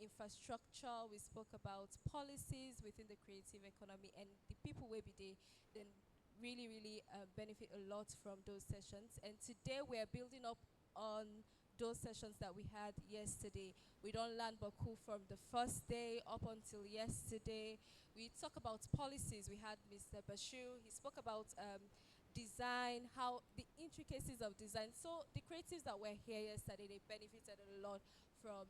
infrastructure, we spoke about policies within the creative economy, and the people will be there, then really benefit a lot from those sessions. And today we are building up on those sessions that we had yesterday. We don't learn Baku from the first day up until yesterday. We talk about policies. We had Mr. Bashir. He spoke about design, how the intricacies of design. So the creatives that were here yesterday, they benefited a lot from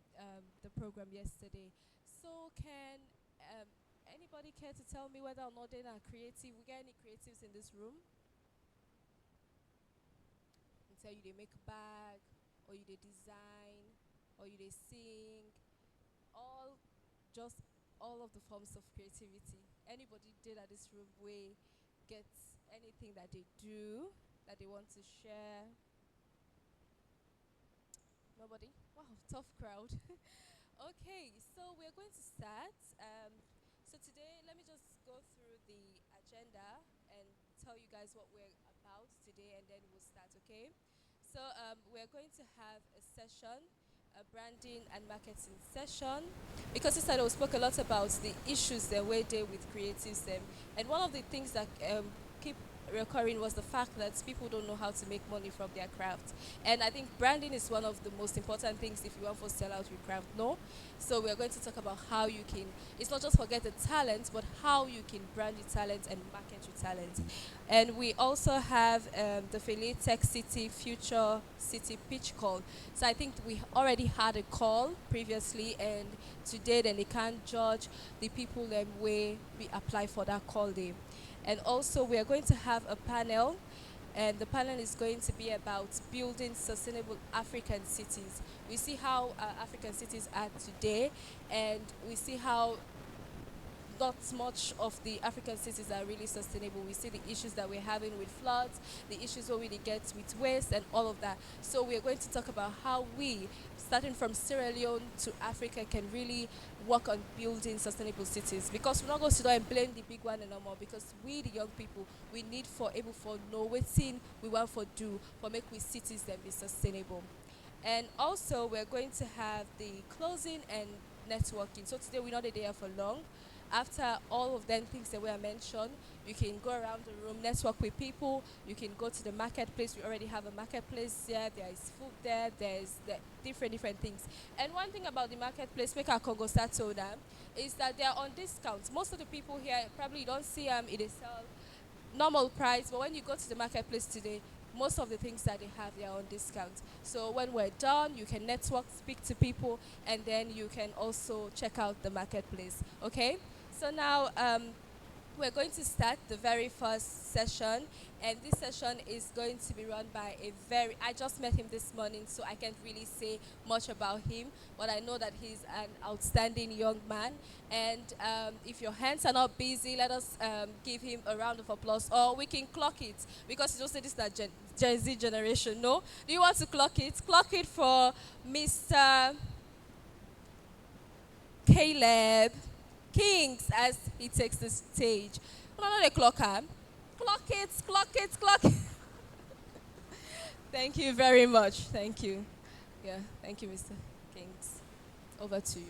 the program yesterday. So can anybody care to tell me whether or not they are creative? We got any creatives in this room? And tell you they make a bag, or you they design, or you they sing, all just all of the forms of creativity. Anybody did at this room way get anything that they do that they want to share? Nobody? Wow, tough crowd. Okay, so we're going to start. So today, let me just go through the agenda and tell you guys what we're about today, and then we'll start. Okay. So we're going to have a session, a branding and marketing session, because this side we spoke a lot about the issues that we deal with creatives, and one of the things that keep recurring was the fact that people don't know how to make money from their craft. And I think branding is one of the most important things if you want to sell out your craft. No, so we're going to talk about how you can. It's not just forget the talent, but how you can brand your talent and market your talent. And we also have the Philly Tech City Future City pitch call. So I think we already had a call previously, and today then they can't judge the people way we apply for that call day. And also we are going to have a panel, and the panel is going to be about building sustainable African cities. We see how African cities are today, and we see how not much of the African cities are really sustainable. We see the issues that we're having with floods, the issues where we get with waste and all of that. So we're going to talk about how we, starting from Sierra Leone to Africa, can really work on building sustainable cities. Because we're not going to sit down and blame the big one anymore. Because we, the young people, we need for able for know what thing we want for do for make we cities that be sustainable. And also we're going to have the closing and networking. So today we're not there for long. After all of them things that were mentioned, you can go around the room, network with people. You can go to the marketplace. We already have a marketplace there. There is food there. There's different things. And one thing about the marketplace, make our Congo start soda, is that they're on discount. Most of the people here probably don't see it is sell normal price, but when you go to the marketplace today, most of the things that they have, they are on discount. So when we're done, you can network, speak to people, and then you can also check out the marketplace. Okay. So now we're going to start the very first session, and this session is going to be run by I just met him this morning, so I can't really say much about him, but I know that he's an outstanding young man. And if your hands are not busy, let us give him a round of applause, or we can clock it, because you don't say this is that Gen Z generation. No, do you want to clock it? Clock it for Mr. Caleb Kings as he takes the stage. No, not a clocker. Clock it, clock it, clock it. Thank you very much. Thank you. Yeah, thank you, Mr. Kings. Over to you.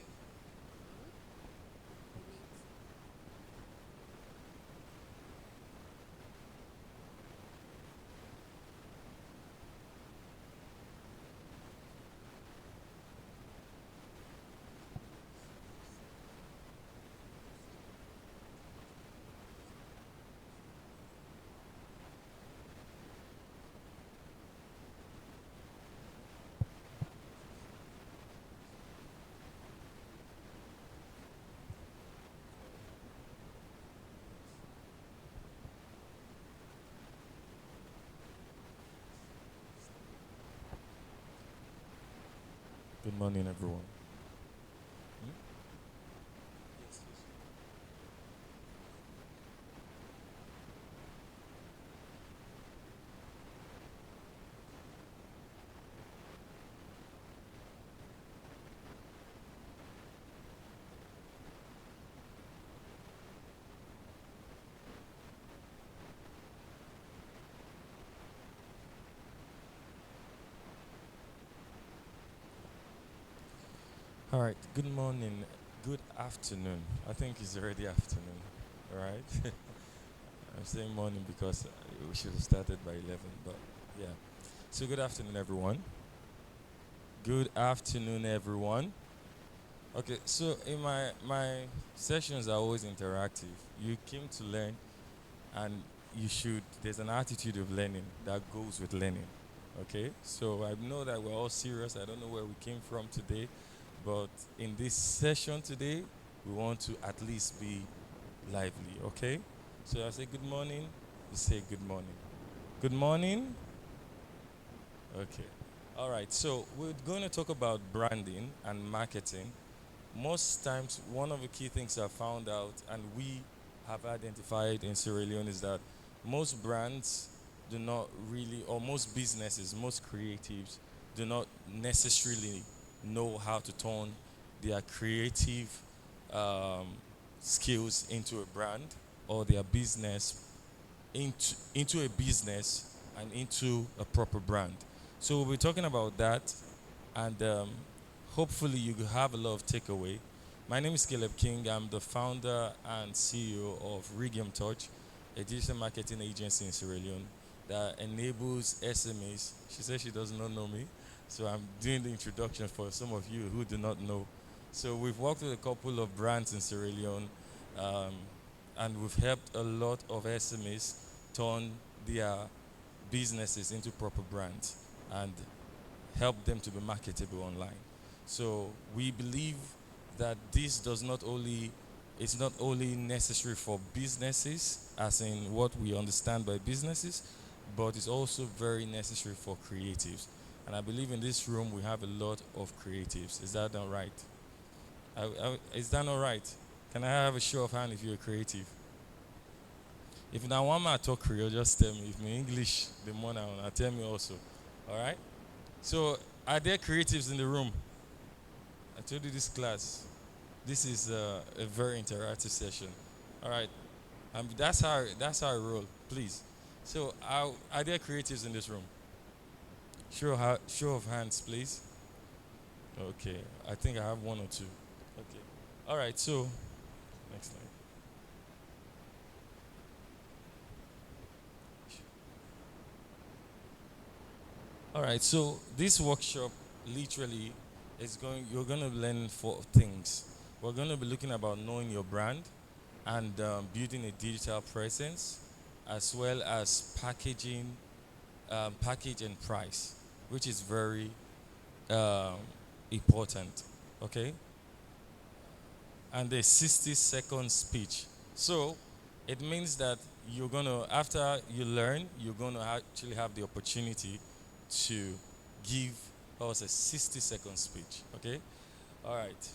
Good morning, everyone. Hmm? All right. Good morning. Good afternoon. I think it's already afternoon. All right. I'm saying morning because we should have started by 11. But yeah. So good afternoon, everyone. Good afternoon, everyone. Okay. So in my sessions are always interactive. You came to learn, and you should. There's an attitude of learning that goes with learning. Okay. So I know that we're all serious. I don't know where we came from today. But in this session today, we want to at least be lively, okay? So I say good morning, you say good morning. Good morning? Okay. All right, so we're going to talk about branding and marketing. Most times, one of the key things I found out and we have identified in Sierra Leone is that most brands do not really, or most businesses, most creatives do not necessarily know how to turn their creative um, skills into a brand or their business into a business and into a proper brand. So we'll be talking about that, and hopefully you will have a lot of takeaway. My name is Caleb King. I'm the founder and CEO of Regium Touch, a digital marketing agency in Sierra Leone that enables SMEs. She says she does not know me, so I'm doing the introduction for some of you who do not know. So we've worked with a couple of brands in Sierra Leone, um, and we've helped a lot of SMEs turn their businesses into proper brands and help them to be marketable online. So we believe that this does not only it's not only necessary for businesses, as in what we understand by businesses, but it's also very necessary for creatives. And I believe in this room we have a lot of creatives. Is that not right? Is that not right? Can I have a show of hand if you're creative? If now one man talk Creole, just tell me. If my English the more now, tell me also. All right. So are there creatives in the room? I told you this class. This is a very interactive session. All right. That's how I roll. Please. So are there creatives in this room? Show of hands, please. Okay. I think I have one or two. Okay. All right. So next slide. All right. So this workshop literally is going. You're going to learn four things. We're going to be looking about knowing your brand and building a digital presence, as well as packaging, package and price, which is very um, important. Okay, and a 60-second speech. So it means that you're gonna, after you learn, you're gonna actually have the opportunity to give us a 60-second speech. Okay, all right.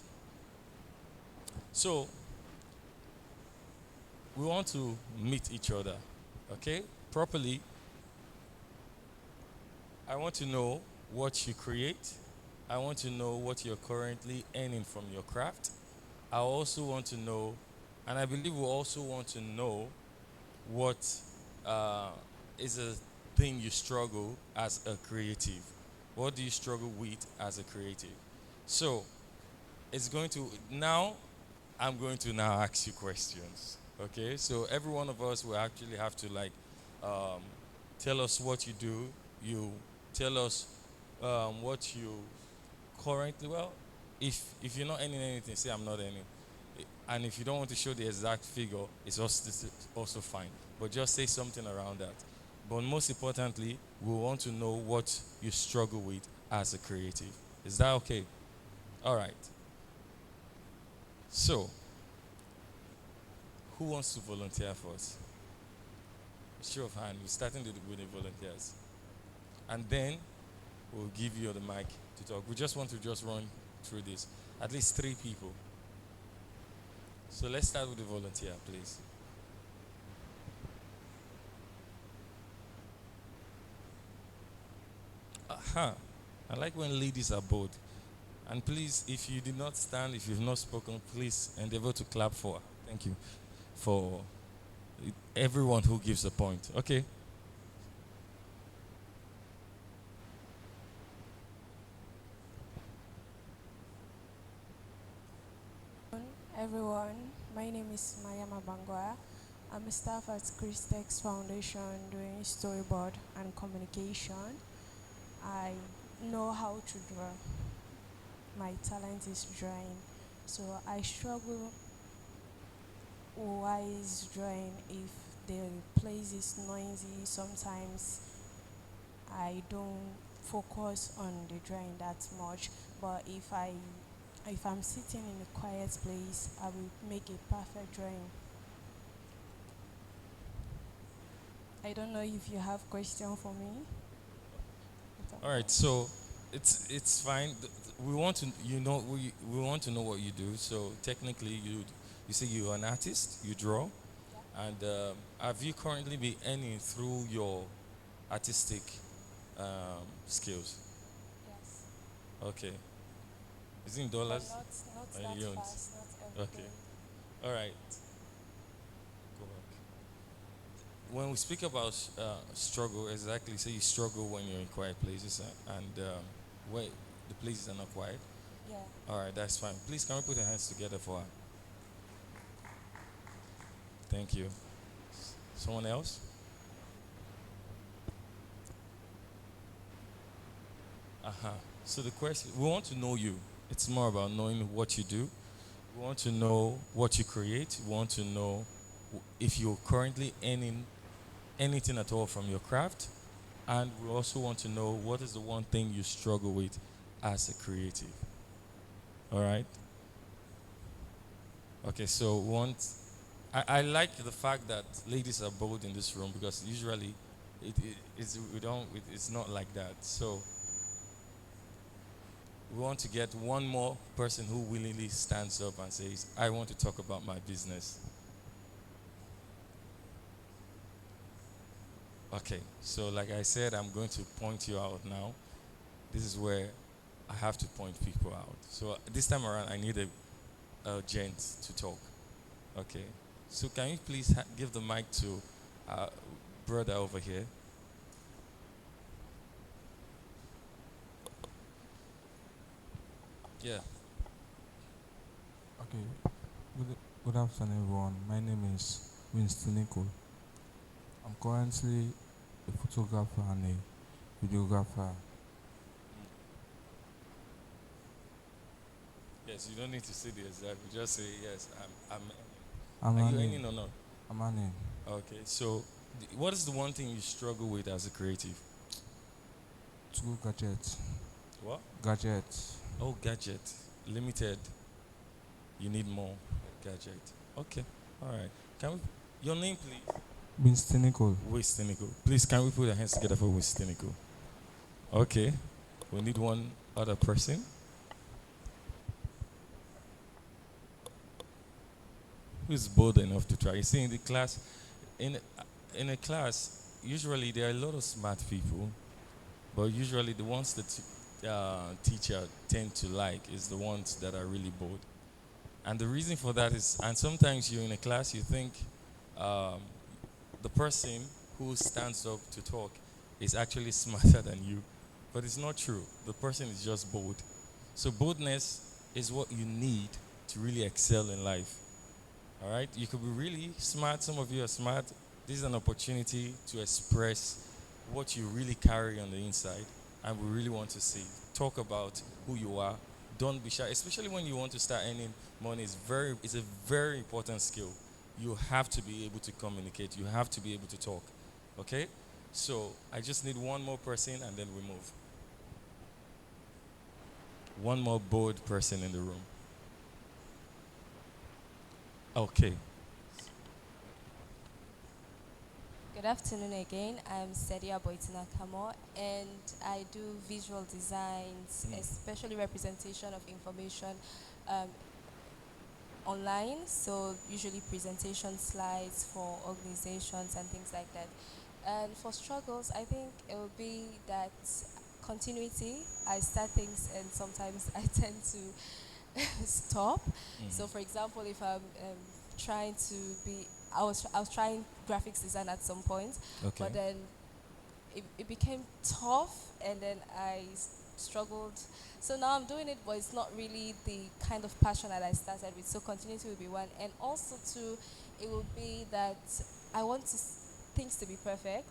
So we want to meet each other. Okay, properly. I want to know what you create. I want to know what you're currently earning from your craft. I also want to know, and I believe we also want to know what uh, is a thing you struggle as a creative. What do you struggle with as a creative? So it's going to now. I'm going to now ask you questions. Okay, so every one of us will actually have to like um, tell us what you do. You tell us what you currently. Well, if you're not earning anything, say I'm not earning. And if you don't want to show the exact figure, it's also fine. But just say something around that. But most importantly, we want to know what you struggle with as a creative. Is that okay? All right. So, who wants to volunteer for us? Show of hand. We're starting with the volunteers, and then we'll give you the mic to talk. We just want to just run through this. At least three people. So let's start with the volunteer, please. Aha. I like when ladies are bold. And please, if you did not stand, if you've not spoken, please endeavor to clap for. Thank you for everyone who gives a point. Okay. Everyone. My name is Mayama Bangwa. I'm a staff at Christex Foundation doing storyboard and communication. I know how to draw. My talent is drawing. So I struggle while drawing if the place is noisy. Sometimes I don't focus on the drawing that much. But if I'm sitting in a quiet place, I will make a perfect drawing. I don't know if you have question for me. All right, so it's fine. We want to we want to know what you do. So technically, you say you're an artist, you draw, and have you currently been earning through your artistic skills? Yes, Okay, is it in but dollars not or that in euros? fast, not every Okay, day. all right. Go back. When we speak about struggle, exactly, say you struggle when you're in quiet places and where the places are not quiet. Yeah. All right, that's fine. Please, can we put our hands together for her? Thank you. Someone else? Uh-huh. So the question, we want to know you. It's more about knowing what you do. We want to know what you create. We want to know if you're currently earning anything at all from your craft. And we also want to know what is the one thing you struggle with as a creative. All right? Okay, so I like the fact that ladies are bold in this room because usually it's not like that. So we want to get one more person who willingly stands up and says, I want to talk about my business. Okay, so like I said, I'm going to point you out now. This is where I have to point people out. So this time around, I need a gent to talk. Okay, so can you please give the mic to brother over here? Yeah. Okay, good afternoon, everyone. My name is Winston Nicole. I'm currently a photographer and a videographer. Yes, you don't need to say the exact. Just say yes. I'm Are you earning. earning or not? I'm earning. Okay. So, what is the one thing you struggle with as a creative? Two gadgets. What? Gadgets. Oh, gadget. Limited. You need more gadget. Okay. All right. Can we? Your name, please. Winston Nicole. Wistinico. Please, can we put our hands together for Wistinico? Okay. We need one other person. Who's bold enough to try? You see, in the class, in in a class, usually there are a lot of smart people, but usually the ones that teacher tend to like is the ones that are really bold. And the reason for that is, and sometimes you're in a class, you think um, the person who stands up to talk is actually smarter than you, but it's not true. The person is just bold. So boldness is what you need to really excel in life. All right, you could be really smart. Some of you are smart. This is an opportunity to express what you really carry on the inside, and we really want to see. Talk about who you are. Don't be shy, especially when you want to start earning money. It's a very important skill. You have to be able to communicate. You have to be able to talk. Okay, so I just need one more person, and then we move. One more bold person in the room. Okay. Good afternoon again. I'm Sedia Boitina Kamo, and I do visual designs, Mm. especially representation of information um, online. So usually presentation slides for organizations and things like that. And for struggles, I think it will be that continuity. I start things and sometimes I tend to stop. So, for example, if I'm trying to be, I was trying graphics design at some point, Okay. but then it became tough, and then struggled. So now I'm doing it, but it's not really the kind of passion that I started with. So continuity will be one. And also, too, it will be that I want things to be perfect.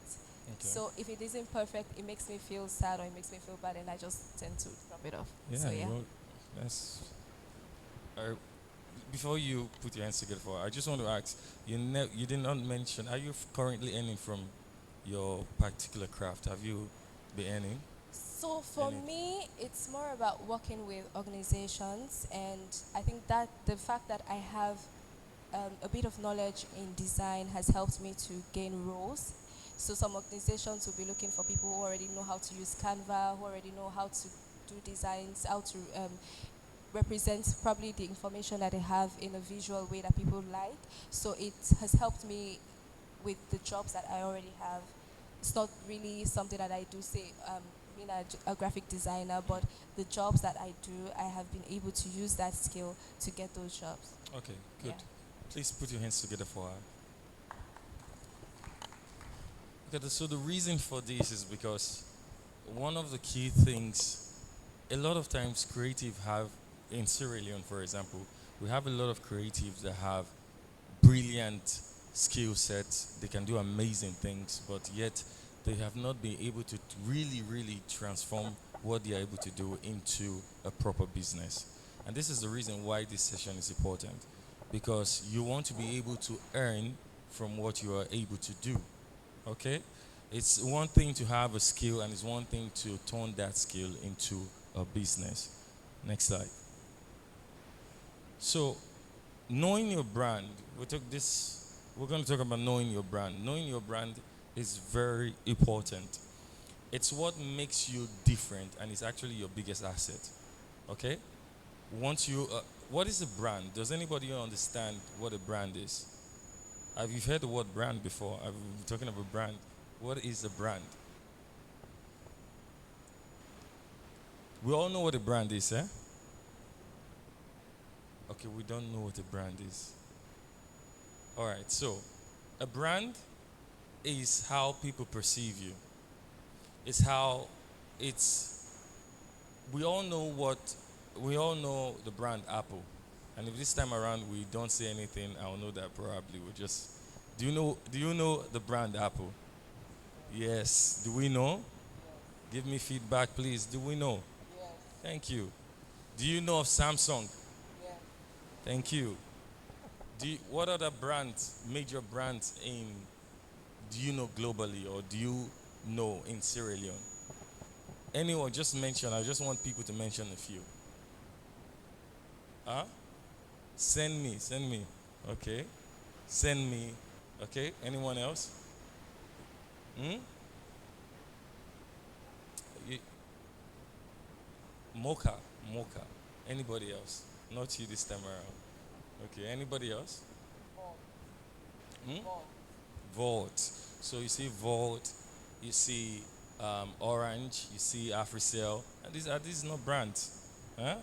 Okay. So if it isn't perfect, it makes me feel sad or it makes me feel bad, and I just tend to drop it off. Yeah, So yeah. well, that's. Before you put your hands together for, I just want to ask. You did not mention. Are you currently earning from your particular craft? Have you been earning? So for Any- me, it's more about working with organizations, and I think that the fact that I have a bit of knowledge in design has helped me to gain roles. So some organizations will be looking for people who already know how to use Canva, who already know how to do designs, how to represent probably the information that they have in a visual way that people like. So it has helped me with the jobs that I already have. It's not really something that I do say, being a graphic designer, but the jobs that I do, I have been able to use that skill to get those jobs. Okay, good. Yeah. Please put your hands together for her. Okay, so the reason for this is because one of the key things, a lot of times creative have, in Sierra Leone for example, we have a lot of creatives that have brilliant skill sets, they can do amazing things, but yet they have not been able to really transform what they are able to do into a proper business. And this is the reason why this session is important, because you want to be able to earn from what you are able to do. Okay? It's one thing to have a skill, and it's one thing to turn that skill into a business. Next slide. So, knowing your brand, we're going to talk about knowing your brand. Knowing your brand is very important. It's what makes you different, and it's actually your biggest asset. Okay? What is a brand? Does anybody understand what a brand is? Have you heard the word brand before? I've been talking about brand. What is a brand? We all know what a brand is, eh? Okay, we don't know what a brand is. All right, so a brand is how people perceive you. It's how it's. We all know the brand Apple, and if this time around we don't say anything, I'll know that probably we just. Do you know the brand Apple? Yes. Do we know? Give me feedback, please. Do we know? Thank you. Do you know of Samsung? Thank you. What other brands, major brands do you know globally, or do you know in Sierra Leone? Anyone, just mention. I just want people to mention a few. Huh? Send me. Okay. Send me. Okay. Anyone else? Hmm? Y- Mocha. Anybody else? Not you this time around. Okay. Anybody else? Hmm? Vault. So you see Vault, you see Orange, you see Africell, and these not brands. Huh?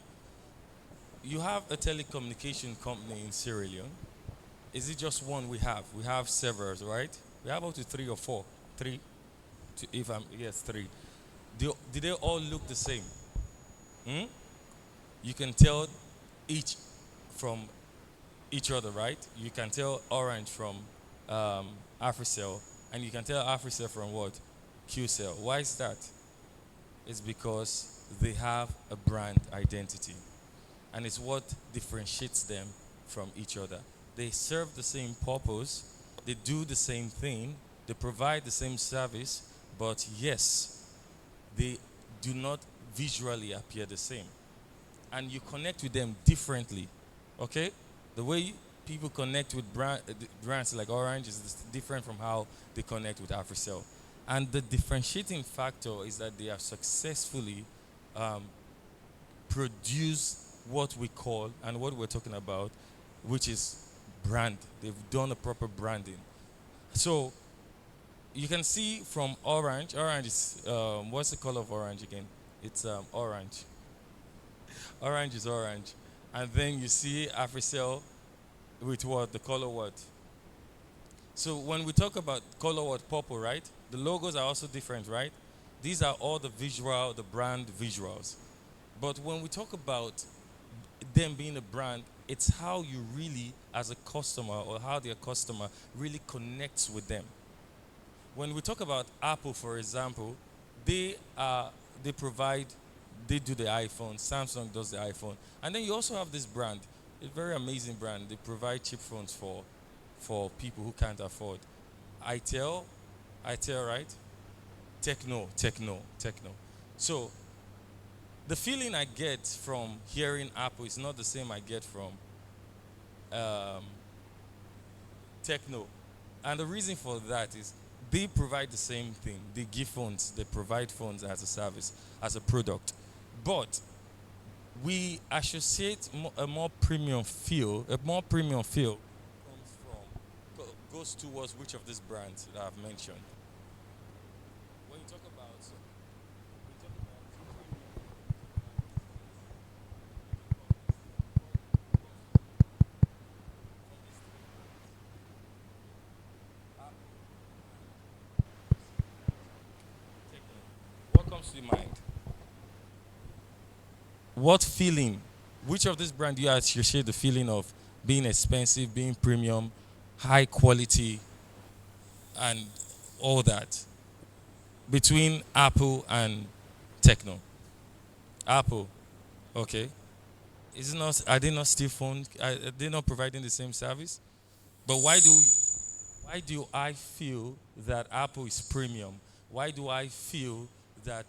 You have a telecommunication company in Sierra Leone. Is it just one we have? We have several, right? We have up to three or four. Three, if I'm yes, three. Do they all look the same? Hmm? You can tell each from each other, right? You can tell Orange from um, Africell, and you can tell Africell from what? QCell. Why is that? It's because they have a brand identity, and it's what differentiates them from each other. They serve the same purpose, they do the same thing, they provide the same service, but yes, they do not visually appear the same. And you connect with them differently. Okay? The way people connect with brands like Orange is different from how they connect with Africell. And the differentiating factor is that they have successfully um, produced what we call, and what we're talking about, which is brand. They've done a proper branding. So you can see from Orange. Orange is what's the color of orange again? It's orange. Orange is orange, and then you see Africell with what? The color what? So when we talk about color what? Purple, right? The logos are also different, right? These are all the brand visuals. But when we talk about them being a brand, it's how you really, as a customer, or how their customer really connects with them. When we talk about Apple, for example, they are they provide they do the iPhone, Samsung does the iPhone, and then you also have this brand, a very amazing brand. They provide cheap phones for people who can't afford. itel itel, right? Techno. So the feeling I get from hearing Apple is not the same I get from um, Techno. And the reason for that is they provide the same thing. They give phones, they provide phones as a service, as a product. But we associate a more premium feel comes from, goes towards which of these brands that I've mentioned. When you talk about, so, when you talk about what comes to your mind? What feeling? Which of this brand do you associate the feeling of being expensive, being premium, high quality, and all that between Apple and Techno? Apple, okay. Is it not? Are they not still phone? Are they not providing the same service? But why do I feel that Apple is premium? Why do I feel that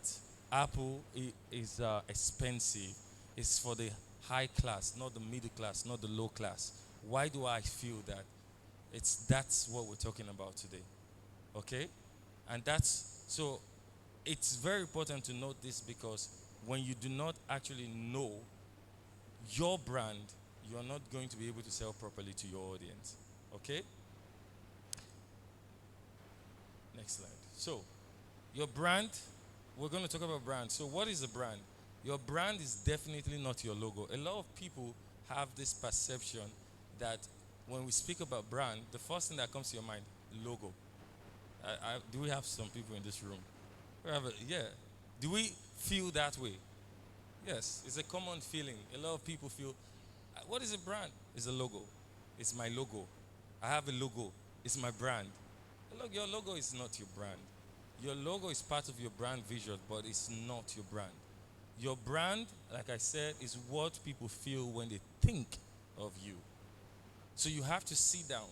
Apple is expensive? It's for the high class, not the middle class, not the low class. Why do I feel that? That's what we're talking about today. Okay? And that's so it's very important to note this because when you do not actually know your brand, you're not going to be able to sell properly to your audience. Okay? Next slide. So, your brand, we're going to talk about brand. So, what is a brand? Your brand is definitely not your logo. A lot of people have this perception that when we speak about brand, the first thing that comes to your mind, logo. Do we have some people in this room? Yeah. Do we feel that way? Yes, it's a common feeling. A lot of people feel, what is a brand? It's a logo. It's my logo. I have a logo. It's my brand. Look, your logo is not your brand. Your logo is part of your brand vision, but it's not your brand. Your brand, like I said, is what people feel when they think of you. So you have to sit down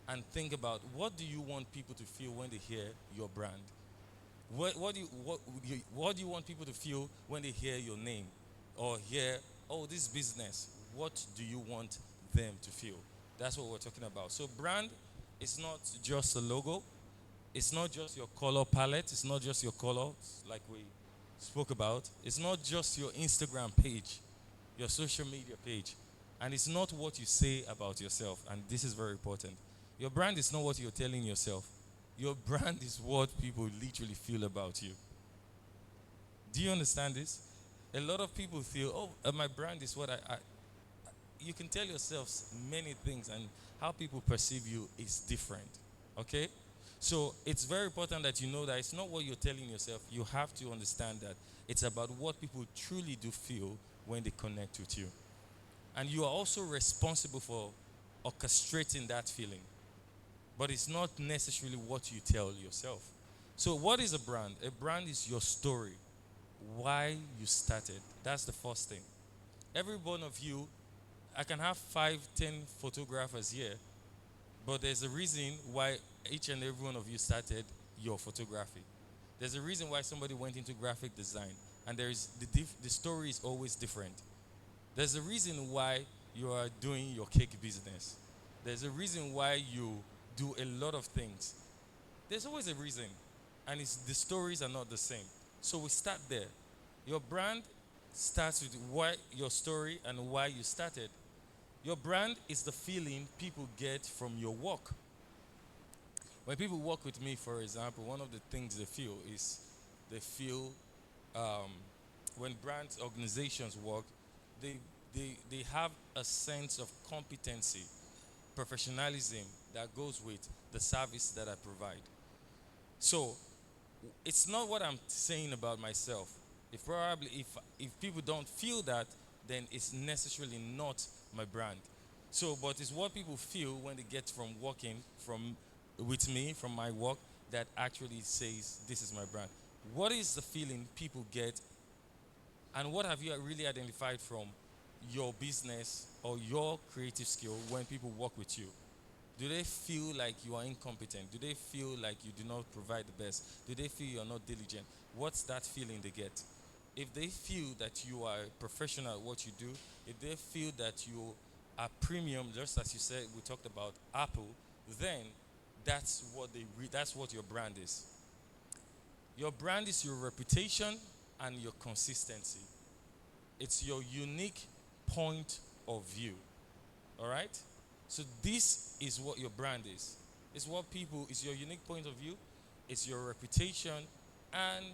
and think about what do you want people to feel when they hear your brand? What do you want people to feel when they hear your name or hear, oh, this business? What do you want them to feel? That's what we're talking about. So brand is not just a logo. It's not just your color palette. It's not just your colors like we spoke about. It's not just your Instagram page, your social media page. And it's not what you say about yourself. And this is very important. Your brand is not what you're telling yourself. Your brand is what people literally feel about you. Do you understand this? A lot of people feel, oh, my brand is what I. You can tell yourself many things, and how people perceive you is different. Okay? So it's very important that you know that it's not what you're telling yourself. You have to understand that it's about what people truly do feel when they connect with you. And you are also responsible for orchestrating that feeling. But it's not necessarily what you tell yourself. So, what is a brand? A brand is your story, why you started. That's the first thing. Every one of you, I can have 5, 10 photographers here, but there's a reason why each and every one of you started your photography. There's a reason why somebody went into graphic design, and the story is always different. There's a reason why you are doing your cake business. There's a reason why you do a lot of things. There's always a reason, and the stories are not the same. So we start there. Your brand starts with why your story and why you started. Your brand is the feeling people get from your work. When people work with me, for example, one of the things they feel is they feel um, when brands organizations work, they, they have a sense of competency, professionalism that goes with the service that I provide. So It's not what I'm saying about myself. If people don't feel that, then it's necessarily not my brand. So, but it's what people feel when they get from working from with me from my work that actually says this is my brand. What is the feeling people get, and what have you really identified from your business or your creative skill when people work with you? Do they feel like you are incompetent? Do they feel like you do not provide the best? Do they feel you're not diligent? What's that feeling they get? If they feel that you are a professional at what you do, if they feel that you are premium, just as you said, we talked about Apple, then that's what your brand is. Your brand is your reputation and your consistency. It's your unique point of view. All right? So this is what your brand is. It's what people, it's your unique point of view, it's your reputation and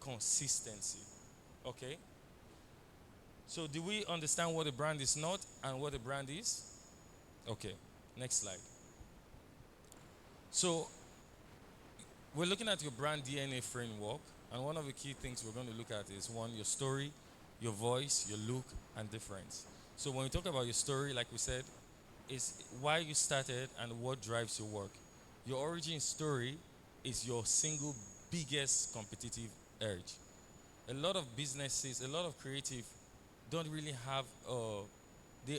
consistency. Okay? So do we understand what a brand is not and what a brand is? Okay. Next slide. So we're looking at your brand DNA framework, and one of the key things we're going to look at is one, your story, your voice, your look, and difference. So when we talk about your story, like we said, is why you started and what drives your work. Your origin story is your single biggest competitive edge. A lot of businesses, a lot of creative don't really have they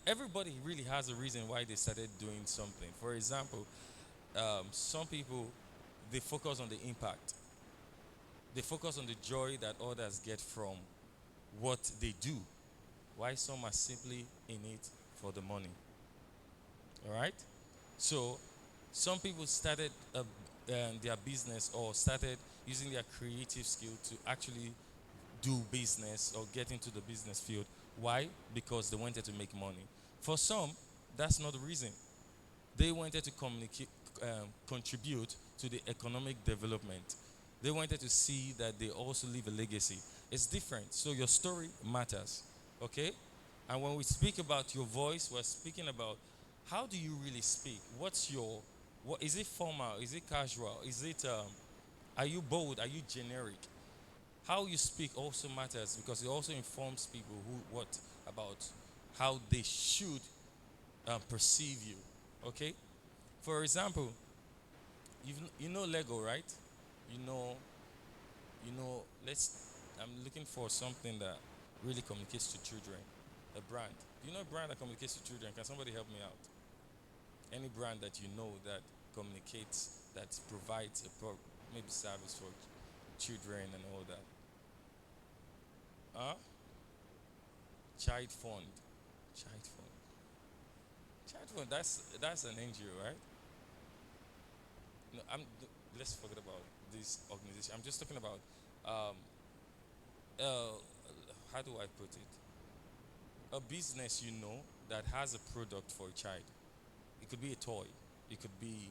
everybody really has a reason why they started doing something. For example, some people they focus on the impact. They focus on the joy that others get from what they do. Why some are simply in it for the money. All right? So, some people started their business or started using their creative skill to actually do business or get into the business field. Why? Because they wanted to make money. For some, that's not the reason. They wanted to contribute to the economic development. They wanted to see that they also leave a legacy. It's different. So your story matters. Okay? And when we speak about your voice, we're speaking about how do you really speak? What is it formal? Is it casual? Is it are you bold? Are you generic? How you speak also matters because it also informs people who what about how they should perceive you. Okay? For example, you know Lego, right? You know, you know. Let's. I'm looking for something that really communicates to children. A brand. Do you know a brand that communicates to children? Can somebody help me out? Any brand that you know that communicates, that provides a maybe service for children and all that. Huh? Child Fund. Child Fund. Child Fund. That's an NGO, right? No, let's forget about this organization. I'm just talking about um, uh, how do I put it? A business you know that has a product for a child. It could be a toy. It could be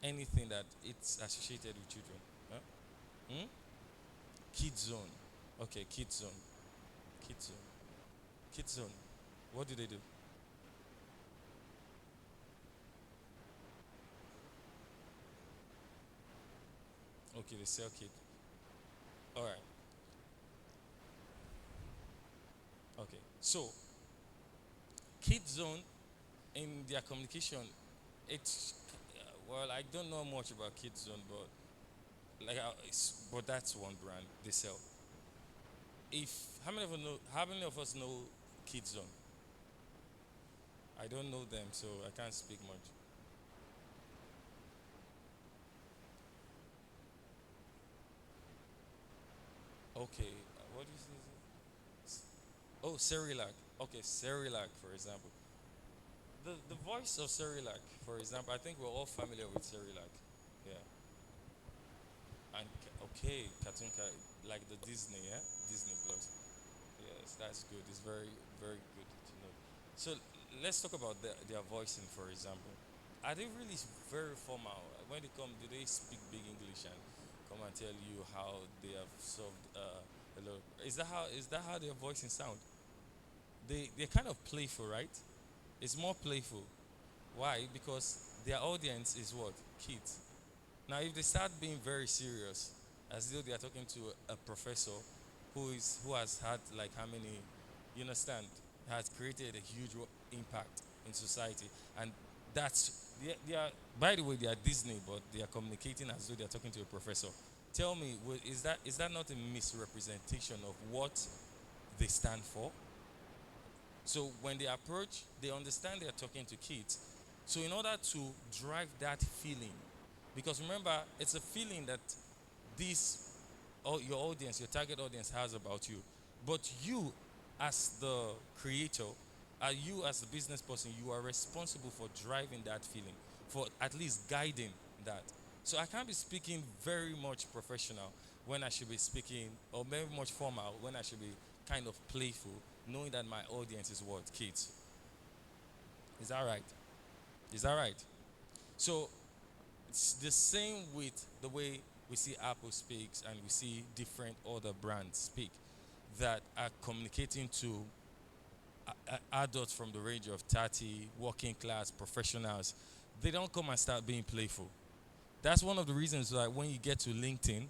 anything that it's associated with children. Huh? Hmm? Kids Zone. Okay, Kids Zone. Kids Zone. Kids Zone. What do they do? Okay, they sell kid. All right. Okay. So, Kids Zone in their communication, it's well, I don't know much about Kids Zone, but but that's one brand they sell. If how many of us know Kids Zone? I don't know them, so I can't speak much. Okay, what is this? Oh, Cerilac. Okay, Cerilac, for example. The voice of Cerilac, for example, I think we're all familiar with Cerilac. Yeah. And okay, like the Disney, yeah, Disney Plus. Yes, that's good. It's very, very good to know. So let's talk about their voicing, for example. Are they really very formal? When they come, do they speak big English and come and tell you how they have solved a lot? Is that how their voicing sound? They're kind of playful, right? It's more playful. Why? Because their audience is what? Kids. Now, if they start being very serious, as though they are talking to a professor who has had like how many, you understand, has created a huge impact in society, and that's they are by the way they are Disney, but they are communicating as though they are talking to a professor. Tell me, is that not a misrepresentation of what they stand for? So when they approach, they understand they are talking to kids. So in order to drive that feeling, because remember, it's a feeling that this or your audience, your target audience has about you. But you, as the creator, you as the business person, you are responsible for driving that feeling, for at least guiding that. So I can't be speaking very much professional when I should be speaking, or very much formal when I should be kind of playful, knowing that my audience is what? Kids. Is that right? Is that right? So it's the same with the way we see Apple speaks and we see different other brands speak that are communicating to adults from the range of 30, working class, professionals. They don't come and start being playful. That's one of the reasons why when you get to LinkedIn,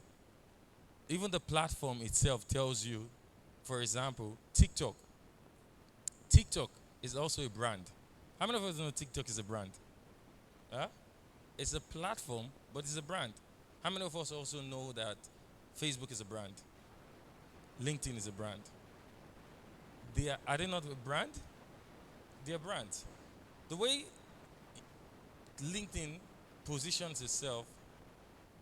even the platform itself tells you, for example, TikTok. TikTok is also a brand. How many of us know TikTok is a brand? Huh? It's a platform, but it's a brand. How many of us also know that Facebook is a brand? LinkedIn is a brand. Are they not a brand? They are brands. The way LinkedIn positions itself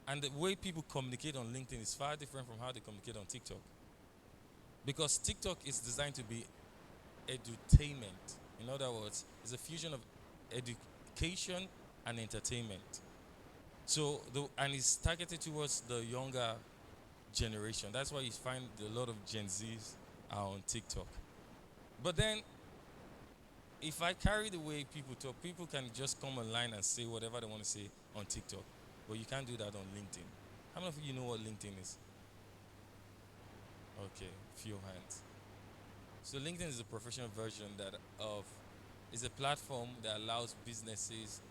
and the way people communicate on LinkedIn is far different from how they communicate on TikTok. Because TikTok is designed to be edutainment. In other words, it's a fusion of education and entertainment. So, and it's targeted towards the younger generation. That's why you find a lot of Gen Zs are on TikTok. But then, if I carry the way people talk, people can just come online and say whatever they want to say on TikTok. But you can't do that on LinkedIn. How many of you know what LinkedIn is? Okay, few hands. So LinkedIn is a professional version that of is a platform that allows businesses,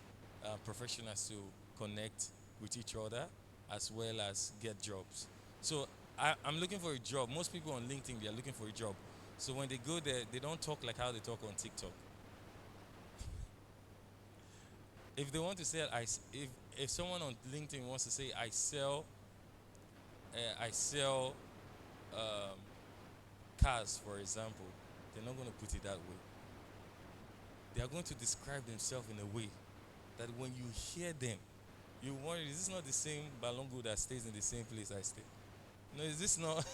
professionals to connect with each other as well as get jobs. So I'm looking for a job. Most people on LinkedIn they are looking for a job. So when they go there, they don't talk like how they talk on TikTok. If they want to sell, if someone on LinkedIn wants to say I sell um, cars, for example, they're not going to put it that way. They are going to describe themselves in a way that when you hear them, you wonder, is this not the same Balongo that stays in the same place I stay? No, is this not?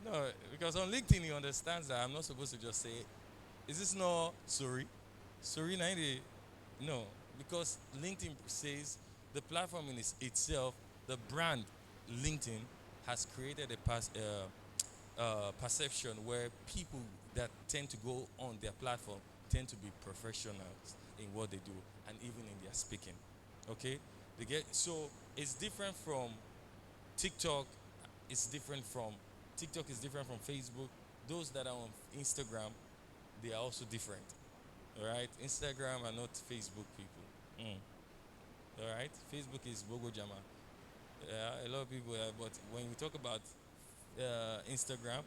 No, because on LinkedIn he understands that I'm not supposed to just say, is this not sorry? Sorry, 90. No, because LinkedIn says the platform in itself, the brand LinkedIn has created a perception where people that tend to go on their platform tend to be professionals in what they do and even in their speaking. Okay, they get so it's different from TikTok. It's different from TikTok is different from Facebook. Those that are on Instagram, they are also different. All right, Instagram are not Facebook people. Mm. All right, Facebook is Bogo Jama. A lot of people, but when we talk about Instagram,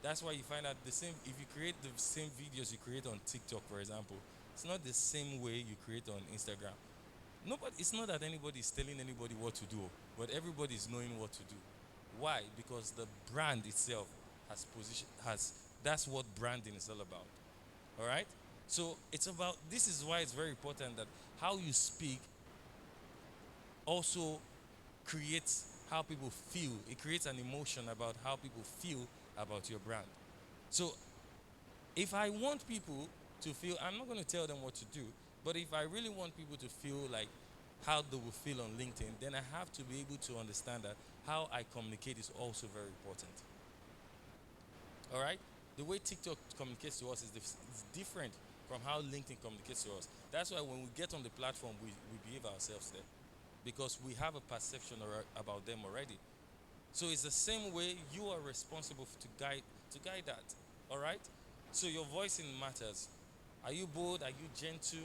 that's why you find out the same. If you create the same videos you create on TikTok, for example, it's not the same way you create on Instagram. Nobody. It's not that anybody is telling anybody what to do, but everybody is knowing what to do. Why? Because the brand itself has position has. That's what branding is all about. All right. So it's about. This is why it's very important that how you speak also creates how people feel. It creates an emotion about how people feel about your brand. So if I want people to feel, I'm not going to tell them what to do, but if I really want people to feel like how they will feel on LinkedIn, then I have to be able to understand that how I communicate is also very important. All right? The way TikTok communicates to us is different from how LinkedIn communicates to us. That's why when we get on the platform, we behave ourselves there because we have a perception about them already. So it's the same way you are responsible to guide that. All right. So your voicing matters. Are you bold? Are you gentle?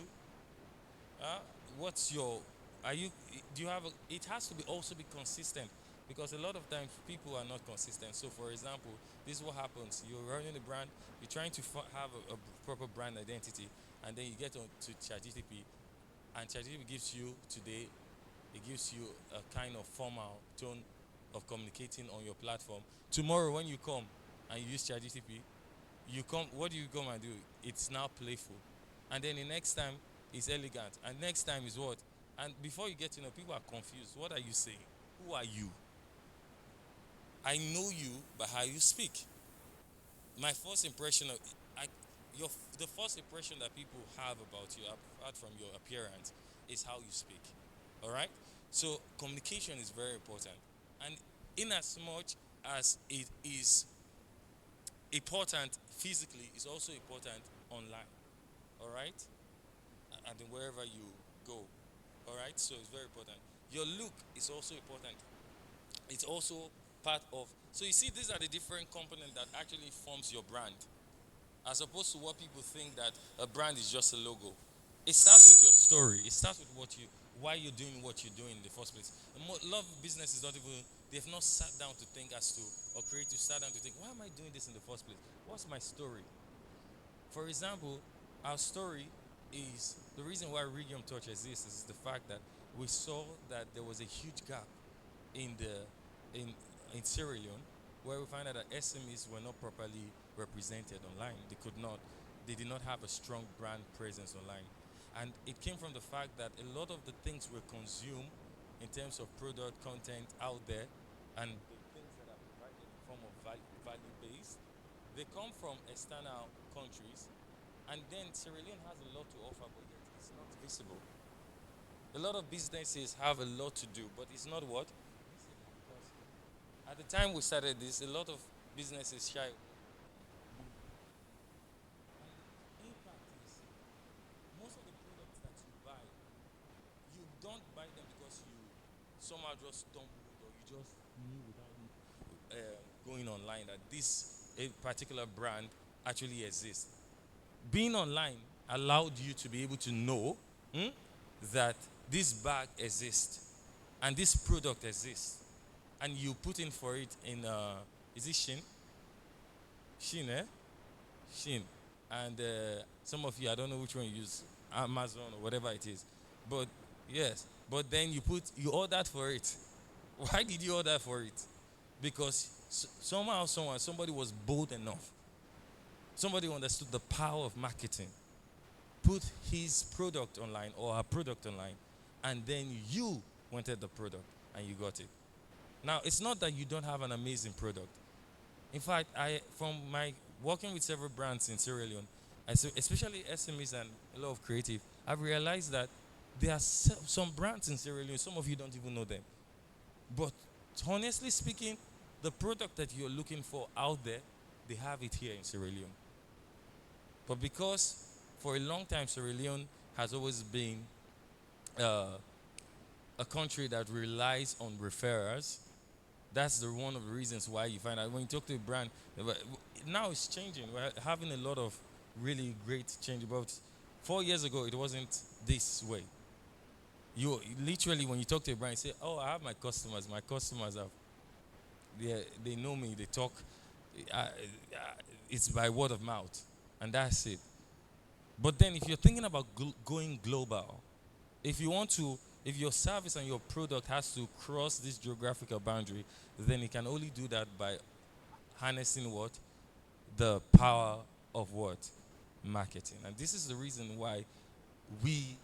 Uh, what's your Are you? Do you have? It has to be also be consistent because a lot of times people are not consistent. So, for example, this is what happens: you're running a brand, you're trying to have a proper brand identity, and then you get on to ChatGPT, and ChatGPT gives you today, it gives you a kind of formal tone of communicating on your platform. Tomorrow, when you come and you use ChatGPT, you come. What do you come and do? It's now playful, and then the next time is elegant, and next time is what? And before you get to know, people are confused. What are you saying? Who are you? I know you by how you speak. My first impression of I, your the first impression that people have about you, apart from your appearance, is how you speak. All right. So communication is very important, and in as much as it is important physically, it's also important online. All right, and then wherever you go. All right, so it's very important. Your look is also important. It's also part of. So you see, these are the different components that actually forms your brand, as opposed to what people think that a brand is just a logo. It starts with your story. It starts with why you're doing what you're doing in the first place. A lot of businesses don't even, they've not sat down to think as to, or creative sat down to think, why am I doing this in the first place? What's my story? For example, our story is the reason why Regium Touch exists is the fact that we saw that there was a huge gap in the in in Sierra Leone where we find out that SMEs were not properly represented online. They did not have a strong brand presence online. And it came from the fact that a lot of the things we consume in terms of product content out there and the things that are provided in form of value based, they come from external countries, and then Sierra Leone has a lot to offer, but yet it's not visible. A lot of businesses have a lot to do, but it's not what? Visible. Because at the time we started this, a lot of businesses shy. And the impact is most of the products that you buy, you don't buy them because you somehow just stumbled or you just knew without going online that this a particular brand actually exists. Being online allowed you to be able to know that this bag exists and this product exists, and you put in for it in is it Shin, eh? Shin, and some of you, I don't know which one you use, Amazon or whatever it is, but yes, but then you ordered for it. Why did you order for it? Because somehow, somebody was bold enough. Somebody understood the power of marketing, put his product online or her product online, and then you wanted the product and you got it. Now, it's not that you don't have an amazing product. In fact, from my working with several brands in Sierra Leone, especially SMEs and a lot of creative, I've realized that there are some brands in Sierra Leone, some of you don't even know them. But honestly speaking, the product that you're looking for out there, they have it here in Sierra Leone. But because for a long time Sierra Leone has always been uh, a country that relies on referrals, that's one of the reasons why you find out when you talk to a brand. Now it's changing. We're having a lot of really great change. But 4 years ago, it wasn't this way. You literally, when you talk to a brand, you say, "Oh, I have my customers. My customers have, they know me. They talk. It's by word of mouth, and that's it." But then, if you're thinking about going global, if you want to, if your service and your product has to cross this geographical boundary, then it can only do that by harnessing what? The power of what? Marketing. And this is the reason why we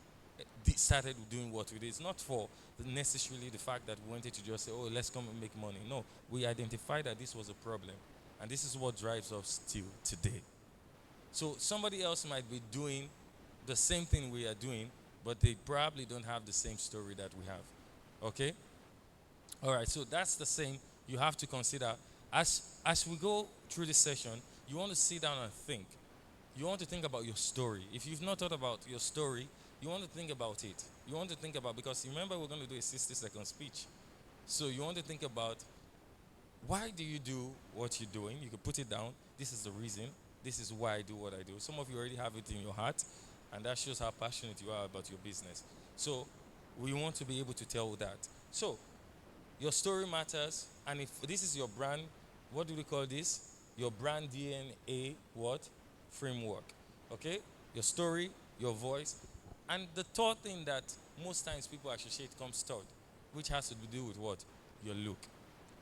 started doing what we did. It's not for necessarily the fact that we wanted to just say, oh, let's come and make money. No, we identified that this was a problem. And this is what drives us still today. So somebody else might be doing the same thing we are doing, but they probably don't have the same story that we have. Okay? All right, so that's the same you have to consider. As we go through this session, you want to sit down and think. You want to think about your story. If you've not thought about your story, you want to think about it. You want to think about, because remember we're going to do a 60-second speech. So you want to think about, why do you do what you're doing? You can put it down. This is the reason. This is why I do what I do. Some of you already have it in your heart, and that shows how passionate you are about your business. So We want to be able to tell that. So, your story matters, and if this is your brand, what do we call this? Your brand DNA what? Framework. Okay? Your story, your voice, and the third thing that most times people associate comes third, which has to do with what? Your look.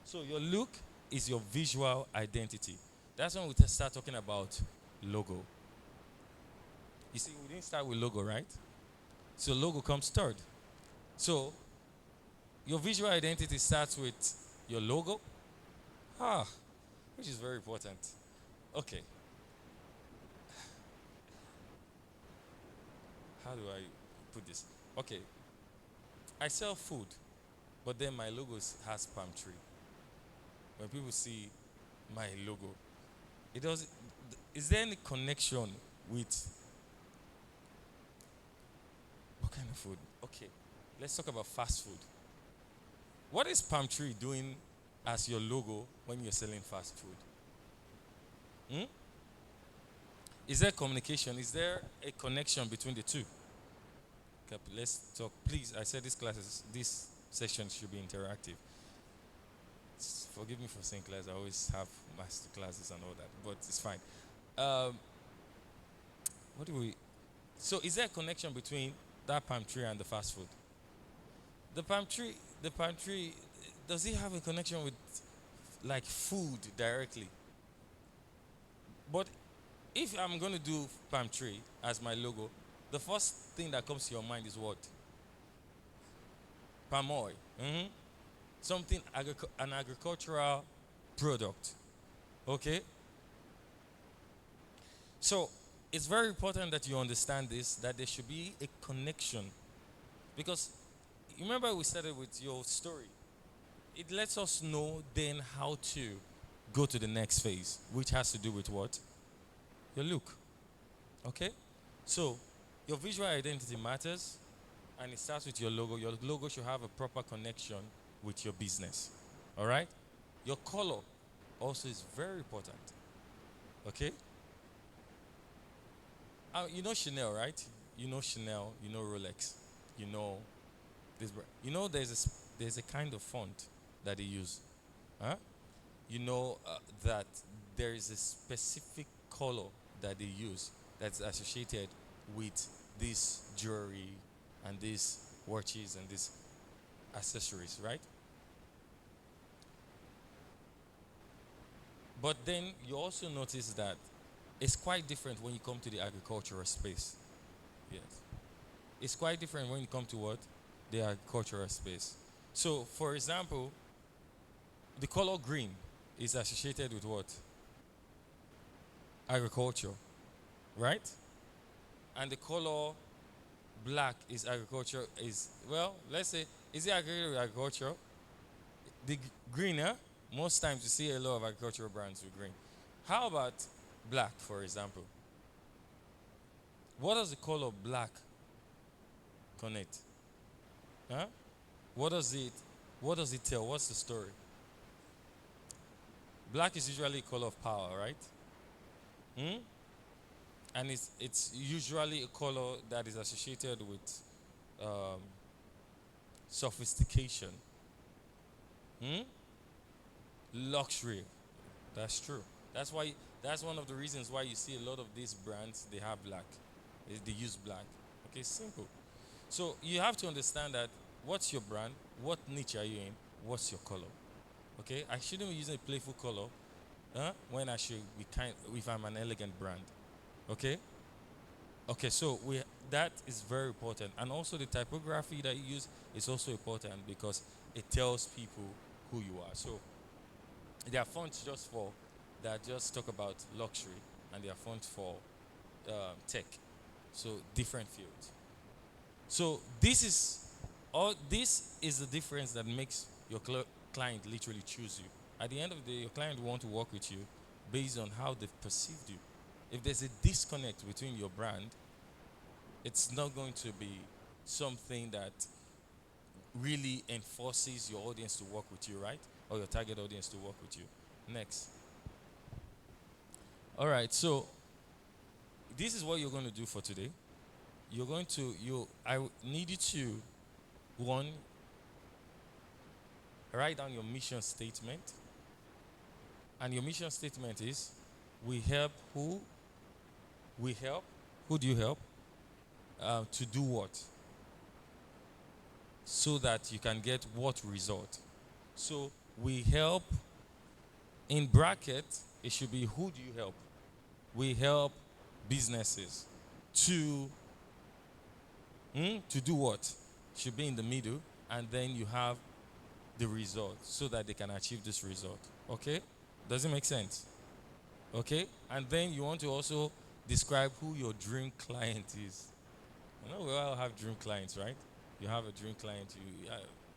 So your look is your visual identity. That's when we start talking about logo. You see, we didn't start with logo, right? So logo comes third. So your visual identity starts with your logo. Ah, which is very important. Okay. How do I put this? Okay. I sell food, but then my logo has palm tree. When people see my logo, it does. Is there any connection with what kind of food? Okay, let's talk about fast food. What is palm tree doing as your logo when you're selling fast food? Hmm? Is there communication? Is there a connection between the two? Okay, let's talk. Please, I said this session should be interactive. Forgive me for saying class. I always have master classes and all that, but it's fine. Um, what do we? So, is there a connection between that palm tree and the fast food? The palm tree, the palm tree, does it have a connection with like food directly? But if I'm going to do palm tree as my logo, the first thing that comes to your mind is what? Palm oil. Something an agricultural product. Okay? So it's very important that you understand this, that there should be a connection. Because remember we started with your story. It lets us know then how to go to the next phase, which has to do with what? Your look. Okay? So your visual identity matters, and it starts with your logo. Your logo should have a proper connection with your business. All right? Your color also is very important. Okay? You know Chanel, right? You know Chanel, you know Rolex, you know this brand. You know there's a kind of font that they use. Huh? You know that there is a specific color that they use that's associated with this jewelry and these watches and these accessories, right? But then you also notice that it's quite different when you come to the agricultural space. Yes. It's quite different when you come to what? The agricultural space. So, for example, the color green is associated with what? Agriculture, right? And the color black is agriculture is, well, let's say, is it agriculture? The green, huh? Most times you see a lot of agricultural brands with green. How about black, for example? What does the color black connect? Huh? What does it tell? What's the story? Black is usually a color of power, right? And it's usually a color that is associated with um, sophistication. Luxury. That's true. That's one of the reasons why you see a lot of these brands they have black. They use black. Okay, simple. So you have to understand that what's your brand, what niche are you in, what's your color. Okay, I shouldn't be using a playful color, when I should be kind if I'm an elegant brand. Okay. Okay, so that is very important, and also the typography that you use is also important because it tells people who you are. So there are fonts that just talk about luxury, and there are fonts for tech, so different fields. So this is the difference that makes your client literally choose you. At the end of the day, your client will want to work with you based on how they've perceived you. If there's a disconnect between your brand, it's not going to be something that really enforces your audience to work with you, right? Or your target audience to work with you. Next. All right, so this is what you're going to do for today. I need you to One, write down your mission statement. And your mission statement is, we help who? We help. Who do you help? To do what? So that you can get what result? So we help, in bracket, it should be, who do you help? We help businesses to to do what? Should be in the middle, and then you have the result so that they can achieve this result. Okay? Does it make sense? Okay? And then you want to also describe who your dream client is. I know we all have dream clients, right? You have a dream client.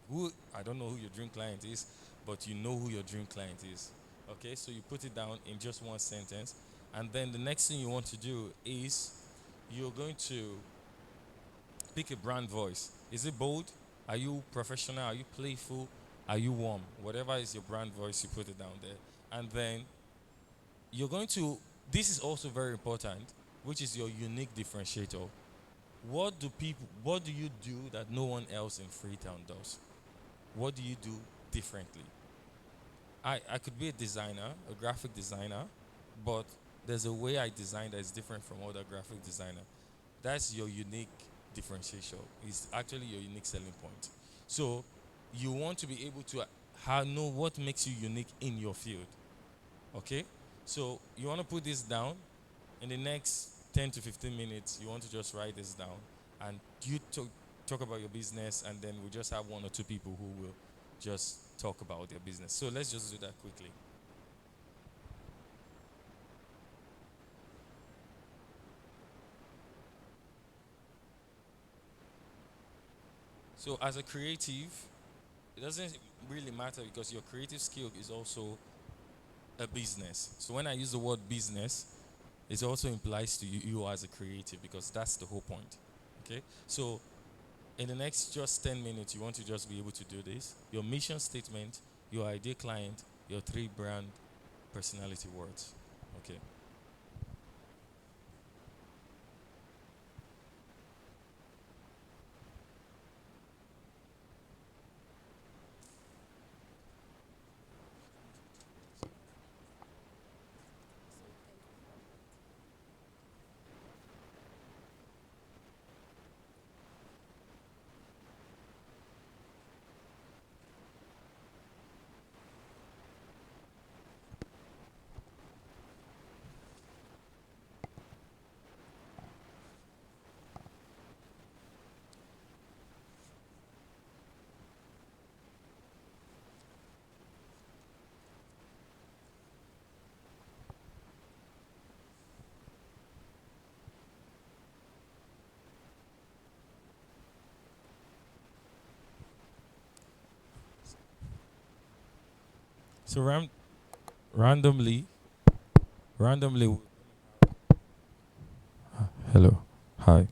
Who I don't know who your dream client is, but you know who your dream client is. Okay, so you put it down in just one sentence, and then the next thing you want to do is you're going to pick a brand voice. Is it bold? Are you professional? Are you playful? Are you warm? Whatever is your brand voice, you put it down there, and then you're going to. This is also very important, which is your unique differentiator. What do you do that no one else in Freetown does? What do you do differently? I could be a designer, a graphic designer, but there's a way I design that is different from other graphic designer. That's your unique differentiation. It's actually your unique selling point. So you want to be able to know what makes you unique in your field. Okay? So you want to put this down. In the next 10 to 15 minutes, you want to just write this down, and you talk about your business, and then we just have one or two people who will just talk about their business. So let's just do that quickly. So as a creative, it doesn't really matter because your creative skill is also a business. So when I use the word business, it also implies to you as a creative, because that's the whole point. Okay? So in the next just 10 minutes, you want to just be able to do this. Your mission statement, your ideal client, your 3 brand personality words. Okay. So randomly, randomly. Hello. Hi.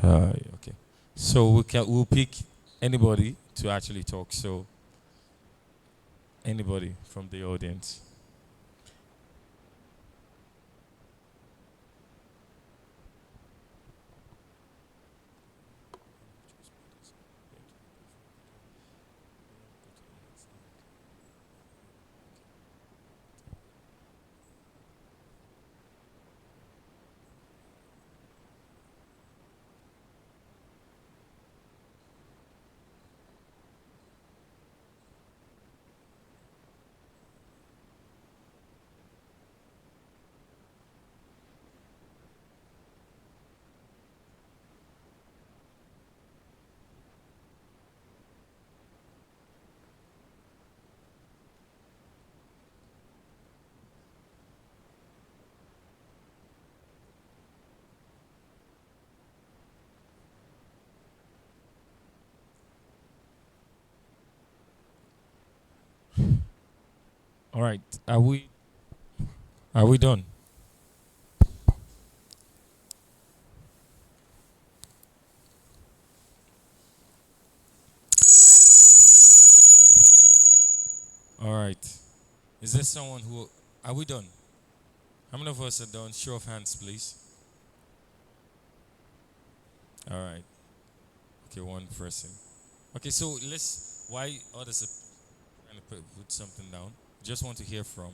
Hi. Okay. So we'll pick anybody to actually talk. So anybody from the audience. All right. Are we done? All right. Is there someone who are we done? How many of us are done? Show of hands, please. All right. Okay, one person. Okay, so let's. Why others are trying to put something down? Just want to hear from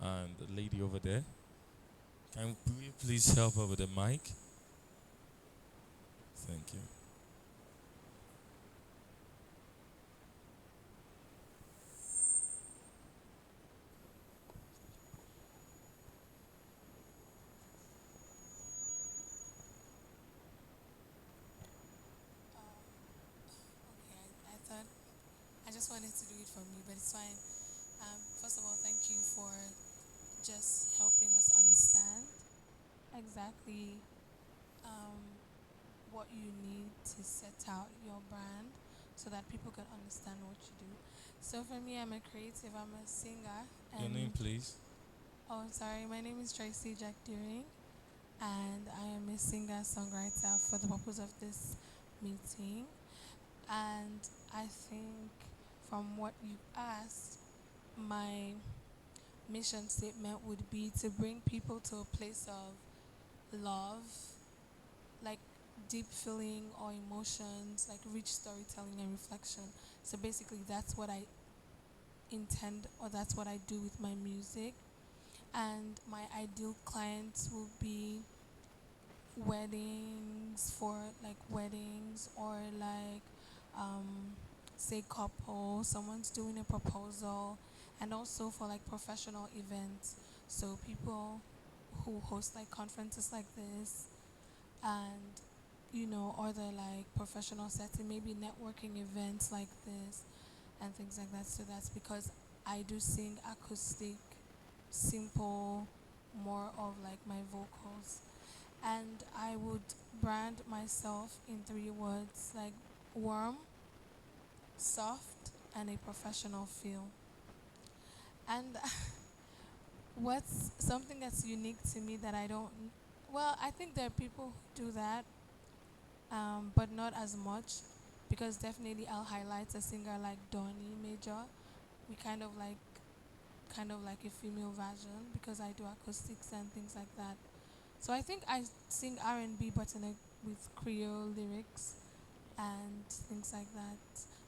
the lady over there. Can you please help her with the mic? Thank you. Okay, I thought I just wanted to do it for me, but it's fine. First of all, thank you for just helping us understand exactly um, what you need to set out your brand so that people can understand what you do. So for me, I'm a creative, I'm a singer, Your name, and please. oh, sorry, my name is Tracy Jack Deering, and I am a singer songwriter for the purpose of this meeting. And I think from what you asked, my mission statement would be to bring people to a place of love, like deep feeling or emotions, like rich storytelling and reflection. So basically, that's what I intend, or that's what I do with my music. And my ideal clients will be weddings, for like weddings, or like um, say couple, someone's doing a proposal, and also for like professional events. So people who host like conferences like this, and other like professional setting, maybe networking events like this and things like that. So that's because I do sing acoustic, simple, more of like my vocals. And I would brand myself in three words, like warm, soft, and a professional feel. And what's something that's unique to me that I don't, well, I think there are people who do that, but not as much, because definitely I'll highlight a singer like Donny Major. We kind of like a female version, because I do acoustics and things like that. So I think I sing R&B, but with Creole lyrics and things like that.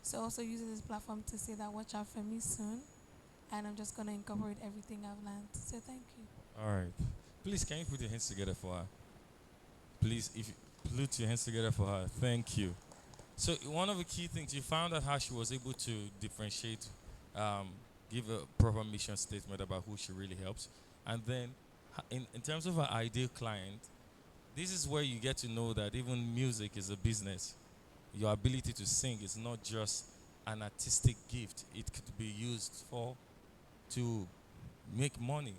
So also using this platform to say that watch out for me soon, and I'm just gonna incorporate everything I've learned. So thank you. All right. Please, can you put your hands together for her? Please, if you put your hands together for her. Thank you. So one of the key things you found out how she was able to differentiate, um, give a proper mission statement about who she really helps, and then in terms of her ideal client, this is where you get to know that even music is a business. Your ability to sing is not just an artistic gift; it could be used for to make money,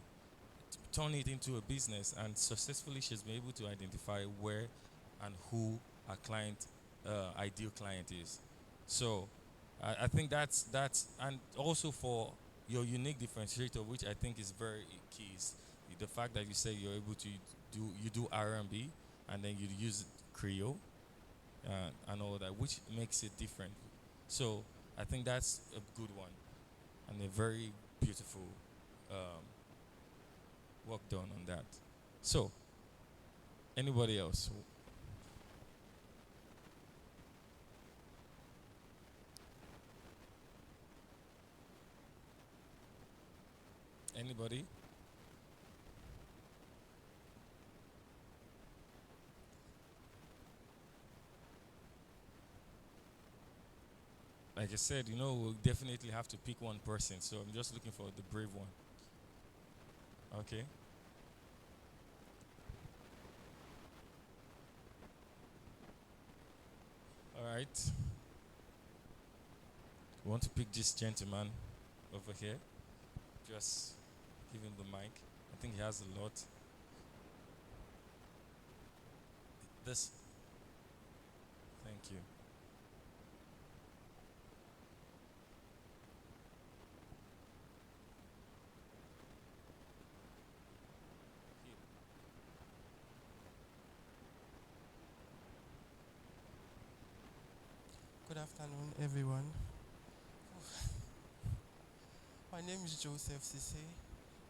to turn it into a business, and successfully she's been able to identify where and who our client, ideal client is. So I think that's and also for your unique differentiator, which I think is very key, is the fact that you say you're able to do R&B and then you use Creole and all that, which makes it different. So I think that's a good one and a very beautiful um, work done on that. So, anybody else? Anybody? Like I said, we'll definitely have to pick one person. So I'm just looking for the brave one. Okay. All right. We want to pick this gentleman over here. Just give him the mic. I think he has a lot. This. Thank you. Good afternoon, everyone. My name is Joseph Sisse,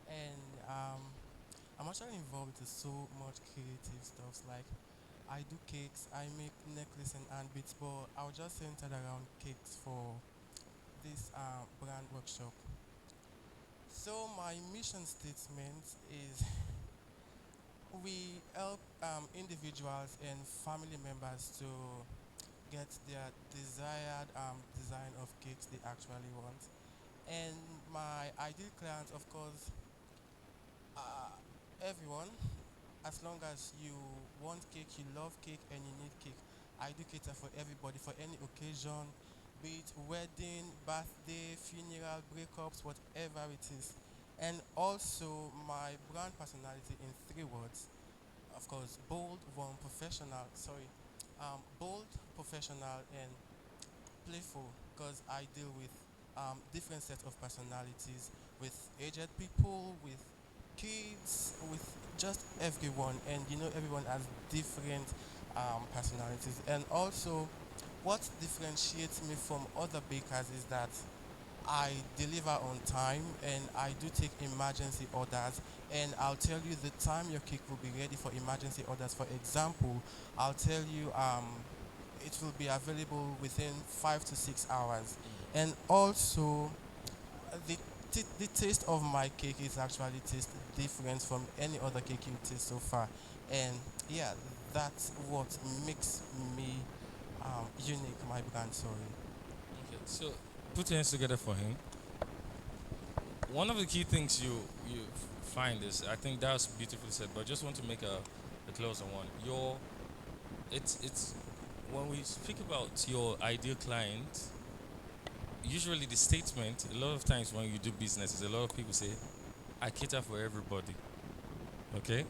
and I'm actually involved in so much creative stuff. Like, I do cakes, I make necklace and handbaits, but I'll just centered around cakes for this brand workshop. So my mission statement is we help individuals and family members to get their desired design of cakes they actually want. And my ideal clients, of course, uh, everyone, as long as you want cake, you love cake, and you need cake. I do cater for everybody for any occasion, be it wedding, birthday, funeral, breakups, whatever it is. And also, my brand personality in 3 words, of course, bold, warm, professional. Sorry, bold, professional, and playful because I deal with different sets of personalities, with aged people, with kids, with just everyone, and everyone has different personalities. And also, what differentiates me from other bakers is that I deliver on time and I do take emergency orders, and I'll tell you the time your cake will be ready for emergency orders. For example, I'll tell you it will be available within 5 to 6 hours. And also, the the taste of my cake is actually taste different from any other cake you taste so far. And yeah, that's what makes me unique, my brand. Sorry. Okay, so put your hands together for him. One of the key things you find is, I think that's beautifully said, but I just want to make a closer one. It's when we speak about your ideal client, usually the statement, a lot of times when you do businesses, a lot of people say, I cater for everybody. Okay?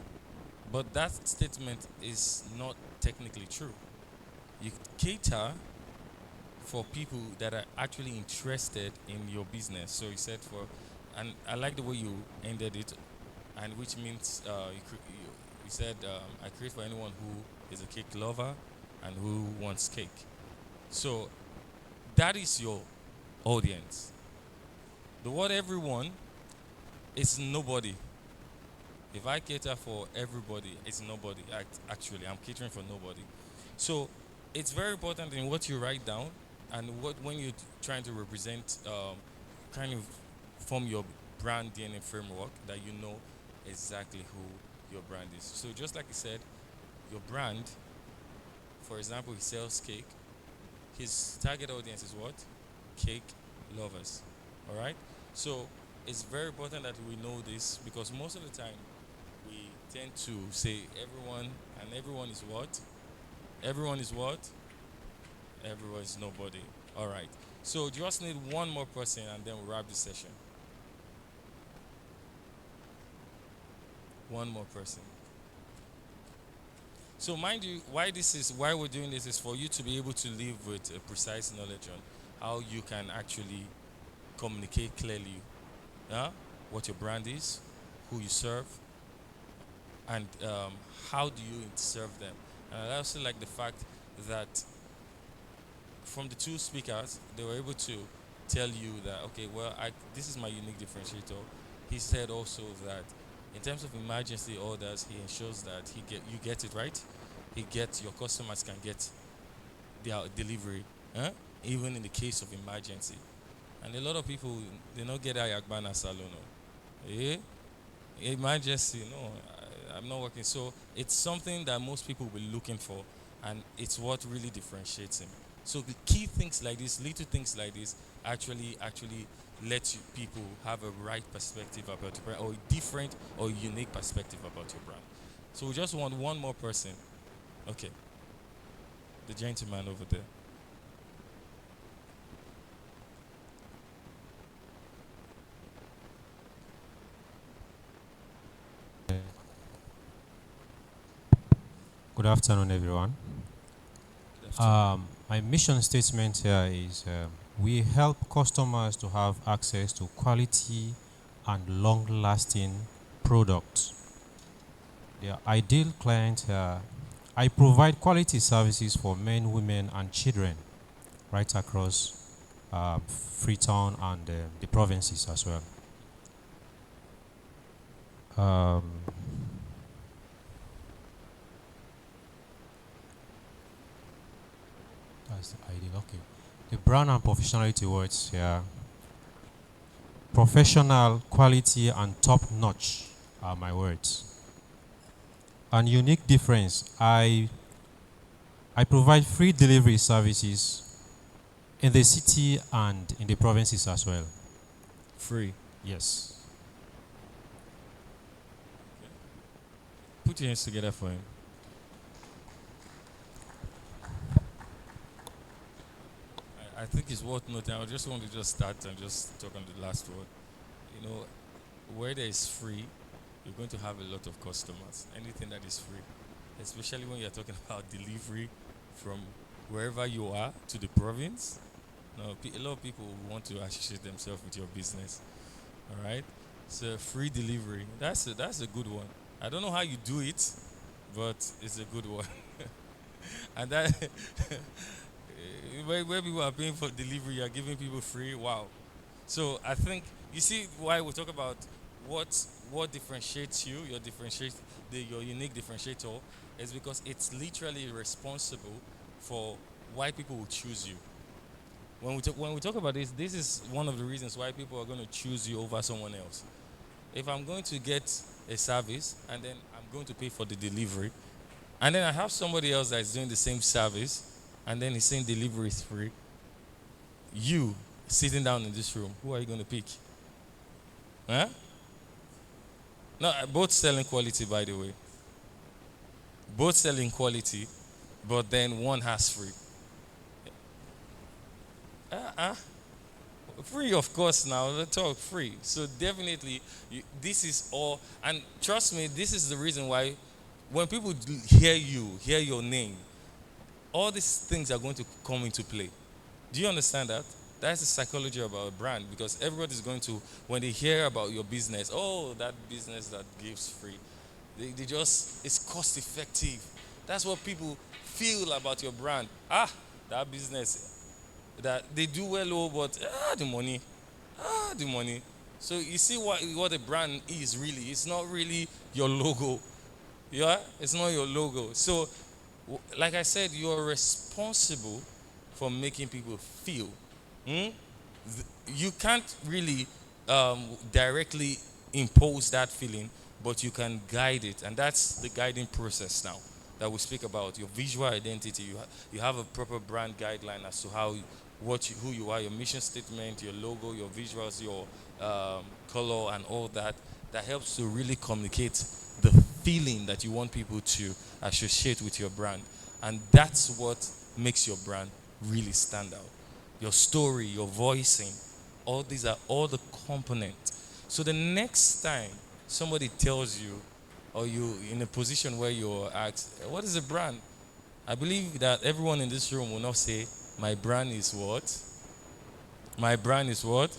But that statement is not technically true. You cater for people that are actually interested in your business. So you said for, and I like the way you ended it, and which means you said, I create for anyone who is a cake lover and who wants cake. So that is your audience. The word everyone is nobody. If I cater for everybody, it's nobody. Actually, I'm catering for nobody. So it's very important in what you write down and what when you're trying to represent, kind of form your brand DNA framework, that you know exactly who your brand is. So just like you said, your brand, for example, he sells cake. His target audience is what? Cake lovers. All right. So it's very important that we know this, because most of the time we tend to say everyone, and everyone is what? Everyone is what? Everyone is nobody. All right. So just need one more person, and then we'll wrap this session. One more person. So mind you, why we're doing this is for you to be able to live with a precise knowledge on how you can actually communicate clearly, yeah, what your brand is, who you serve, and how do you serve them. And I also like the fact that from the two speakers, they were able to tell you that, okay, well, this is my unique differentiator. He said also that in terms of emergency orders, he ensures that you get it right. He gets your customers can get their delivery, huh? Even in the case of emergency. And a lot of people, they don't get a yagbana salon. Eh? Emergency, no, I'm not working. So it's something that most people will be looking for, and it's what really differentiates him. So the key things like this, little things like this, actually let you people have a right perspective about your brand, or a different or unique perspective about your brand. So we just want one more person. Okay, the gentleman over there. Good afternoon, everyone. Good afternoon. My mission statement here is we help customers to have access to quality and long-lasting products. Their ideal client here, I provide quality services for men, women, and children right across Freetown and the provinces as well. That's the ideal. Okay. The brand and professionality words here. Professional, quality, and top notch are my words. And unique difference. I provide free delivery services in the city and in the provinces as well. Free. Yes. Put your hands together for him. I think it's worth noting. I just want to just start and just talk on the last word. You know, where there is free, you're going to have a lot of customers. Anything that is free, especially when you're talking about delivery from wherever you are to the province. No, a lot of people want to associate themselves with your business. All right, so free delivery. That's a good one. I don't know how you do it, but it's a good one. And that where people are paying for delivery, you're giving people free. Wow. So I think you see why we talk about what differentiates you, your unique differentiator, is because it's literally responsible for why people will choose you. When we talk about this is one of the reasons why people are going to choose you over someone else. If I'm going to get a service and then I'm going to pay for the delivery, and then I have somebody else that is doing the same service, and then he's saying delivery is free, you sitting down in this room, who are you going to pick? Huh? No, both selling quality, by the way. Both selling quality, but then one has free. Free, of course. Now let's talk free. So definitely, this is all, and trust me, this is the reason why when people hear your name, all these things are going to come into play. Do you understand that? That's the psychology about a brand, because everybody's going to, when they hear about your business, oh, that business that gives free, they just, it's cost effective. That's what people feel about your brand. That business, that they do well, but the money. So you see what a brand is really. It's not really your logo. Yeah, it's not your logo. So, like I said, you're responsible for making people feel. You can't really directly impose that feeling, but you can guide it, and that's the guiding process now that we speak about. Your visual identity. You have a proper brand guideline as to who you are, your mission statement, your logo, your visuals, your color, and all that. That helps to really communicate the feeling that you want people to associate with your brand, and that's what makes your brand really stand out. Your story, your voicing, all these are all the components. So the next time somebody tells you, or you in a position where you're asked, what is a brand? I believe that everyone in this room will not say, my brand is what? My brand is what?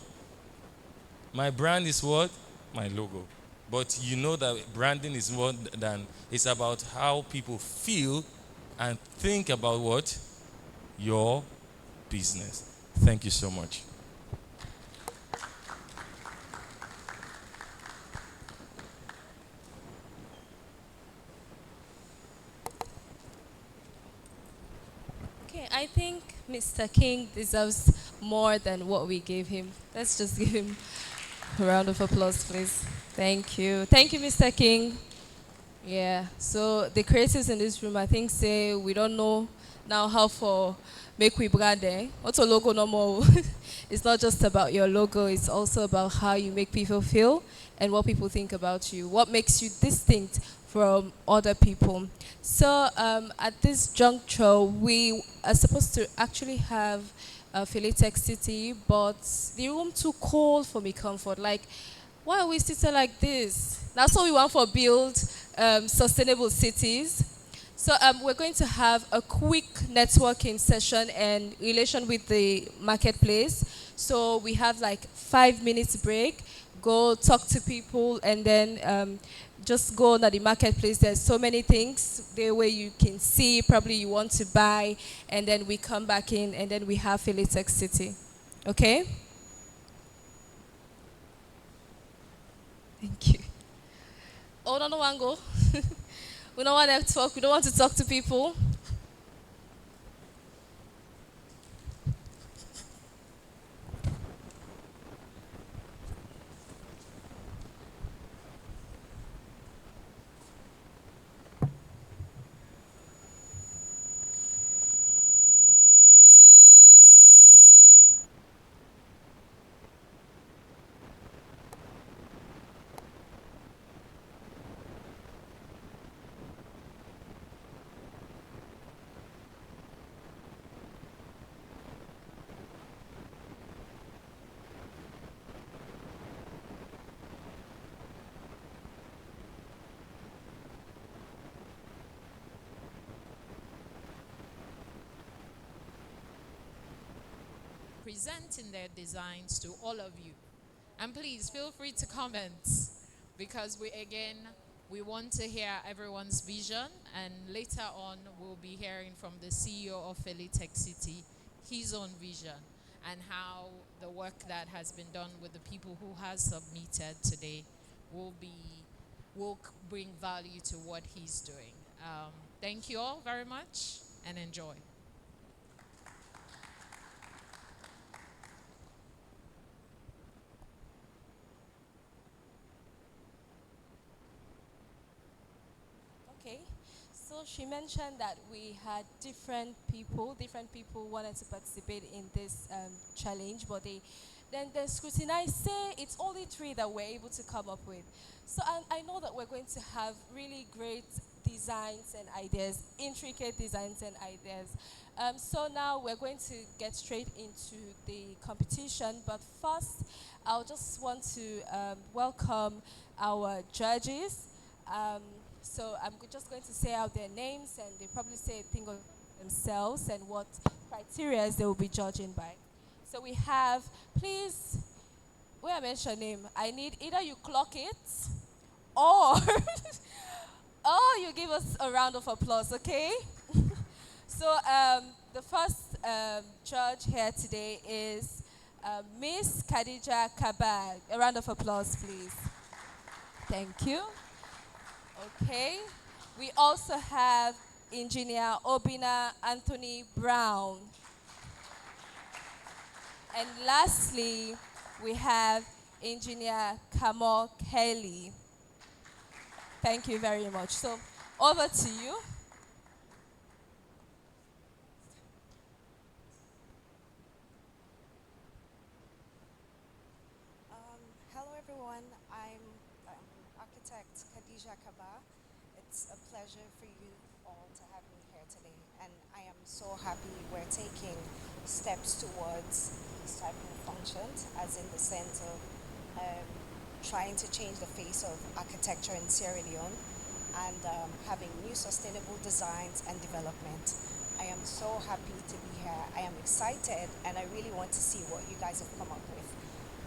My brand is what? My logo. But you know that branding is more than, it's about how people feel and think about what? Your business. Thank you so much. Okay, I think Mr. King deserves more than what we gave him. Let's just give him a round of applause, please. Thank you. Thank you, Mr. King. Yeah, so the creatives in this room, I think, say we don't know now how for make we brand eh? What's a logo no more? It's not just about your logo, it's also about how you make people feel and what people think about you. What makes you distinct from other people. So at this juncture, we are supposed to actually have Philatech City, but the room too cold for me comfort. Like, why are we sitting like this? That's what we want for build sustainable cities. So we're going to have a quick networking session and relation with the marketplace. So we have like 5 minutes break, go talk to people, and then just go on the marketplace. There's so many things there where you can see, probably you want to buy, and then we come back in, and then we have Philatech City. Okay? Thank you. Oh, no one go. We don't want to talk. We don't want to talk to people. presenting their designs to all of you. And please feel free to comment because we want to hear everyone's vision, and later on we'll be hearing from the CEO of Felitech City, his own vision and how the work that has been done with the people who has submitted today will be will bring value to what he's doing. Thank you all very much and enjoy. Okay, so she mentioned that we had different people wanted to participate in this challenge, but then the scrutinized say it's only three that we're able to come up with. So I know that we're going to have really great designs and ideas, intricate designs and ideas. So now we're going to get straight into the competition, but first I'll just want to welcome our judges. Um, so I'm just going to say out their names, and they probably say a thing of themselves and what criteria they will be judging by. So we have, please, where I mention your name, I need either you clock it or or you give us a round of applause, okay? So the first judge here today is Miss Khadija Kabag. A round of applause, please. Thank you. Okay. We also have Engineer Obina Anthony Brown. And lastly, we have Engineer Kamo Kelly. Thank you very much. So over to you. Hello everyone, I'm architect Khadija Kaba. It's a pleasure for you all to have me here today, and I am so happy we're taking steps towards this type of functions, as in the sense of trying to change the face of architecture in Sierra Leone and having new sustainable designs and development. I am so happy to be here. I am excited and I really want to see what you guys have come up with.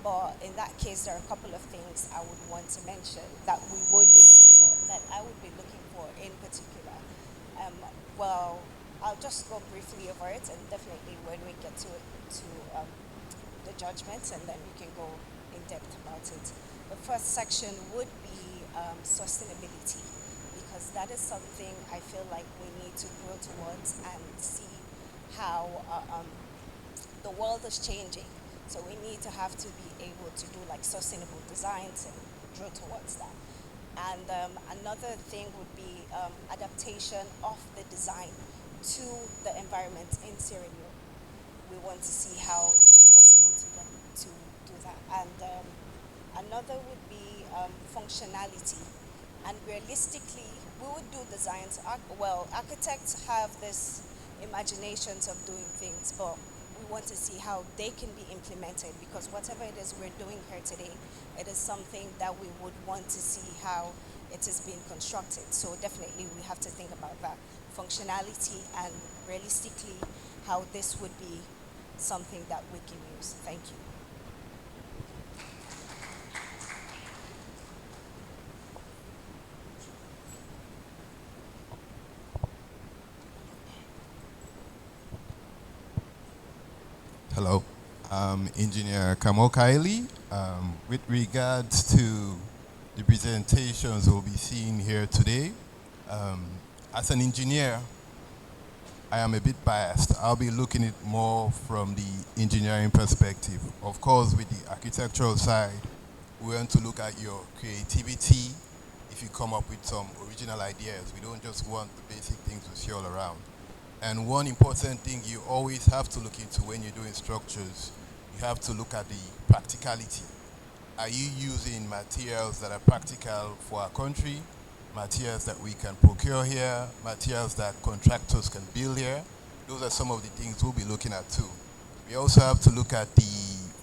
But in that case, there are a couple of things I would want to mention that we would be looking for, that I would be looking for in particular. Well, I'll just go briefly over it, and definitely when we get to the judgments, and then we can go in depth about it. The first section would be sustainability, because that is something I feel like we need to grow towards and see how the world is changing. So we need to have to be able to do like sustainable designs and draw towards that. And another thing would be adaptation of the design to the environment in Sierra Leone. We want to see how it's possible to get to do that. And another would be functionality. And realistically, we would do designs. Well, architects have this imaginations of doing things, but we want to see how they can be implemented, because whatever it is we're doing here today, it is something that we would want to see how it is being constructed. So definitely we have to think about that functionality and realistically how this would be something that we can use. Thank you. Hello, I'm Engineer Kamo Kaili. With regards to the presentations we'll be seeing here today, as an engineer, I am a bit biased. I'll be looking at more from the engineering perspective. Of course, with the architectural side, we want to look at your creativity. If you come up with some original ideas, we don't just want the basic things we see all around. And one important thing you always have to look into when you're doing structures, you have to look at the practicality. Are you using materials that are practical for our country, materials that we can procure here, materials that contractors can build here? Those are some of the things we'll be looking at too. We also have to look at the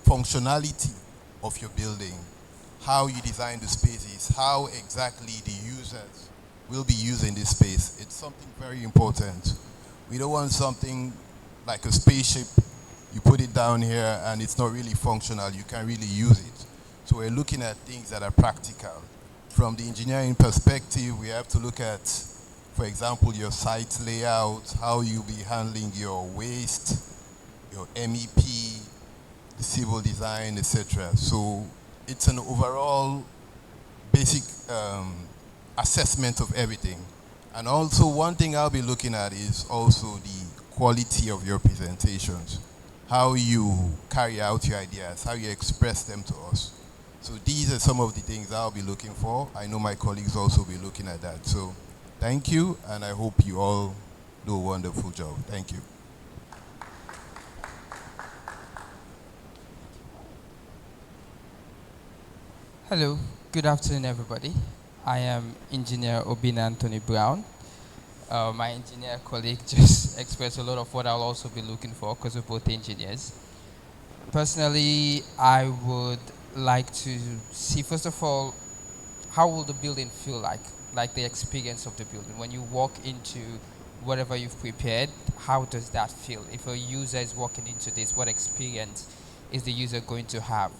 functionality of your building, how you design the spaces, how exactly the users will be using this space. It's something very important. We don't want something like a spaceship you put it down here and it's not really functional, you can't really use it. So we're looking at things that are practical. From the engineering perspective, we have to look at, for example, your site layout, how you'll be handling your waste, your MEP, the civil design, etc. So it's an overall basic assessment of everything. And also one thing I'll be looking at is also the quality of your presentations, how you carry out your ideas, how you express them to us. So these are some of the things I'll be looking for. I know my colleagues also be looking at that. So thank you, and I hope you all do a wonderful job. Thank you. Hello, good afternoon, everybody. I am Engineer Obina Anthony Brown. My engineer colleague just expressed a lot of what I'll also be looking for because we're both engineers. Personally, I would like to see, first of all, how will the building feel like the experience of the building. When you walk into whatever you've prepared, how does that feel? If a user is walking into this, what experience is the user going to have?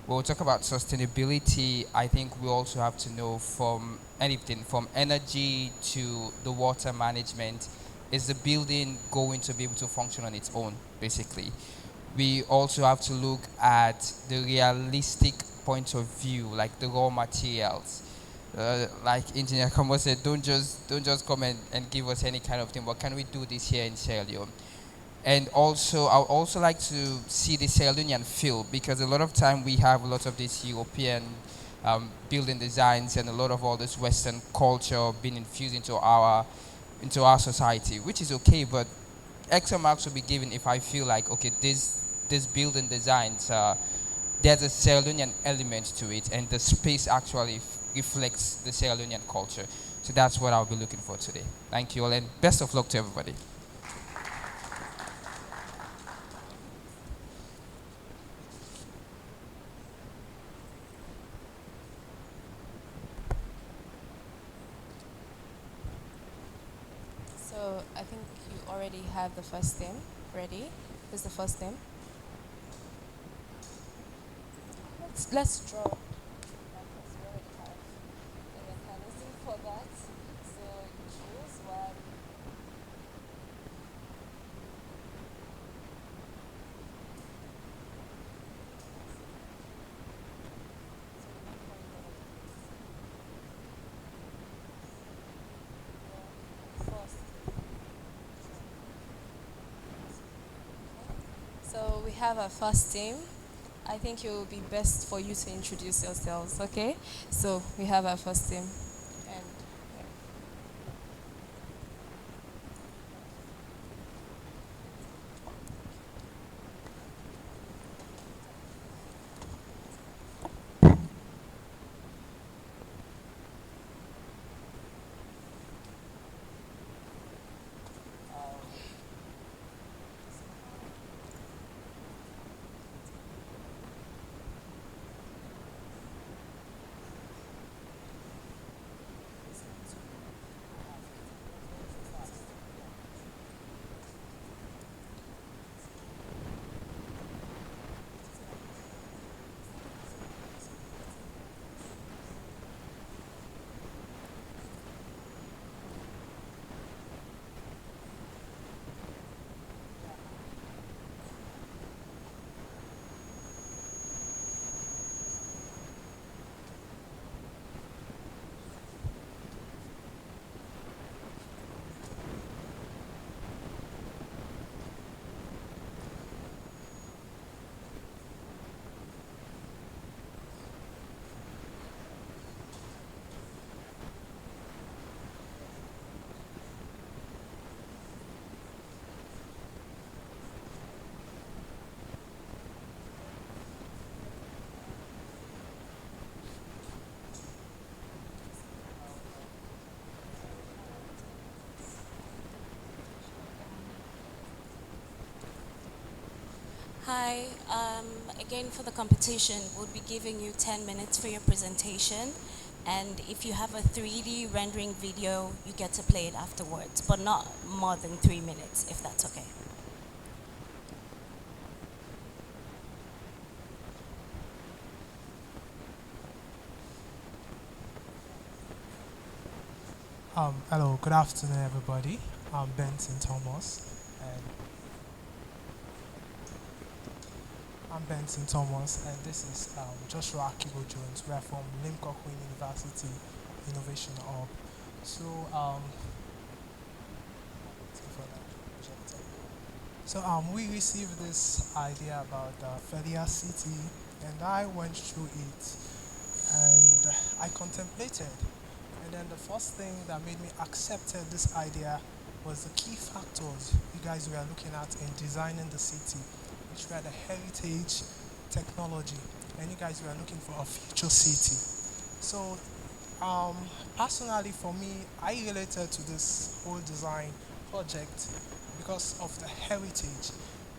When we talk about sustainability, I think we also have to know from anything, from energy to the water management, is the building going to be able to function on its own, basically? We also have to look at the realistic point of view, like the raw materials. Like Engineer Kamo said, don't just come and give us any kind of thing, but can we do this here in Sierra Leone? And also, I would also like to see the Sierra Leonean feel, because a lot of time we have a lot of these European building designs and a lot of all this Western culture being infused into our society, which is okay, but extra marks will be given if I feel like, okay, this building designs, there's a Sierra Leonean element to it, and the space actually reflects the Sierra Leonean culture. So that's what I'll be looking for today. Thank you all, and best of luck to everybody. So I think you already have the first theme ready. Who's the first theme? Let's draw. Because we already have a mechanism for that. So you choose one. So we have our first team. I think it will be best for you to introduce yourselves, okay? So we have our first team. And Hi, again for the competition, we'll be giving you 10 minutes for your presentation. And if you have a 3D rendering video, you get to play it afterwards, but not more than 3 minutes, if that's okay. Hello, good afternoon, everybody. I'm Benson Thomas, and this is Joshua Akibo Jones. We are from Limco Queen University Innovation Hub. So, we received this idea about Felia City, and I went through it, and I contemplated. And then the first thing that made me accepted this idea was the key factors you guys were looking at in designing the city, which were the heritage, technology, and you guys were looking for a future city. So, personally for me, I related to this whole design project because of the heritage.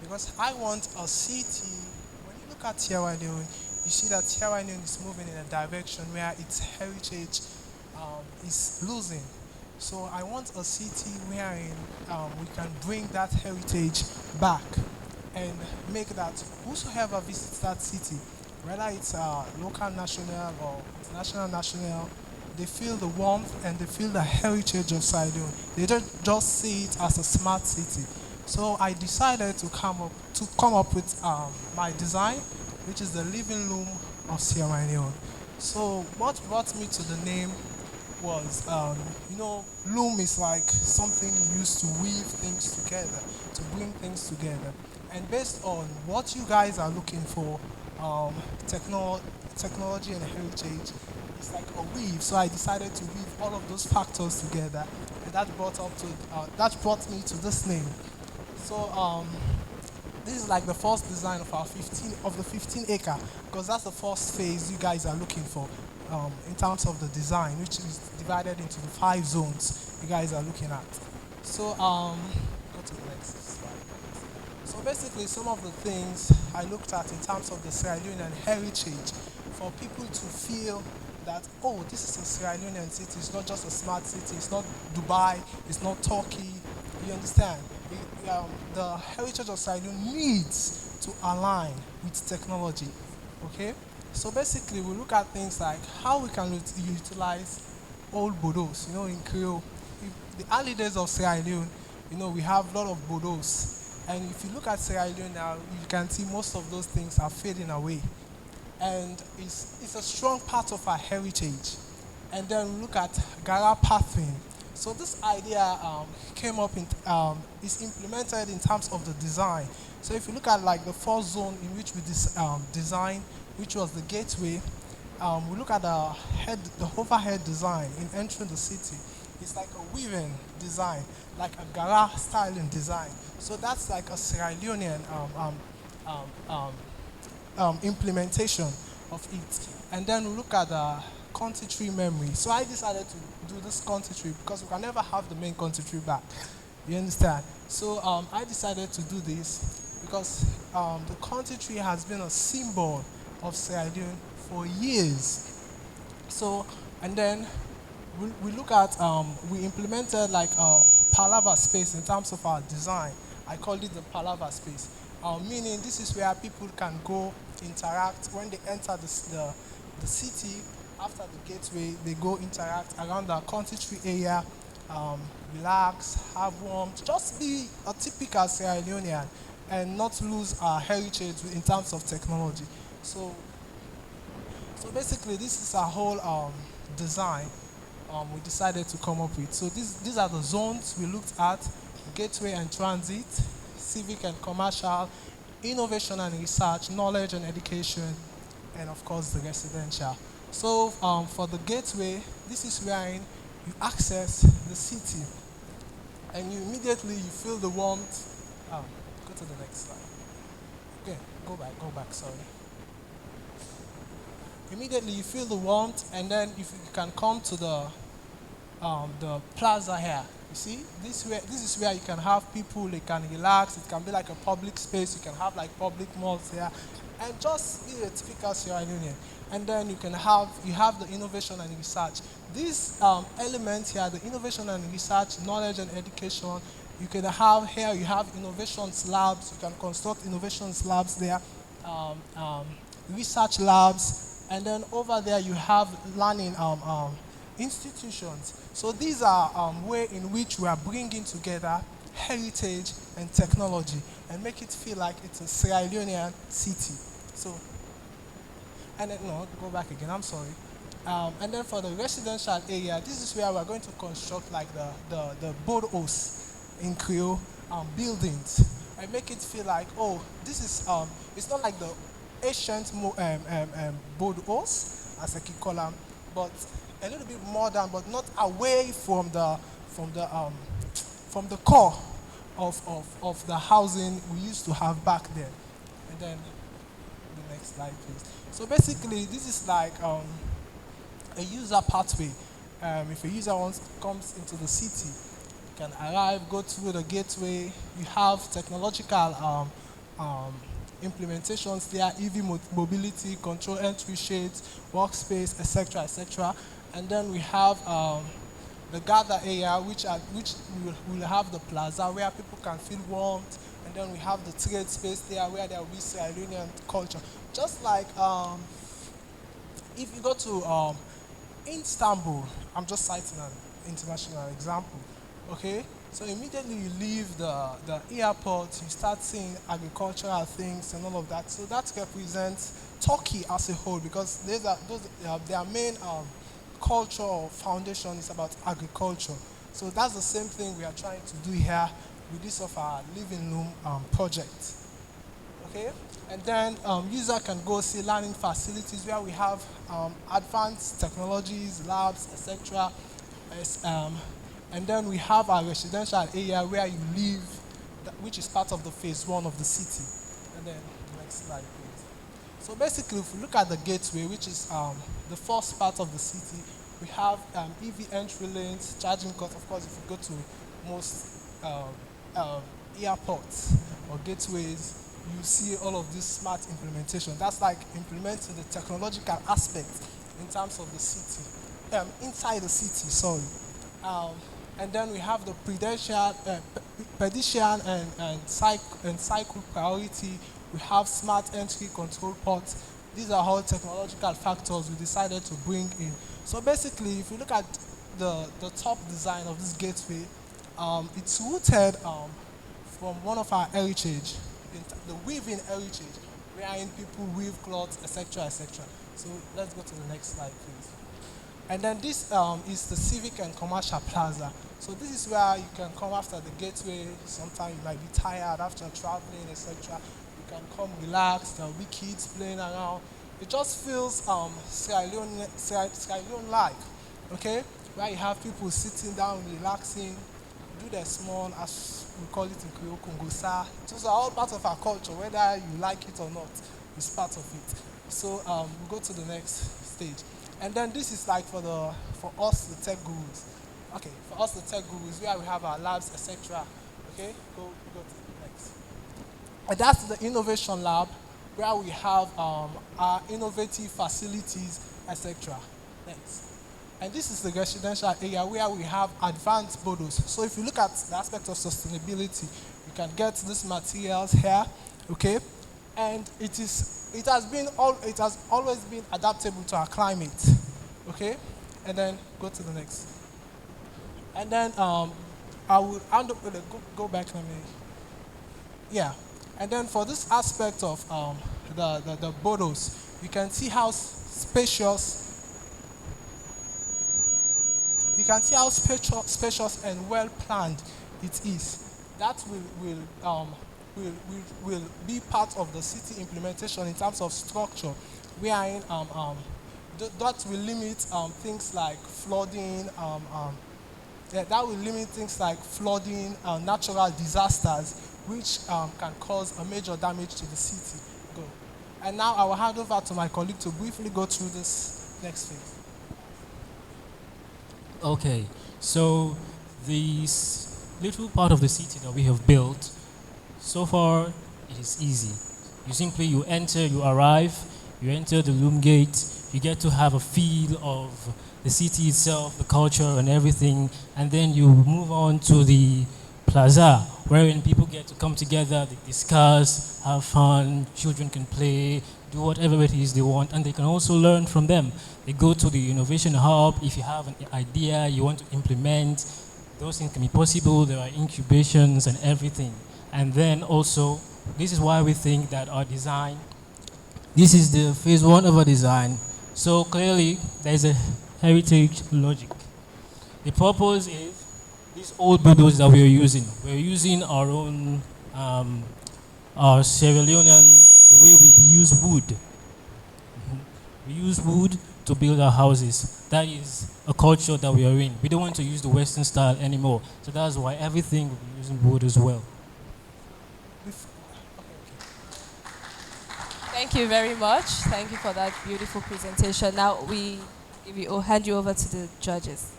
Because I want a city, when you look at Sierra Leone, you see that Sierra Leone is moving in a direction where its heritage is losing. So I want a city wherein we can bring that heritage back and make that whosoever visits that city, whether it's local national or international national, they feel the warmth and they feel the heritage of Sierra Leone. They don't just see it as a smart city. So I decided to come up with my design, which is the living loom of Sierra Leone. So what brought me to the name was, loom is like something you use to weave things together, to bring things together. And based on what you guys are looking for, technology and heritage, it's like a weave. So I decided to weave all of those factors together, and that brought me to this name. So this is like the first design of our 15 acre, because that's the first phase you guys are looking for in terms of the design, which is divided into the 5 zones you guys are looking at. So go to the next slide. So basically, some of the things I looked at in terms of the Sierra Leonean heritage for people to feel that, oh, this is a Sierra Leonean city. It's not just a smart city. It's not Dubai. It's not Turkey. You understand? The heritage of Sierra Leone needs to align with technology. Okay? So basically, we look at things like how we can utilize old bodos. In Creole, the early days of Sierra Leone, we have a lot of bodos. And if you look at Sierra Leone now, you can see most of those things are fading away. And it's a strong part of our heritage. And then we look at Gara pathing. So this idea came up is implemented in terms of the design. So if you look at like the first zone in which we designed, which was the gateway, we look at the overhead design in entering the city. It's like a weaving design, like a Gara styling design. So that's like a Sierra Leonean implementation of it. And then we look at the country tree memory. So I decided to do this country tree because we can never have the main country tree back. You understand? So I decided to do this because the country tree has been a symbol of Sierra Leone for years. So, and then we look at, we implemented like a palaver space in terms of our design. I called it the palaver space. Meaning this is where people can go interact when they enter the city. After the gateway, they go interact around the country tree area, relax, have warmth, just be a typical Sierra Leonean and not lose our heritage in terms of technology. So basically, this is our whole design we decided to come up with. So these are the zones we looked at: gateway and transit, civic and commercial, innovation and research, knowledge and education, and of course the residential. So for the gateway, this is where you access the city, and you immediately feel the warmth. Go to the next slide. Okay, go back, sorry. Immediately you feel the warmth, and then if you can come to the plaza here. You see, this is where you can have people, they can relax. It can be like a public space. You can have like public malls here, and just be a typical Sierra Leonean. And then you have the innovation and research. These elements here, the innovation and research, knowledge and education. You can have here. You have innovation labs. You can construct innovation labs there, research labs, and then over there you have learning institutions. So these are way in which we are bringing together heritage and technology and make it feel like it's a Sierra Leonean city. So, and then, no, go back again, I'm sorry. And then for the residential area, this is where we're going to construct like the bodos in Creole buildings and make it feel like, oh, this is, it's not like the ancient bodos, as I keep calling them, but a little bit modern, but not away from the core of the housing we used to have back then. And then the next slide, please. So basically, this is like a user pathway. If a user comes into the city, you can arrive, go through the gateway. You have technological implementations there, EV mobility, control entry shades, workspace, etc., etc. And then we have the gather area, which will have the plaza where people can feel warmth, and then we have the trade space there where there will be Sierra Leonean culture. Just like if you go to Istanbul, I'm just citing an international example, okay? So immediately you leave the airport, you start seeing agricultural things and all of that. So that represents Turkey as a whole, because their main culture or foundation is about agriculture. So that's the same thing we are trying to do here with this of our living room project. Okay? And then user can go see learning facilities where we have advanced technologies, labs, etc. And then we have our residential area where you live, which is part of the phase 1 of the city. And then next slide, please. So basically, if we look at the gateway, which is the first part of the city, we have EV entry lanes, charging costs. Of course, if you go to most airports or gateways, you see all of this smart implementation. That's like implementing the technological aspect in terms of the city, inside the city, sorry. And then we have the pedestrian and cycle priority. We have smart entry control ports. These are all technological factors we decided to bring in. So basically, if you look at the top design of this gateway, it's rooted from one of our heritage, the weaving heritage, wherein people weave cloths, etc., etc. So let's go to the next slide, please. And then this is the civic and commercial plaza. So this is where you can come after the gateway. Sometimes you might be tired after traveling, etc. You can come relax. There will be kids playing around. It just feels Sierra Leone-like, okay? Where you have people sitting down, relaxing, do their small, as we call it in Creole, Kongosa. Those are all part of our culture, whether you like it or not, it's part of it. So we'll go to the next stage. And then this is like for us, the tech gurus. Okay, for us, the tech gurus, where we have our labs, etc. Okay, go to the next. And that's the innovation lab, where we have our innovative facilities, etc. Next. And this is the residential area where we have advanced bodos. So if you look at the aspect of sustainability, you can get these materials here, okay? And it has always been adaptable to our climate, okay? And then go to the next. And then I will go back. Yeah. And then for this aspect of the bodos, you can see how spacious. You can see how spacious and well planned it is. That will be part of the city implementation in terms of structure. That will limit things like flooding. That will limit things like flooding, natural disasters, which can cause a major damage to the city. Go. And now I will hand over to my colleague to briefly go through this next phase. Okay, so this little part of the city that we have built, so far it is easy. You enter, you arrive, you enter the loom gate, you get to have a feel of the city itself, the culture and everything, and then you move on to the plaza, wherein people get to come together, they discuss, have fun, children can play, do whatever it is they want, and they can also learn from them. They go to the innovation hub. If you have an idea you want to implement, those things can be possible. There are incubations and everything. And then also, this is why we think that our design, this is the phase one of our design. So clearly, there's a heritage logic. The purpose is these old buildings that we are using. We're using our own, our Sierra Leonean, the way we use wood. We use wood to build our houses. That is a culture that we are in. We don't want to use the Western style anymore. So that's why everything will be using wood as well. Thank you very much. Thank you for that beautiful presentation. Now we'll hand you over to the judges.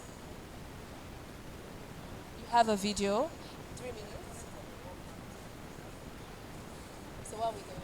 You have a video, 3 minutes. So what are we going to do?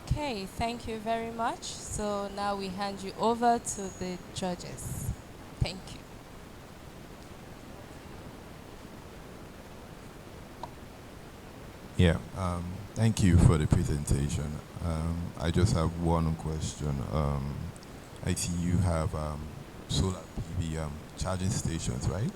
Okay, thank you very much. So now we hand you over to the judges. Thank you. Yeah, thank you for the presentation. I just have one question. I see you have solar PV charging stations, right?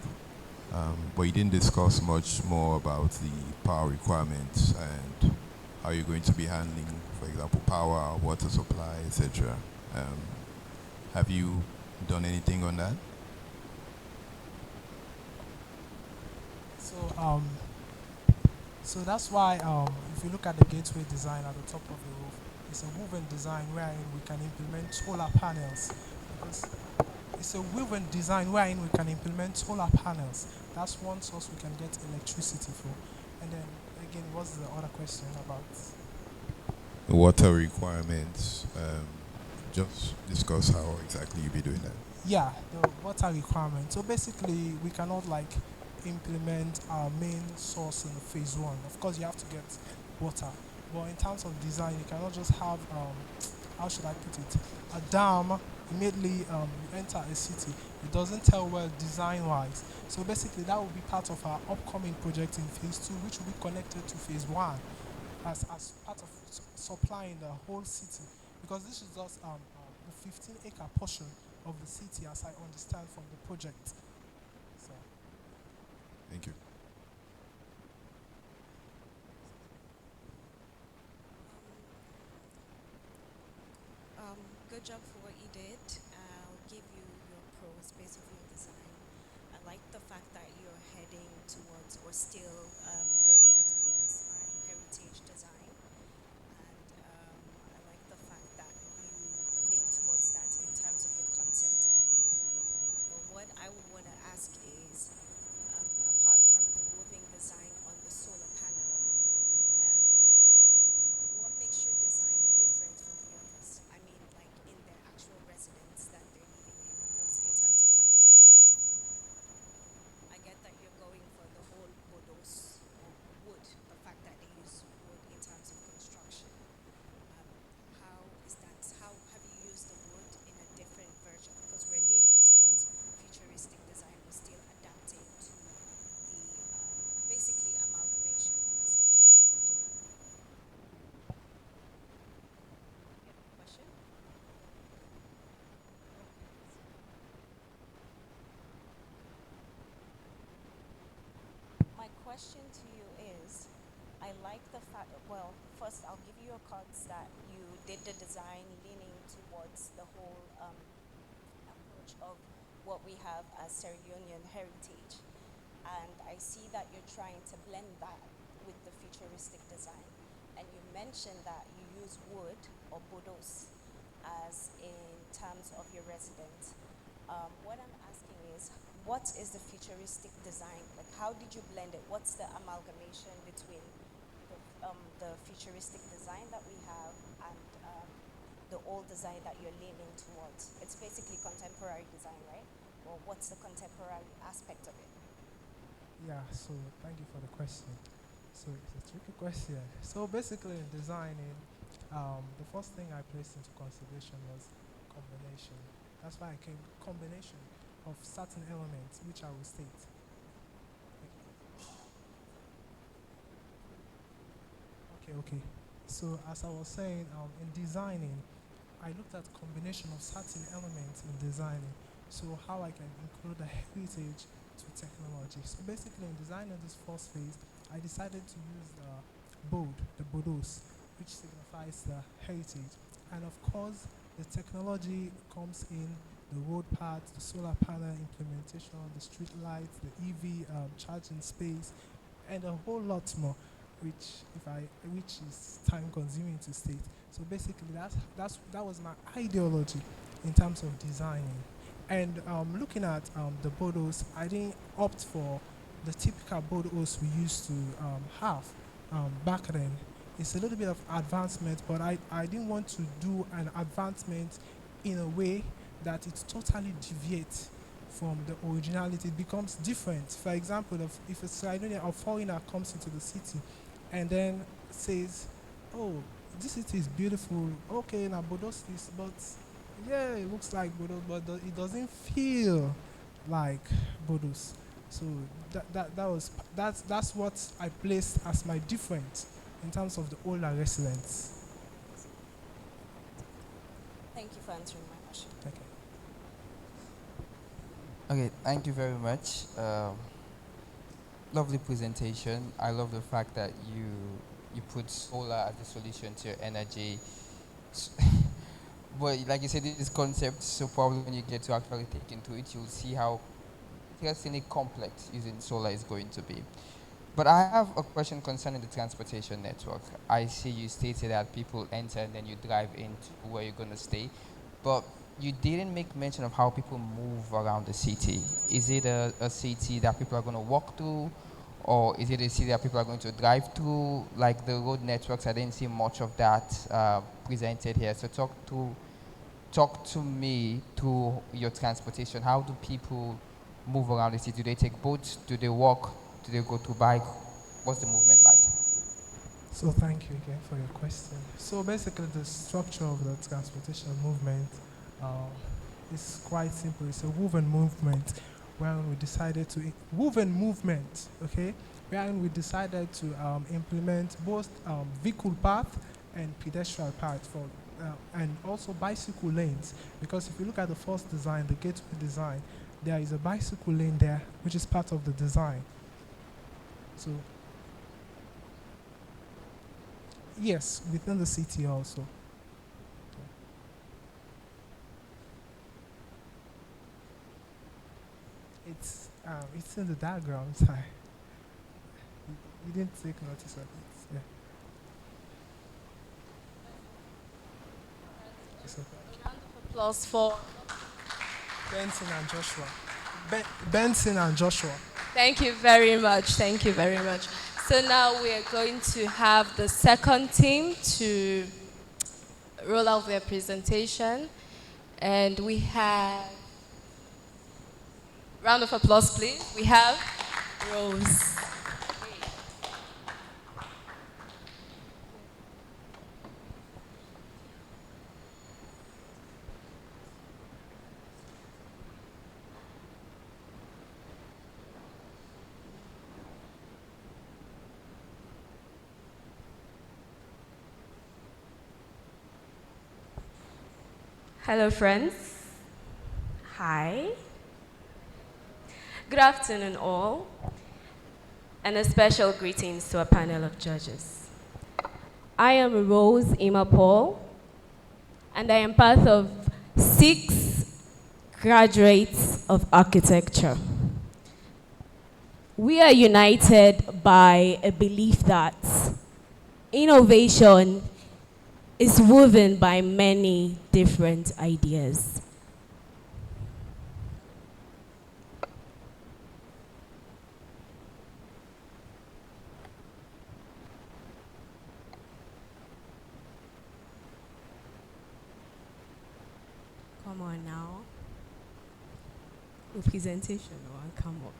But you didn't discuss much more about the power requirements and how you're going to be handling, for example, power, water supply, etc. Have you done anything on that? So that's why if you look at the gateway design at the top of the roof, it's a woven design wherein we can implement solar panels. It's a woven design wherein we can implement solar panels. That's one source we can get electricity for. And then again, what's the other question about? The water requirements. Just discuss how exactly you'll be doing that. Yeah, the water requirement. So basically, we cannot like implement our main source in phase one. Of course, you have to get water. But in terms of design, you cannot just have, how should I put it, a dam immediately you enter a city. It doesn't tell well design-wise. So basically, that will be part of our upcoming project in phase two, which will be connected to phase one as part of supplying the whole city. Because this is just the 15-acre portion of the city, as I understand from the project. So. Thank you. good job for what you did. I'll give you your pros based on your design. I like the fact that you're heading towards or still holding towards our heritage design. And I like the fact that you lean towards that in terms of your concept. But what I would want to ask is, apart from the woven design on the solar panel, um, what makes your design different from the others? I mean, like in their actual residence that they're living in. Because in terms of architecture, I get that you're going for the whole Bodos or wood, the fact that they use wood in terms of construction. Um, how is that? How have you used the wood in a different version? Because we're leaning towards futuristic design, we're still adapting to the basically amalgamation. That's what you're doing. Question? My question to you is, I like the fact, well, first I'll give you your cards that you did the design leaning towards the whole approach of what we have as Sierra Leonean heritage. And I see that you're trying to blend that with the futuristic design. And you mentioned that you use wood or bodos as in terms of your residence. What I'm asking is, what is the futuristic design? Like, how did you blend it? What's the amalgamation between the futuristic design that we have and the old design that you're leaning towards? It's basically contemporary design, right? Or what's the contemporary aspect of it? Yeah, so thank you for the question. So it's a tricky question. So basically in designing, the first thing I placed into consideration was combination. That's why I came combination of certain elements, which I will state. Okay. So as I was saying, in designing, I looked at combination of certain elements in designing. So how I can include the heritage to technology. So basically in designing this first phase, I decided to use the Bodos, which signifies the heritage. And of course, the technology comes in the road paths, the solar panel implementation, the street lights, the EV charging space, and a whole lot more, which is time consuming to state. So basically that was my ideology in terms of designing. And looking at the Bodos, I didn't opt for the typical Bodos we used to have back then. It's a little bit of advancement, but I didn't want to do an advancement in a way that it totally deviates from the originality. It becomes different. For example, if a Sierra or foreigner comes into the city and then says, oh, this city is beautiful, okay, now Bodos is, but yeah, it looks like Bodos, but it doesn't feel like Bodos. So that's what I placed as my difference in terms of the older residents. Thank you for answering my question. Okay. Okay, thank you very much. Lovely presentation. I love the fact that you put solar as the solution to your energy. But like you said, this is concept, so probably when you get to actually take into it, you'll see how interestingly complex using solar is going to be. But I have a question concerning the transportation network. I see you stated that people enter and then you drive into where you're going to stay, but you didn't make mention of how people move around the city. Is it a city that people are going to walk to, or is it a city that people are going to drive to? Like the road networks, I didn't see much of that presented here. So talk to me to your transportation. How do people move around the city? Do they take boats? Do they walk? Do they go to bike? What's the movement like? So thank you again for your question. So basically the structure of the transportation movement is quite simple. It's a woven movement wherein we decided to, wherein we decided to implement both vehicle path and pedestrian path for and also bicycle lanes, because if you look at the first design, the gateway design, there is a bicycle lane there which is part of the design. So yes, within the city also. it's in the diagram. Sorry, you didn't take notice of it. Yeah. It's okay. Applause for. Benson and Joshua. Benson and Joshua. Thank you very much. Thank you very much. So now we are going to have the second team to roll out their presentation. And we have, round of applause please. We have Rose. Hello, friends. Hi. Good afternoon, all, and a special greetings to a panel of judges. I am Rose Emma Paul, and I am part of 6 graduates of architecture. We are united by a belief that innovation is woven by many different ideas. Come on now. The presentation, come on.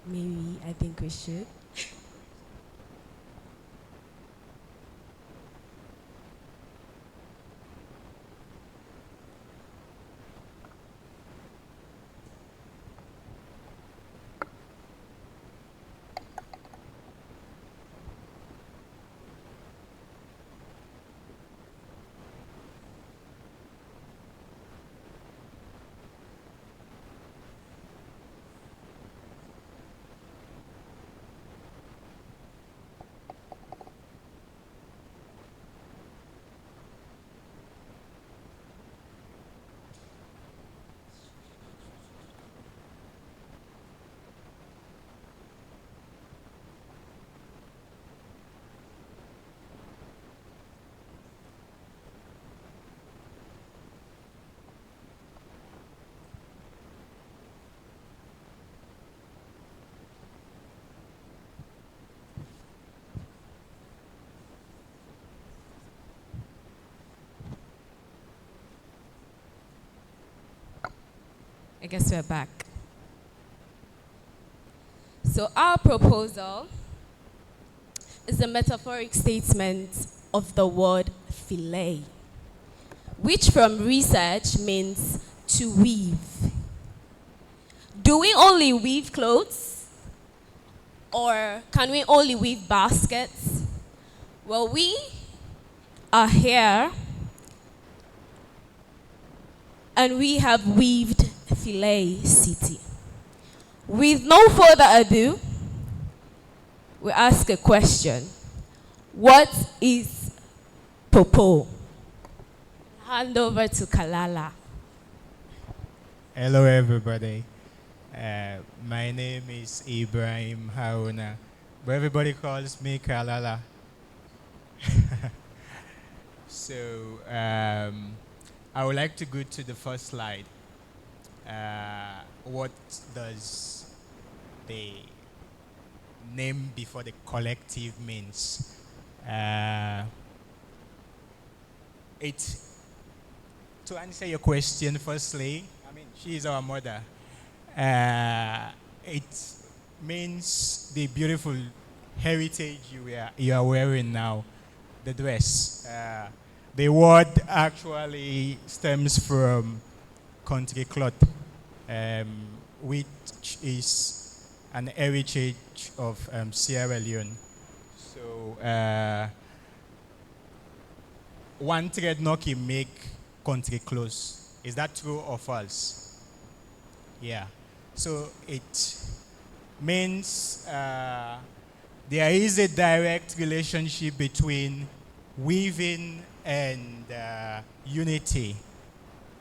Maybe I think we should. I guess we're back. So our proposal is a metaphoric statement of the word fillet, which from research means to weave. Do we only weave clothes? Or can we only weave baskets? Well, we are here and we have weaved Filet City. With no further ado, we ask a question. What is Popo? Hand over to Kalala. Hello, everybody. My name is Ibrahim Haruna, but everybody calls me Kalala. So, I would like to go to the first slide. What does the name before the collective means? To answer your question, firstly, she is our mother. It means the beautiful heritage you are wearing now, the dress. The word actually stems from country cloth, which is an heritage of Sierra Leone. So one thread can make country clothes. Is that true or false? Yeah. So it means there is a direct relationship between weaving and unity.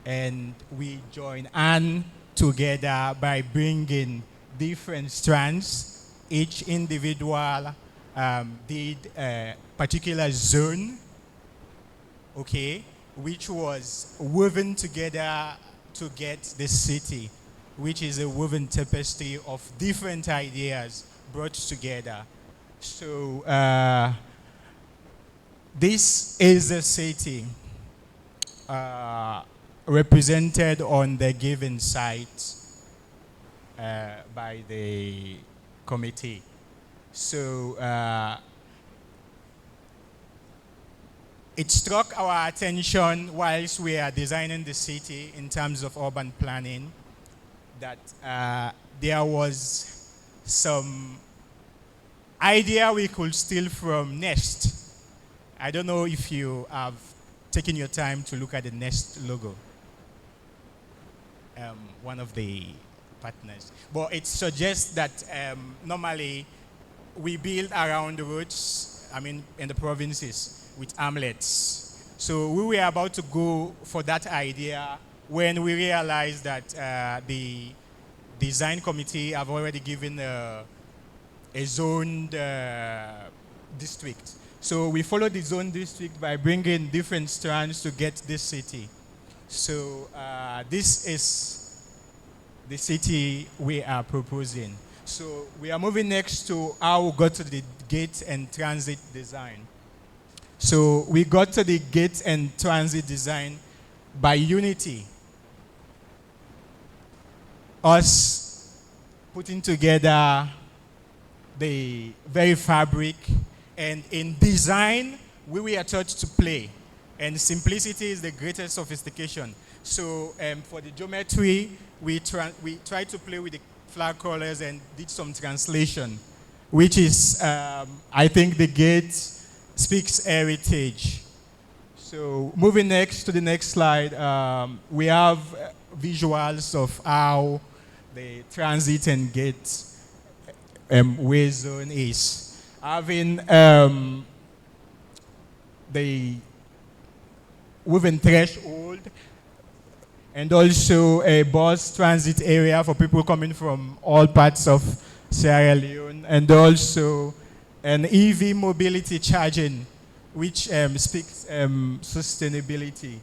And we join hand together by bringing different strands. Each individual did a particular zone, okay, which was woven together to get the city, which is a woven tapestry of different ideas brought together. So this is the city represented on the given site by the committee. So it struck our attention whilst we are designing the city in terms of urban planning that there was some idea we could steal from Nest. I don't know if you have taken your time to look at the Nest logo, one of the partners. But it suggests that normally we build around the roads, I mean in the provinces, with hamlets. So we were about to go for that idea when we realized that the design committee have already given a zoned district. So we followed the zone district by bringing different strands to get this city. So this is the city we are proposing. So we are moving next to how we got to the gate and transit design. So we got to the gate and transit design by unity. Us putting together the very fabric, and in design, we were taught to play. And simplicity is the greatest sophistication. So for the geometry, we tried to play with the flag colors and did some translation, which is, I think the gate speaks heritage. So moving next to the next slide, we have visuals of how the transit and gate way zone is. Having the woven threshold and also a bus transit area for people coming from all parts of Sierra Leone, and also an EV mobility charging, which speaks sustainability.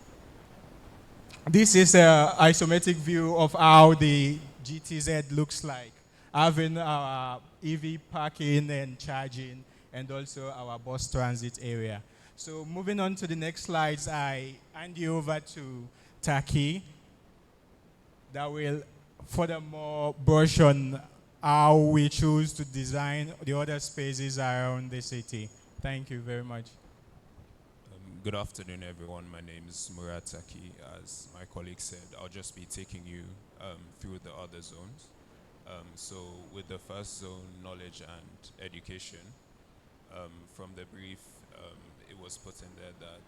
This is an isometric view of how the GTZ looks like, having our EV parking and charging, and also our bus transit area. So moving on to the next slides, I hand you over to Taki that will furthermore brush on how we choose to design the other spaces around the city. Thank you very much. Good afternoon, everyone. My name is Murad Taki. As my colleague said, I'll just be taking you through the other zones. So with the first zone, knowledge and education, from the brief, it was put in there that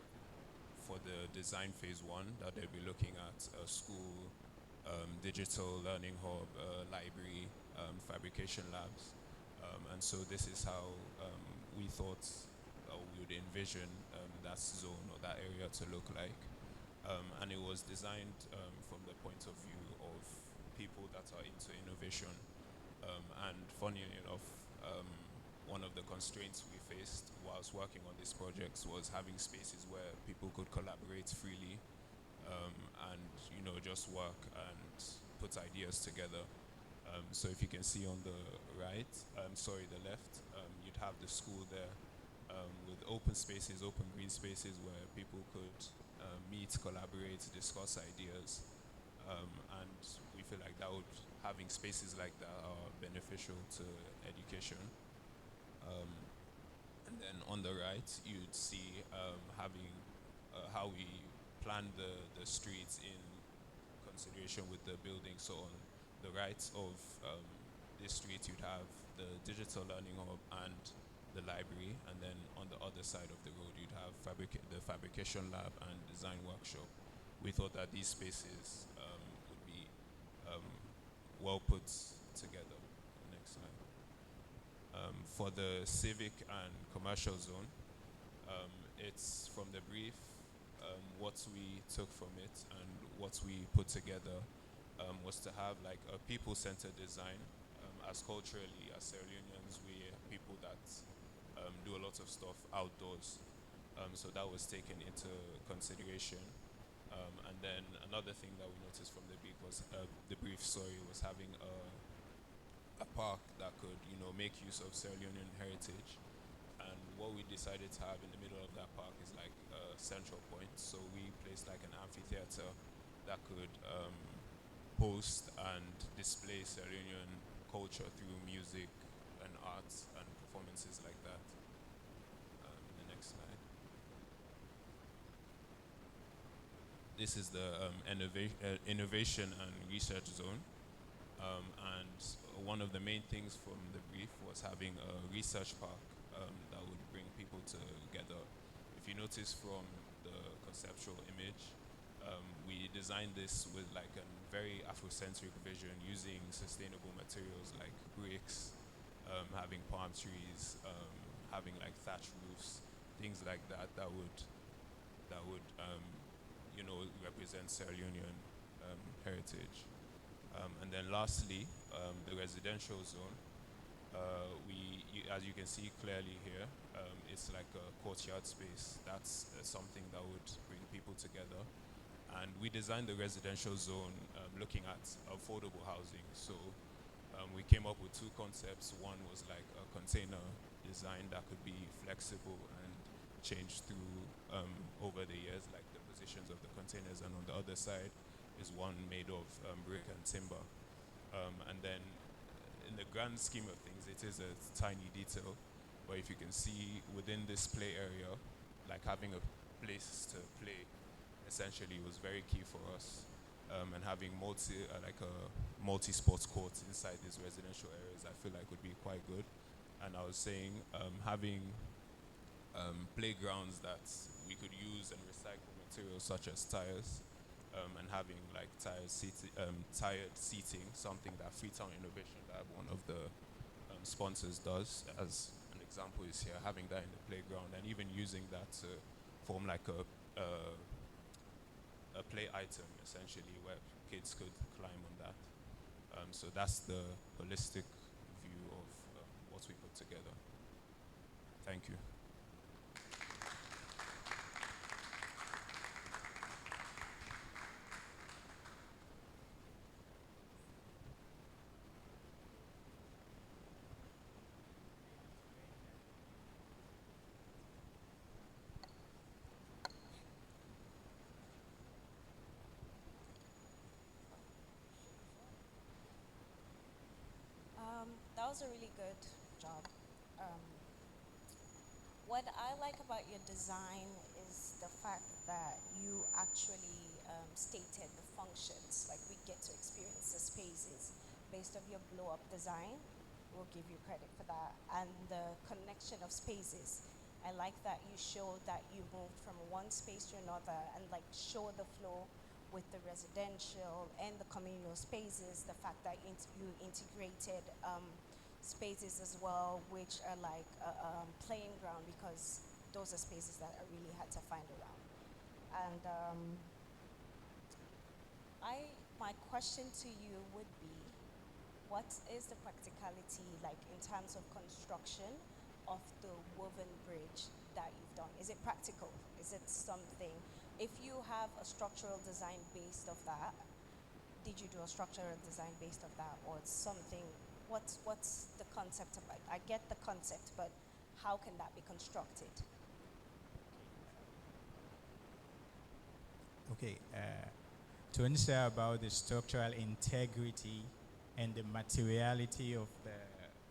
for the design phase 1, that they'll be looking at a school, digital learning hub, library, fabrication labs. And so this is how we thought we would envision that zone or that area to look like. And it was designed from the point of view of people that are into innovation. And funny enough, one of the constraints we faced whilst working on these projects was having spaces where people could collaborate freely and just work and put ideas together. So if you can see on the right, the left, you'd have the school there with open spaces, open green spaces where people could meet, collaborate, discuss ideas. And we feel like having spaces like that are beneficial to education. And then on the right, you'd see having how we plan the streets in consideration with the building. So on the right of this street, you'd have the digital learning hub and the library, and then on the other side of the road, you'd have the fabrication lab and design workshop. We thought that these spaces would be well put together. Next slide. For the civic and commercial zone, it's from the brief, what we took from it and what we put together was to have like a people-centered design. As culturally, as Sierra Leoneans, we are people that do a lot of stuff outdoors. So that was taken into consideration. And then another thing that we noticed from the brief was having a park that could, make use of Sierra Leonean heritage. And what we decided to have in the middle of that park is like a central point. So we placed like an amphitheater that could host and display Sierra Leonean culture through music and arts and performances like that. The next slide. This is the innovation and research zone. And one of the main things from the brief was having a research park that would bring people together. If you notice from the conceptual image, we designed this with like a very Afrocentric vision using sustainable materials like bricks, having palm trees, having like thatch roofs, things like that would represent Sierra Leonean heritage. And then lastly, the residential zone. As you can see clearly here, it's like a courtyard space. That's something that would bring people together. And we designed the residential zone looking at affordable housing. So we came up with two concepts. One was like a container design that could be flexible and change through over the years, like the positions of the containers. And on the other side is one made of brick and timber. And then in the grand scheme of things, it is a tiny detail. But if you can see within this play area, like having a place to play essentially was very key for us. And having multi-sports courts inside these residential areas, I feel like would be quite good. And I was saying having playgrounds that we could use and recycle materials such as tires, and having like tired seating, something that Freetown Innovation Lab, one of the sponsors, does. As an example is here, having that in the playground and even using that to form like a play item essentially where kids could climb on that. So that's the holistic view of what we put together. Thank you. That was a really good job. What I like about your design is the fact that you actually stated the functions, like we get to experience the spaces based on your blow-up design. We'll give you credit for that. And the connection of spaces. I like that you showed that you moved from one space to another and like show the flow with the residential and the communal spaces, the fact that you integrated spaces as well, which are like a playing ground, because those are spaces that I really had to find around. And my question to you would be, what is the practicality like in terms of construction of the woven bridge that you've done? Is it practical? Is it something, if you have a structural design based of that, did you do a structural design based of that, or it's something, what's the concept about? I get the concept, but how can that be constructed? Okay, to answer about the structural integrity and the materiality of the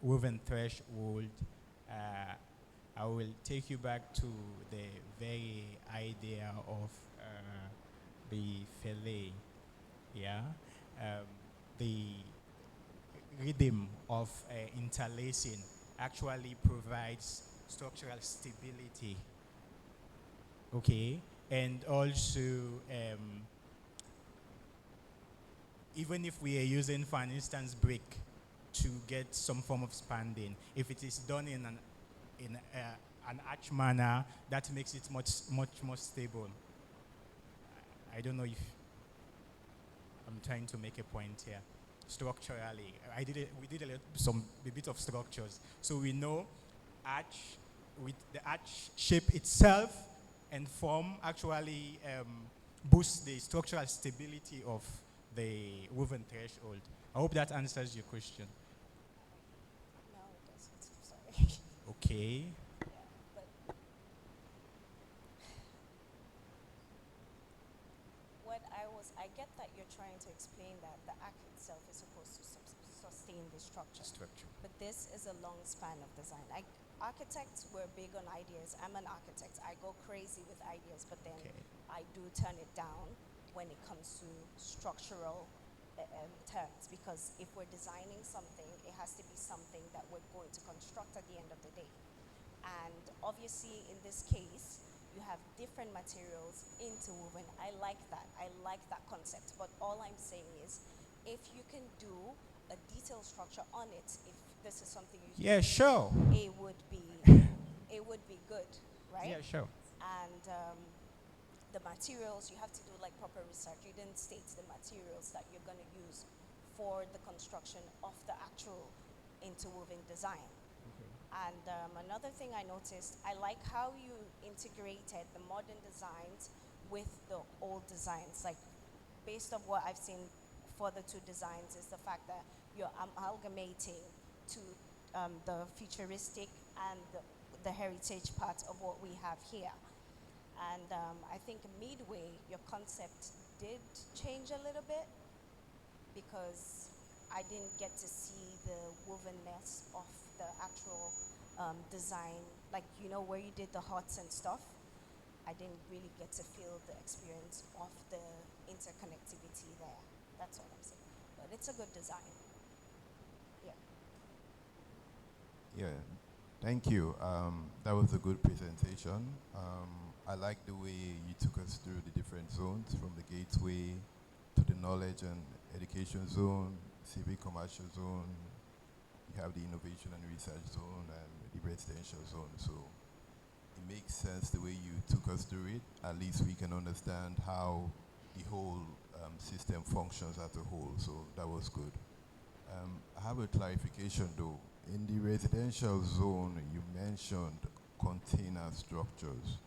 woven threshold, I will take you back to the very idea of the fillet. Yeah, the rhythm of interlacing actually provides structural stability. Okay, and also even if we are using, for instance, brick to get some form of spanding, if it is done in an arch manner, that makes it much more stable. I don't know if I'm trying to make a point here. Structurally, we did a bit of structures. So we know arch, with the arch shape itself and form actually boosts the structural stability of the woven threshold. I hope that answers your question. No, it doesn't. Sorry. Okay. But I get that you're trying to explain that the act itself is supposed to sustain the structure. But this is a long span of design. Architects were big on ideas. I'm an architect. I go crazy with ideas, but then I do turn it down when it comes to structural terms, because if we're designing something, it has to be something that we're going to construct at the end of the day. And obviously, in this case, you have different materials interwoven. I like that. I like that concept. But all I'm saying is, if you can do a detailed structure on it, if this is something you Yeah, sure. it would be good, right? Yeah, sure. And the materials, you have to do like proper research. You didn't state the materials that you're going to use for the construction of the actual interwoven design. And another thing I noticed, I like how you integrated the modern designs with the old designs. Like, based on what I've seen for the two designs, is the fact that you're amalgamating to the futuristic and the heritage part of what we have here. And I think midway, your concept did change a little bit, because I didn't get to see the wovenness of the actual design, like, you know, where you did the huts and stuff. I didn't really get to feel the experience of the interconnectivity there. That's all I'm saying. But it's a good design. Yeah. Yeah, thank you. That was a good presentation. I like the way you took us through the different zones, from the gateway to the knowledge and education zone, civic commercial zone. You have the innovation and research zone and the residential zone. So it makes sense the way you took us through it. At least we can understand how the whole system functions as a whole. So that was good. I have a clarification though. In the residential zone, you mentioned container structures.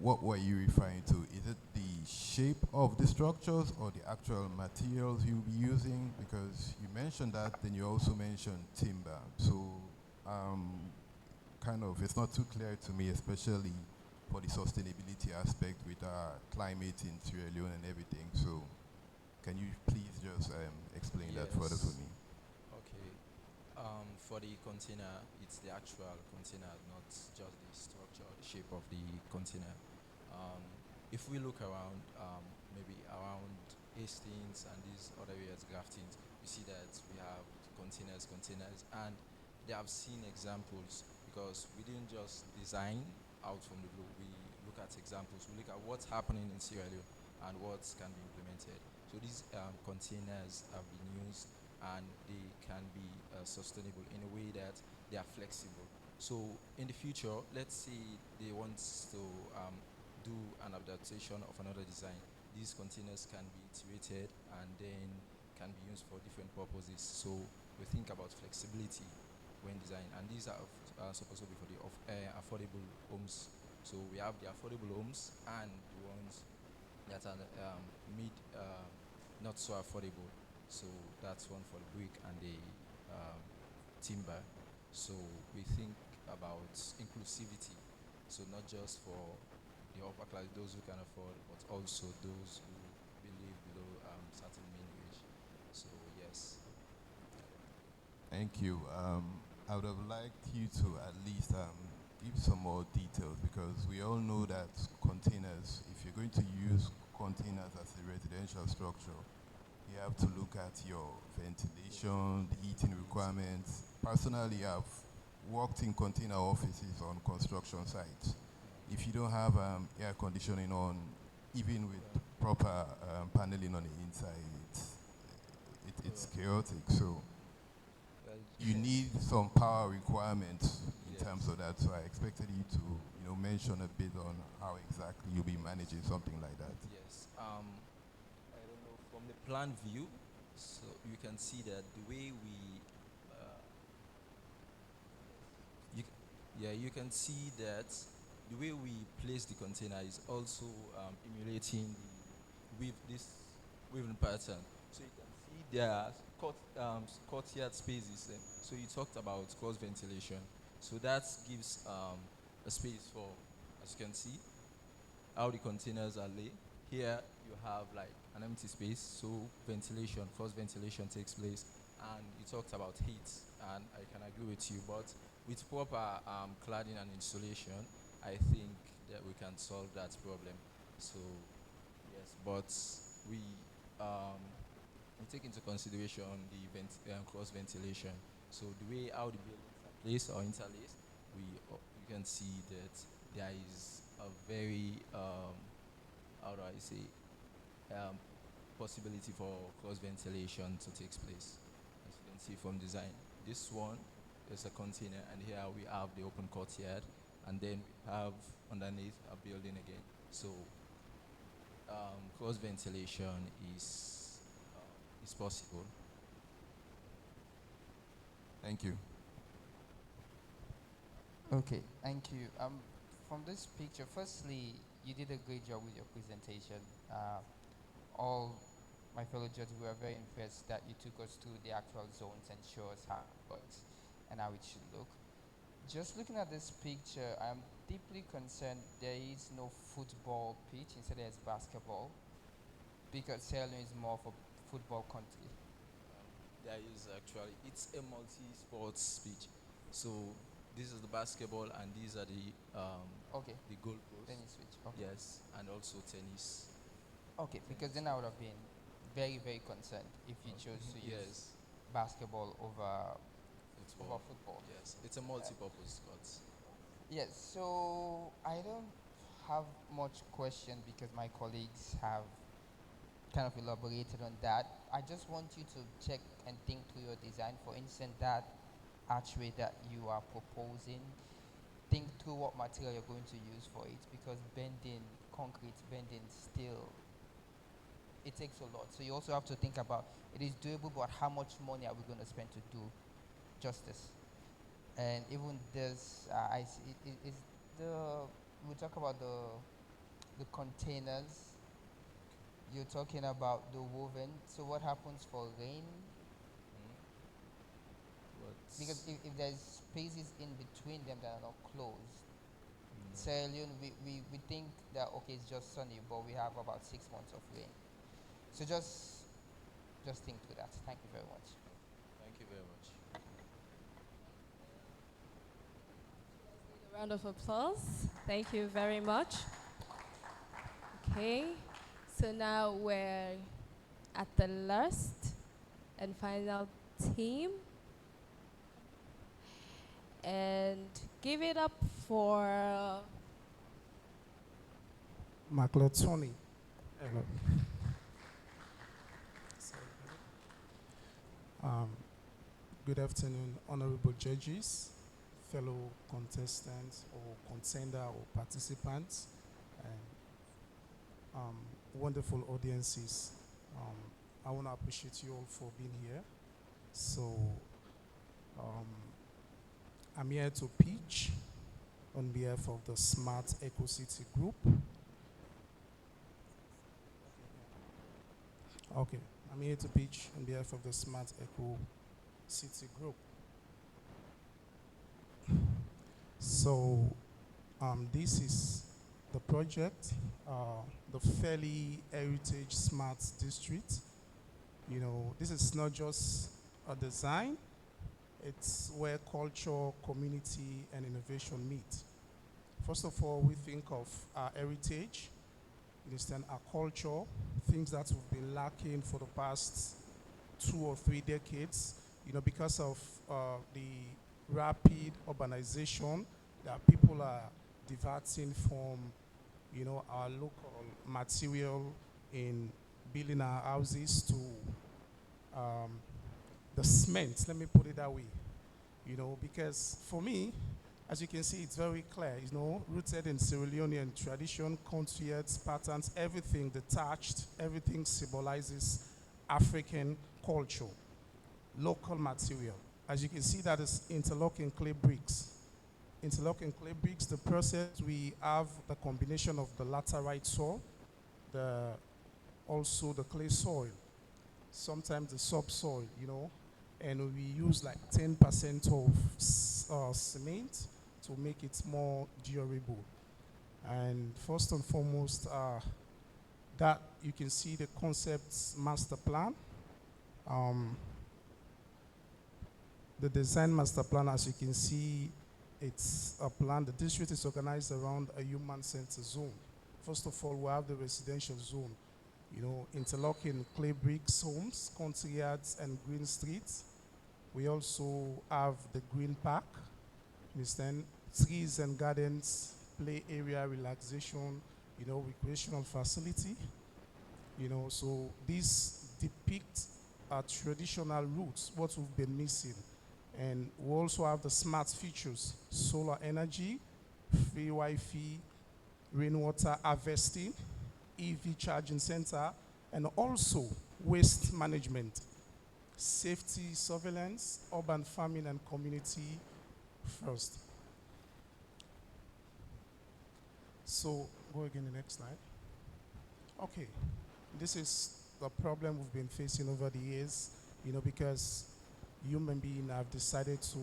What were you referring to? Is it the shape of the structures or the actual materials you'll be using? Because you mentioned that, then you also mentioned timber. So kind of, it's not too clear to me, especially for the sustainability aspect with our climate in Sierra Leone and everything. So can you please just explain that further for me? Okay. For the container, it's the actual container, not just the structure or the shape of the container. If we look around, maybe around Hastings and these other areas, Graftings, you see that we have containers, and they have seen examples, because we didn't just design out from the blue. We look at examples. We look at what's happening in Sierra Leone and what can be implemented. So these containers have been used, and they can be sustainable in a way that they are flexible. So in the future, let's say they want to do an adaptation of another design. These containers can be iterated and then can be used for different purposes. So we think about flexibility when designing, and these are supposed to be for the affordable homes. So we have the affordable homes and the ones that are not so affordable. So that's one for the brick and the timber. So we think about inclusivity. So not just for the upper class, those who can afford, but also those who live below certain minimum wage. So yes. Thank you. I would have liked you to at least give some more details, because we all know that containers, if you're going to use containers as a residential structure, you have to look at your ventilation, the heating requirements. Personally, I've worked in container offices on construction sites. If you don't have air conditioning on, even with proper paneling on the inside, it's chaotic. So you need some power requirements in terms of that. So I expected you to, mention a bit on how exactly you'll be managing something like that. Yes. I don't know, from the plan view, so you can see that the way we, you can see that the way we place the container is also emulating this weaving pattern. So you can see there are courtyard spaces. So you talked about cross ventilation. So that gives a space for, as you can see, how the containers are laid. Here you have like an empty space, so ventilation, cross ventilation takes place. And you talked about heat, and I can agree with you, but with proper cladding and insulation, I think that we can solve that problem. So yes, but we take into consideration the cross ventilation. So the way how the buildings are placed or interlaced, you can see that there is a very how do I say possibility for cross ventilation to take place. As you can see from design, this one is a container, and here we have the open courtyard, and then we have underneath a building again. So cross ventilation is possible. Thank you. Okay, thank you. From this picture, firstly, you did a great job with your presentation. All my fellow judges were very impressed that you took us through the actual zones and show us how it works and how it should look. Just looking at this picture, I'm deeply concerned there is no football pitch, instead there's basketball, because Sierra Leone is more of a football country. There is actually, it's a multi-sports pitch. So this is the basketball, and these are the the goalposts. Tennis switch. Okay. Yes, and also tennis. Okay, because then I would have been very, very concerned if you chose to use basketball over football. Yes, it's a multi-purpose court. Yes, so I don't have much question because my colleagues have kind of elaborated on that. I just want you to check and think through your design. For instance, that archway that you are proposing, think through what material you're going to use for it, because concrete bending steel, it takes a lot. So you also have to think about, it is doable, but how much money are we going to spend to do justice? And even this, we talk about the containers. You're talking about the woven. So what happens for rain? Because if there's spaces in between them that are not closed, Sierra Leone, we think that, okay, it's just sunny, but we have about 6 months of rain. So just think through that. Thank you very much. Thank you very much. A round of applause. Thank you very much. Okay, so now we're at the last and final team. And give it up for McLautoni. Hello. Good afternoon, honorable judges, fellow contestants or contender or participants, and wonderful audiences. I want to appreciate you all for being here. So I'm here to pitch on behalf of the Smart Eco City Group. Okay, I'm here to pitch on behalf of the Smart Eco City Group. So this is the project, the Fairly Heritage Smart District. You know, this is not just a design, it's where culture, community, and innovation meet. First of all, we think of our heritage, you understand, our culture, things that we've been lacking for the past 2 or 3 decades, you know, because of the rapid urbanization that people are diverting from, you know, our local material in building our houses to the cement, let me put it that way. You know, because for me, As you can see, it's very clear, rooted in Sierra Leonean tradition, contours, patterns, everything detached, everything symbolizes African culture, local material. As you can see, that is interlocking clay bricks. Interlocking clay bricks, the process, we have the combination of the laterite soil, also the clay soil, sometimes the subsoil, and we use like 10% of cement to make it more durable. And first and foremost, that you can see the concept master plan. The design master plan, as you can see, it's a plan. The district is organized around a human-centered zone. First of all, we have the residential zone, interlocking clay bricks homes, country yards, and green streets. We also have the green park, understand, trees and gardens, play area, relaxation, recreational facility. So these depict our traditional roots, what we've been missing. And we also have the smart features, solar energy, free Wi-Fi, rainwater harvesting, EV charging center, and also waste management, safety surveillance, urban farming, and community first. So go again the next slide. Okay, this is the problem we've been facing over the years, because human beings have decided to,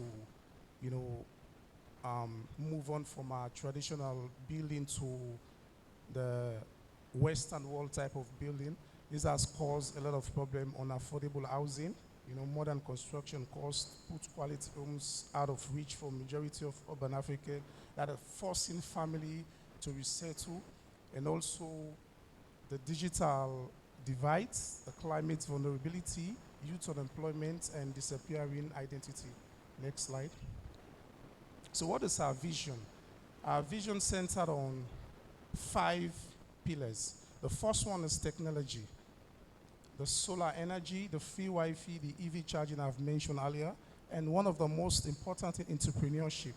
move on from our traditional building to the Western world type of building. This has caused a lot of problem on affordable housing. Modern construction costs put quality homes out of reach for majority of urban Africa that are forcing family to resettle, and also the digital divides, the climate vulnerability, youth unemployment, and disappearing identity. Next slide. So what is our vision? Our vision centered on 5 pillars. The first one is technology. The solar energy, the free Wi-Fi, the EV charging I've mentioned earlier, and one of the most important in entrepreneurship.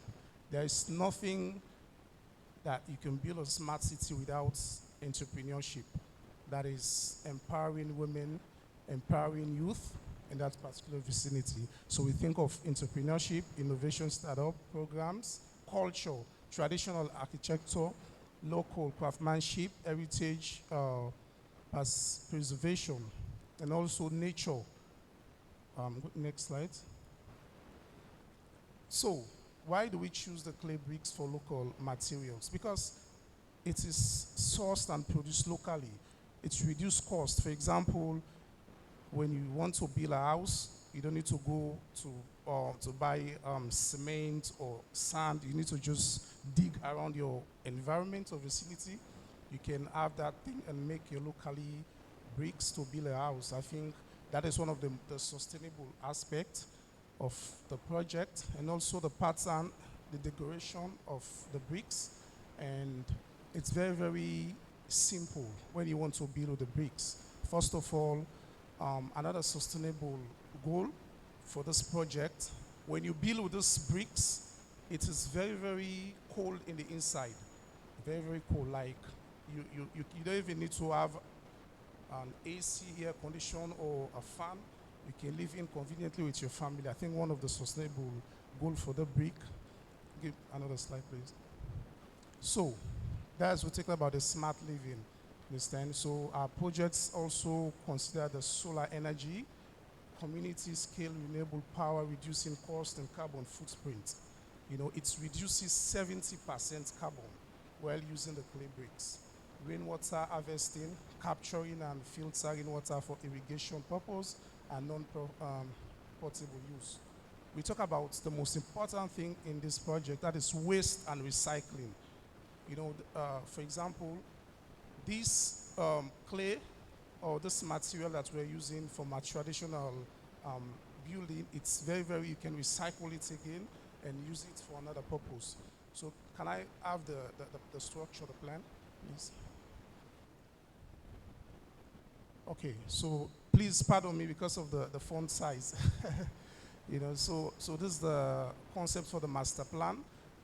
There is nothing that you can build a smart city without entrepreneurship. That is empowering women, empowering youth in that particular vicinity. So we think of entrepreneurship, innovation startup programs, culture, traditional architecture, local craftsmanship, heritage as preservation, and also nature. Next slide. So why do we choose the clay bricks for local materials? Because it is sourced and produced locally. It's reduced cost. For example, when you want to build a house, you don't need to go to buy cement or sand. You need to just dig around your environment or vicinity. You can have that thing and make your locally bricks to build a house. I think that is one of the sustainable aspects of the project, and also the pattern, the decoration of the bricks. And it's very, very simple when you want to build with the bricks. First of all, another sustainable goal for this project, when you build with these bricks, it is very, very cold in the inside. Very, very cold. Like you don't even need to have an AC air condition or a fan. You can live in conveniently with your family. I think one of the sustainable goals for the brick. Give another slide, please. So, that's we talk about the smart living. Understand? So our projects also consider the solar energy, community scale renewable power, reducing cost and carbon footprint. It reduces 70% carbon while using the clay bricks. Rainwater harvesting, capturing and filtering water for irrigation purpose and non-potable use. We talk about the most important thing in this project, that is waste and recycling. For example, this clay or this material that we're using from our traditional building, it's very, very, you can recycle it again and use it for another purpose. So can I have the structure, the plan, please? Okay, so please pardon me because of the font size. So this is the concept for the master plan.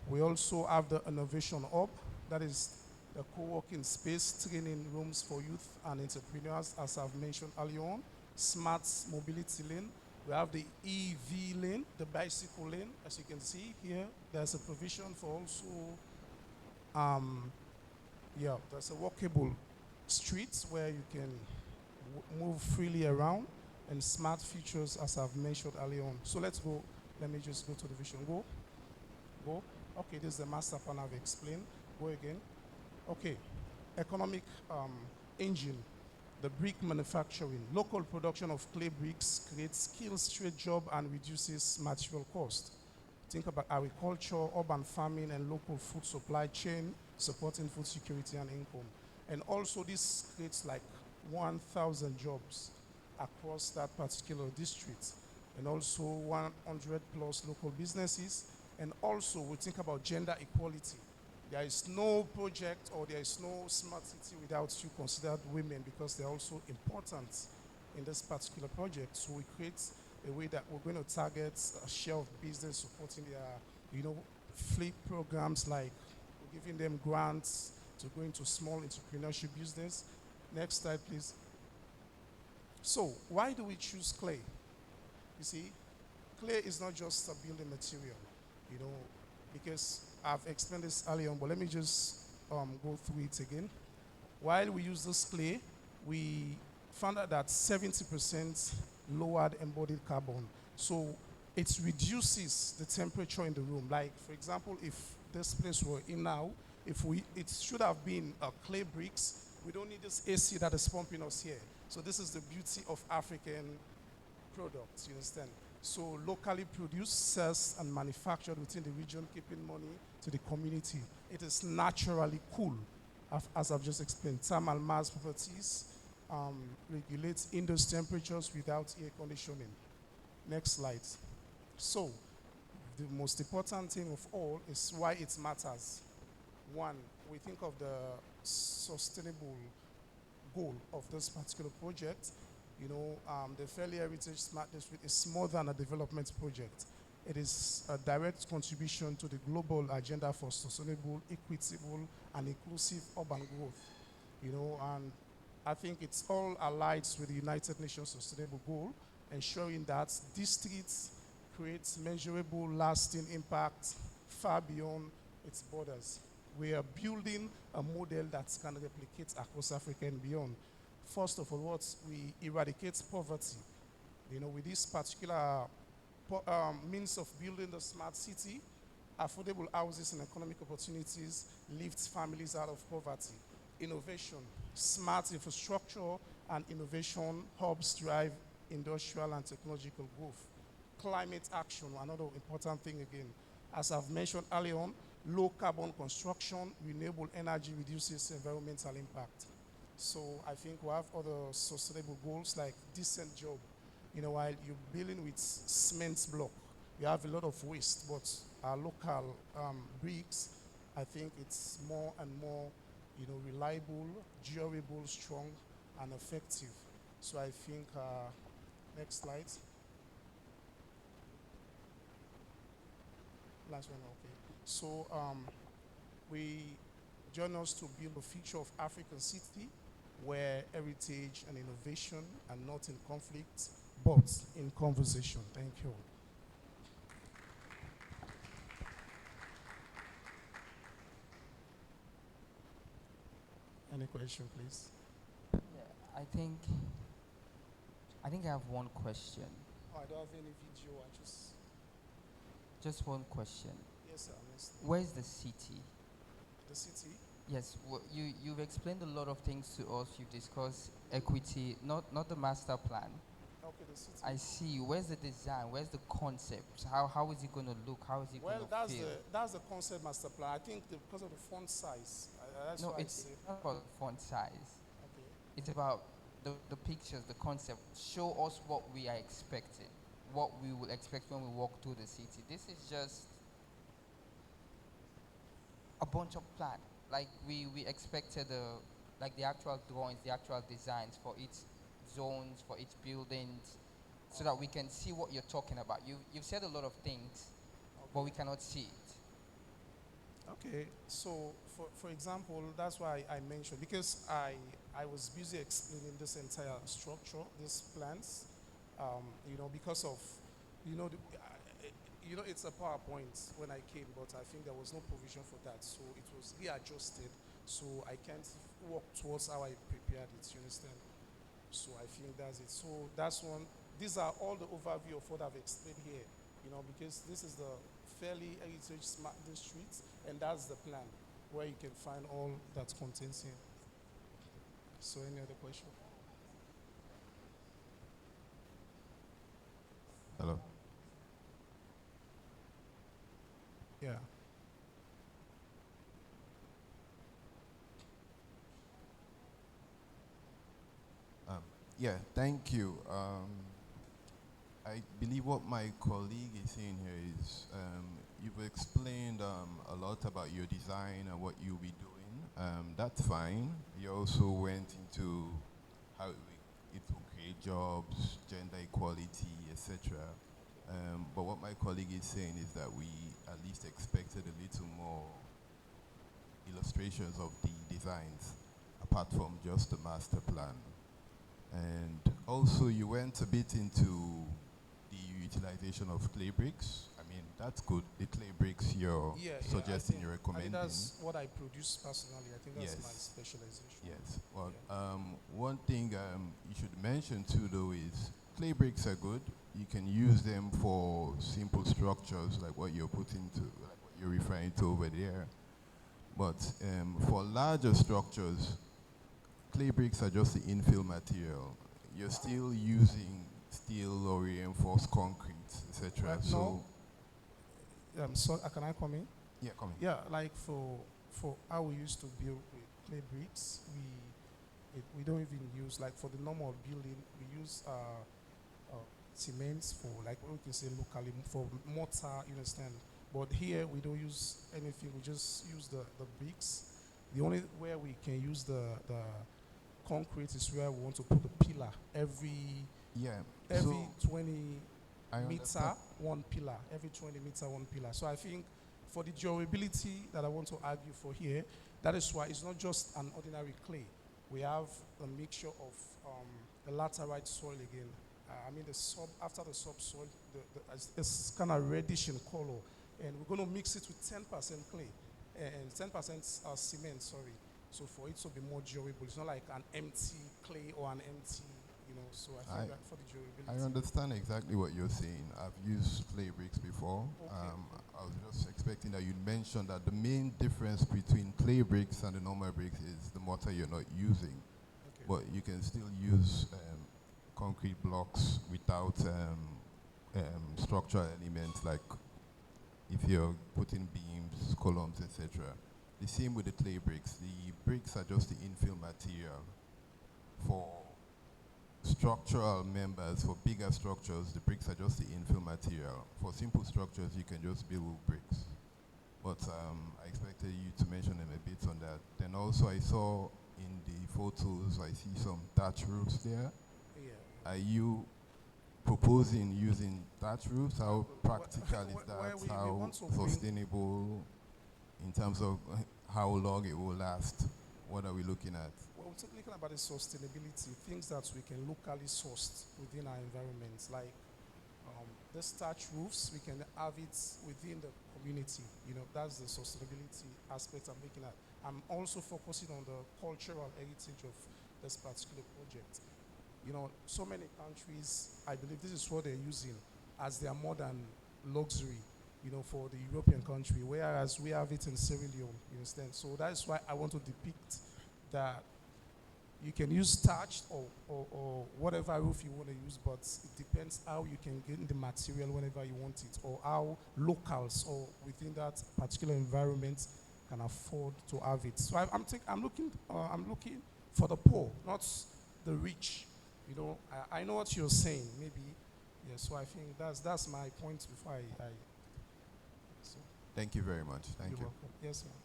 We also have the Innovation Hub, that is the co-working space, training rooms for youth and entrepreneurs, as I've mentioned earlier on. Smart mobility lane. We have the EV lane, the bicycle lane. As you can see here, there's a provision for also, there's a walkable streets where you can move freely around, and smart features, as I've mentioned earlier on. So let's go. Let me just go to the vision. Go. Go. Okay, this is the master plan I've explained. Go again. Okay. Economic engine. The brick manufacturing. Local production of clay bricks creates skills, trade job, and reduces material cost. Think about agriculture, urban farming, and local food supply chain, supporting food security and income. And also this creates like 1,000 jobs across that particular district, and also 100 plus local businesses. And also we think about gender equality. There is no project or there is no smart city without you considered women, because they're also important in this particular project. So we create a way that we're going to target a share of business supporting their, fleet programs, like giving them grants to go into small entrepreneurship business. Next slide, please. So why do we choose clay? You see, clay is not just a building material, because I've explained this earlier on, but let me just go through it again. While we use this clay, we found out that 70% lowered embodied carbon. So it reduces the temperature in the room. Like, for example, if this place we're in now, it should have been clay bricks. We don't need this AC that is pumping us here. So this is the beauty of African products, you understand? So locally produced, sourced, and manufactured within the region, keeping money to the community. It is naturally cool, as I've just explained. Thermal mass properties, regulates indoor temperatures without air conditioning. Next slide. So the most important thing of all is why it matters. One, we think of the sustainable goal of this particular project. The Fairley Heritage Smart District is more than a development project. It is a direct contribution to the global agenda for sustainable, equitable, and inclusive urban growth. And I think it's all allied with the United Nations Sustainable Goal, ensuring that districts create measurable, lasting impact far beyond its borders. We are building a model that can replicate across Africa and beyond. First of all, we eradicate poverty. With this particular means of building the smart city, affordable houses and economic opportunities lift families out of poverty. Innovation, smart infrastructure and innovation hubs drive industrial and technological growth. Climate action, another important thing again. As I've mentioned earlier on, low carbon construction, renewable energy reduces environmental impact. So I think we have other sustainable goals like decent job. While you're building with cement block, you have a lot of waste, but our local bricks, I think it's more and more, reliable, durable, strong, and effective. So I think, next slide. Last one, okay. So we join us to build a future of African city where heritage and innovation are not in conflict, but in conversation. Thank you. Any question, please? Yeah, I think I have one question. Oh, I don't have any video. Just one question. Yes, sir. I'm listening. Where's the city? The city? Yes, you've explained a lot of things to us. You've discussed equity, not the master plan. Okay, the city. I see. Where's the design? Where's the concept? How is it going to look? How is it going to feel? That's the concept master plan. I think because of the font size. That's No, why it's not about the font size. Okay. It's about the pictures, the concept. Show us what we are expecting, what we will expect when we walk through the city. This is just a bunch of plan. Like we expected the actual drawings, the actual designs for each zones, for each buildings, so that we can see what you've talking about. You've said a lot of things, but we cannot see it. Okay, so for example, that's why I mentioned, because I was busy explaining this entire structure, these plans, because of, you know, it's a PowerPoint when I came, but I think there was no provision for that, so it was readjusted, so I can't walk towards how I prepared it, you understand? So I think that's it. So that's one. These are all the overview of what I've explained here, because this is the fairly heritage smart district, and that's the plan where you can find all that contains here. So any other question? Hello. Yeah. Yeah, thank you. I believe what my colleague is saying here is you've explained a lot about your design and what you'll be doing. That's fine. You also went into how it will create jobs, gender equality, etc. But what my colleague is saying is that we at least expected a little more illustrations of the designs apart from just the master plan. And also you went a bit into the utilization of clay bricks. I mean, that's good. The clay bricks you're suggesting, you're recommending. I think that's what I produce personally. I think that's my specialization. Yes. Well, one thing you should mention too, though, is clay bricks are good. You can use them for simple structures like what you're putting to, like what you're referring to over there. But for larger structures, clay bricks are just the infill material. You're still using steel or reinforced concrete, etc. No. So can I come in? Yeah, come in. Yeah, like for how we used to build with clay bricks, we don't even use, like for the normal building, we use cements for, like what we can say locally, for mortar, you understand? But here we don't use anything, we just use the bricks. The only where we can use the concrete is where we want to put the pillar every 20 meter, one pillar. Every 20 meter, one pillar. So I think for the durability that I want to argue for here, that is why it's not just an ordinary clay. We have a mixture of the laterite soil again. After the subsoil, it's kind of reddish in color, and we're going to mix it with 10% clay and 10% cement. Sorry. So for it to be more durable, it's not like an empty clay or an empty, So I think that for the durability. I understand exactly what you're saying. I've used clay bricks before. Okay. I was just expecting that you'd mention that the main difference between clay bricks and the normal bricks is the mortar you're not using. Okay. But you can still use concrete blocks without structural elements, like if you're putting beams, columns, etc. The same with the clay bricks. The bricks are just the infill material. For structural members, for bigger structures, the bricks are just the infill material. For simple structures, you can just build with bricks. But I expected you to mention them a bit on that. Then also I saw in the photos, I see some thatch roofs there. Yeah. Are you proposing using thatch roofs? How practical is that? How sustainable in terms of how long it will last? What are we looking at? Well, we're talking about the sustainability, things that we can locally source within our environments, like the thatch roofs, we can have it within the community. That's the sustainability aspect I'm looking at. I'm also focusing on the cultural heritage of this particular project. So many countries, I believe this is what they're using as their modern luxury, for the European country, whereas we have it in Sierra Leone, you understand? So that's why I want to depict that you can use thatched or whatever roof you want to use, but it depends how you can get the material whenever you want it, or how locals or within that particular environment can afford to have it. So I'm looking for the poor, not the rich. I know what you're saying, maybe. Yeah, so I think that's my point before I so. Thank you very much. Thank you. You're welcome. Yes, ma'am.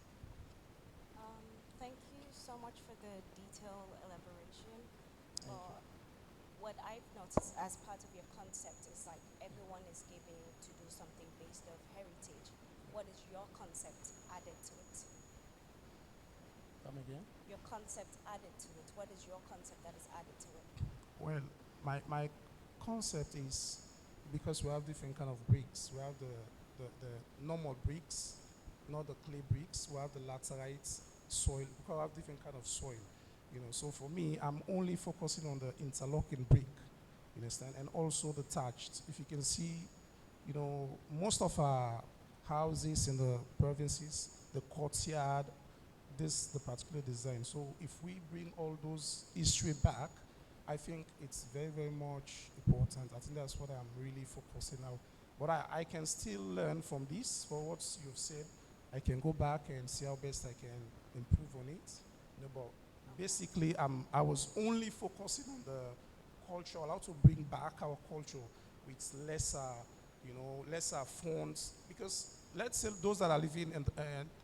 Thank you so much for the detailed elaboration. What I've noticed as part of your concept is like everyone is giving to do something based off heritage. What what is your concept added to it? Come again? Your concept added to it. What is your concept that is added to it? Well, my concept is because we have different kind of bricks. We have the normal bricks, not the clay bricks. We have the laterite soil. We have different kind of soil. So for me, I'm only focusing on the interlocking brick. You understand? And also the thatched. If you can see, most of our houses in the provinces, the courtyard, the particular design. So if we bring all those history back, I think it's very, very much important. I think that's what I'm really focusing on. But I can still learn from this, for what you've said. I can go back and see how best I can improve on it. But basically, I was only focusing on the culture, how to bring back our culture with lesser funds. Because let's say those that are living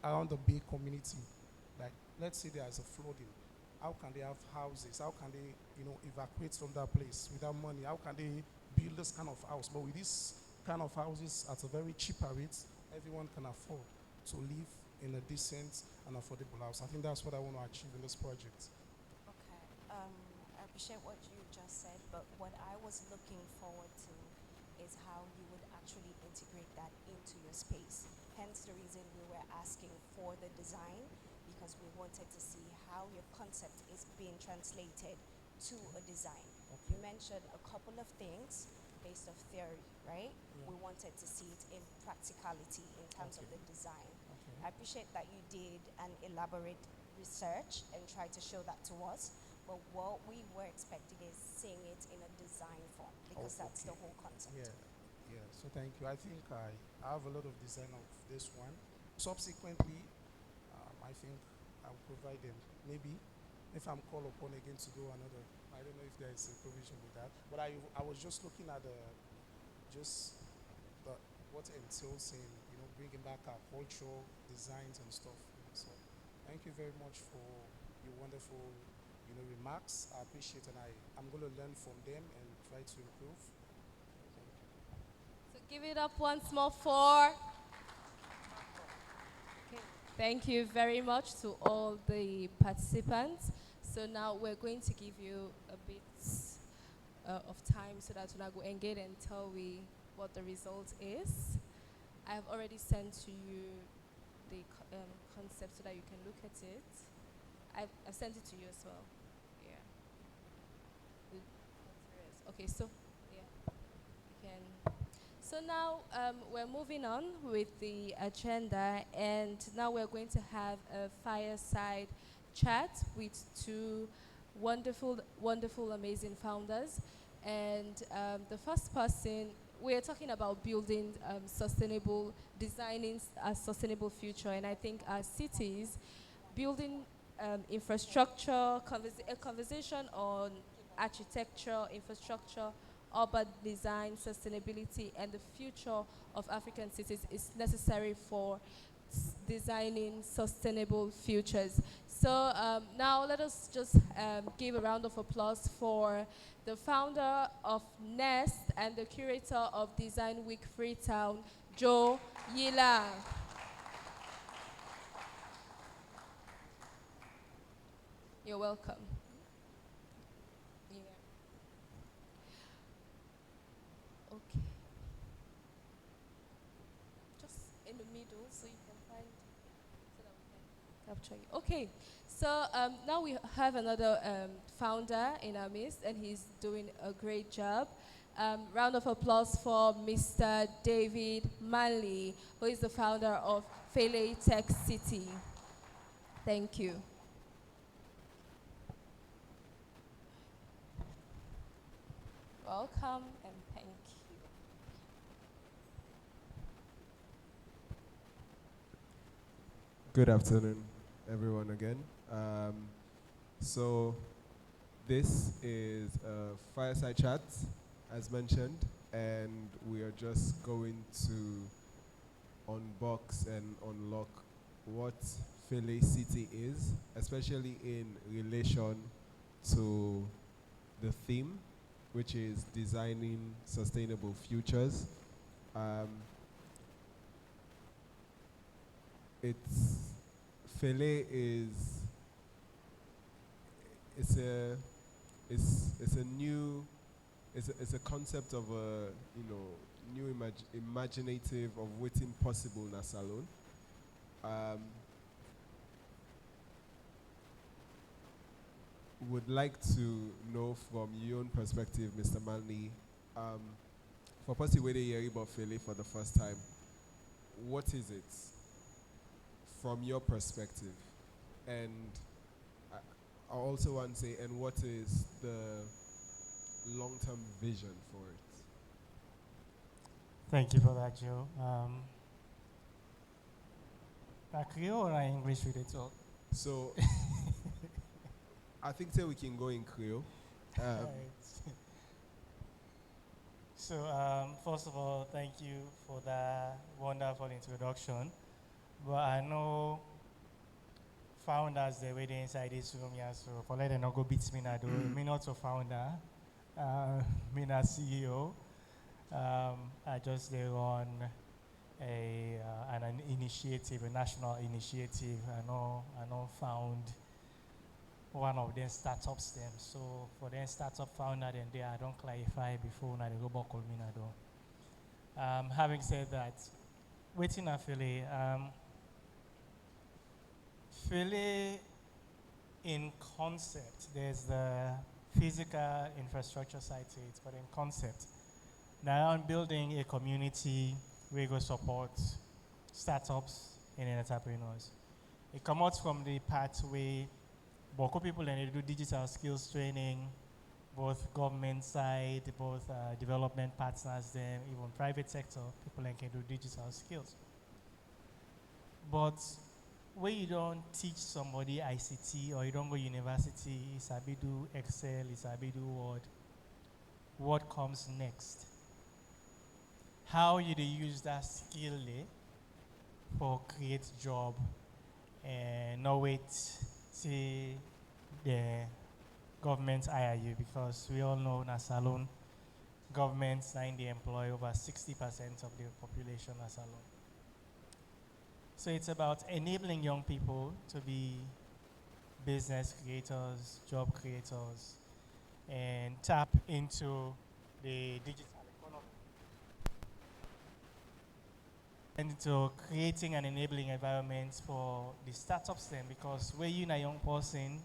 around the big community, like let's say there's a flooding, how can they have houses? How can they, evacuate from that place without money? How can they build this kind of house? But with this kind of houses at a very cheaper rate, everyone can afford to live in a decent and affordable house. I think that's what I want to achieve in this project. Okay. I appreciate what you just said, but what I was looking forward to is how you would actually integrate that into your space. Hence the reason we were asking for the design, because we wanted to see how your concept is being translated to a design. You mentioned a couple of things based off theory, right? We wanted to see it in practicality in terms of the design. I appreciate that you did an elaborate research and tried to show that to us, but what we were expecting is seeing it in a design form, because that's the whole concept. Yeah, so thank you. I think I have a lot of design of this one. Subsequently, I think I'll provide them. Maybe if I'm called upon again to do another, I don't know if there is a provision with that. But I was just looking at what entails in bringing back our cultural designs and stuff. So thank you very much for your wonderful remarks. I appreciate it, and I'm going to learn from them and try to improve. So give it up once more for. Okay. Thank you very much to all the participants. So now we're going to give you a bit of time so that we'll go engage and tell we what the result is. I have already sent to you the concept so that you can look at it. I've sent it to you as well. Yeah. Okay, so yeah, you can. So now we're moving on with the agenda, and now we're going to have a fireside chat with two wonderful, amazing founders. And the first person, we're talking about building designing a sustainable future. And I think our cities, building infrastructure, a conversation on architecture, infrastructure, urban design, sustainability, and the future of African cities is necessary for designing sustainable futures. So now let us just give a round of applause for the founder of Nest and the curator of Design Week Freetown, Joe Yila. You're welcome. Yeah. Okay. Just in the middle so you can find, so that we can capture you. Okay. So now we have another founder in our midst, and he's doing a great job. Round of applause for Mr. David Manley, who is the founder of Fele Tech City. Thank you. Welcome and thank you. Good afternoon, everyone, again. So this is a fireside chat, as mentioned, and we are just going to unbox and unlock what Fele City is, especially in relation to the theme, which is designing sustainable futures. it's Fele is it's a it's a new it's a concept of a new imaginative of waiting possible in a salon. Would like to know from your own perspective, Mr. Manley, for person where they hear about Fele for the first time, what is it from your perspective? And I also want to say, and what is the long-term vision for it? Thank you for that, Joe. Creole or English with it all? So, I think that we can go in Creole. So, first of all, thank you for that wonderful introduction. But I know founders, they wait inside this room here, so for let them not go beat me, me not a founder, me not CEO. I just they run an initiative, a national initiative. I know found one of them startups them. So for them startup founder then there, I don't clarify before now they go back on me now. Having said that, waiting at Philly, Philly in concept, there's the physical infrastructure side to it, but in concept, now I'm building a community where we go support startups and entrepreneurs. It comes out from the pathway. Boko people and they do digital skills training, both government side, both development partners, them, even private sector, people can do digital skills. But when you don't teach somebody ICT or you don't go university, it's a bit do Excel, it's a bit do Word, what comes next? How you do use that skill for create job and not wait till the government hire you, because we all know in a salon, governments they employ over 60% of the population as alone. So it's about enabling young people to be business creators, job creators, and tap into the digital economy. And into creating an enabling environment for the startups then, because when you're a young person,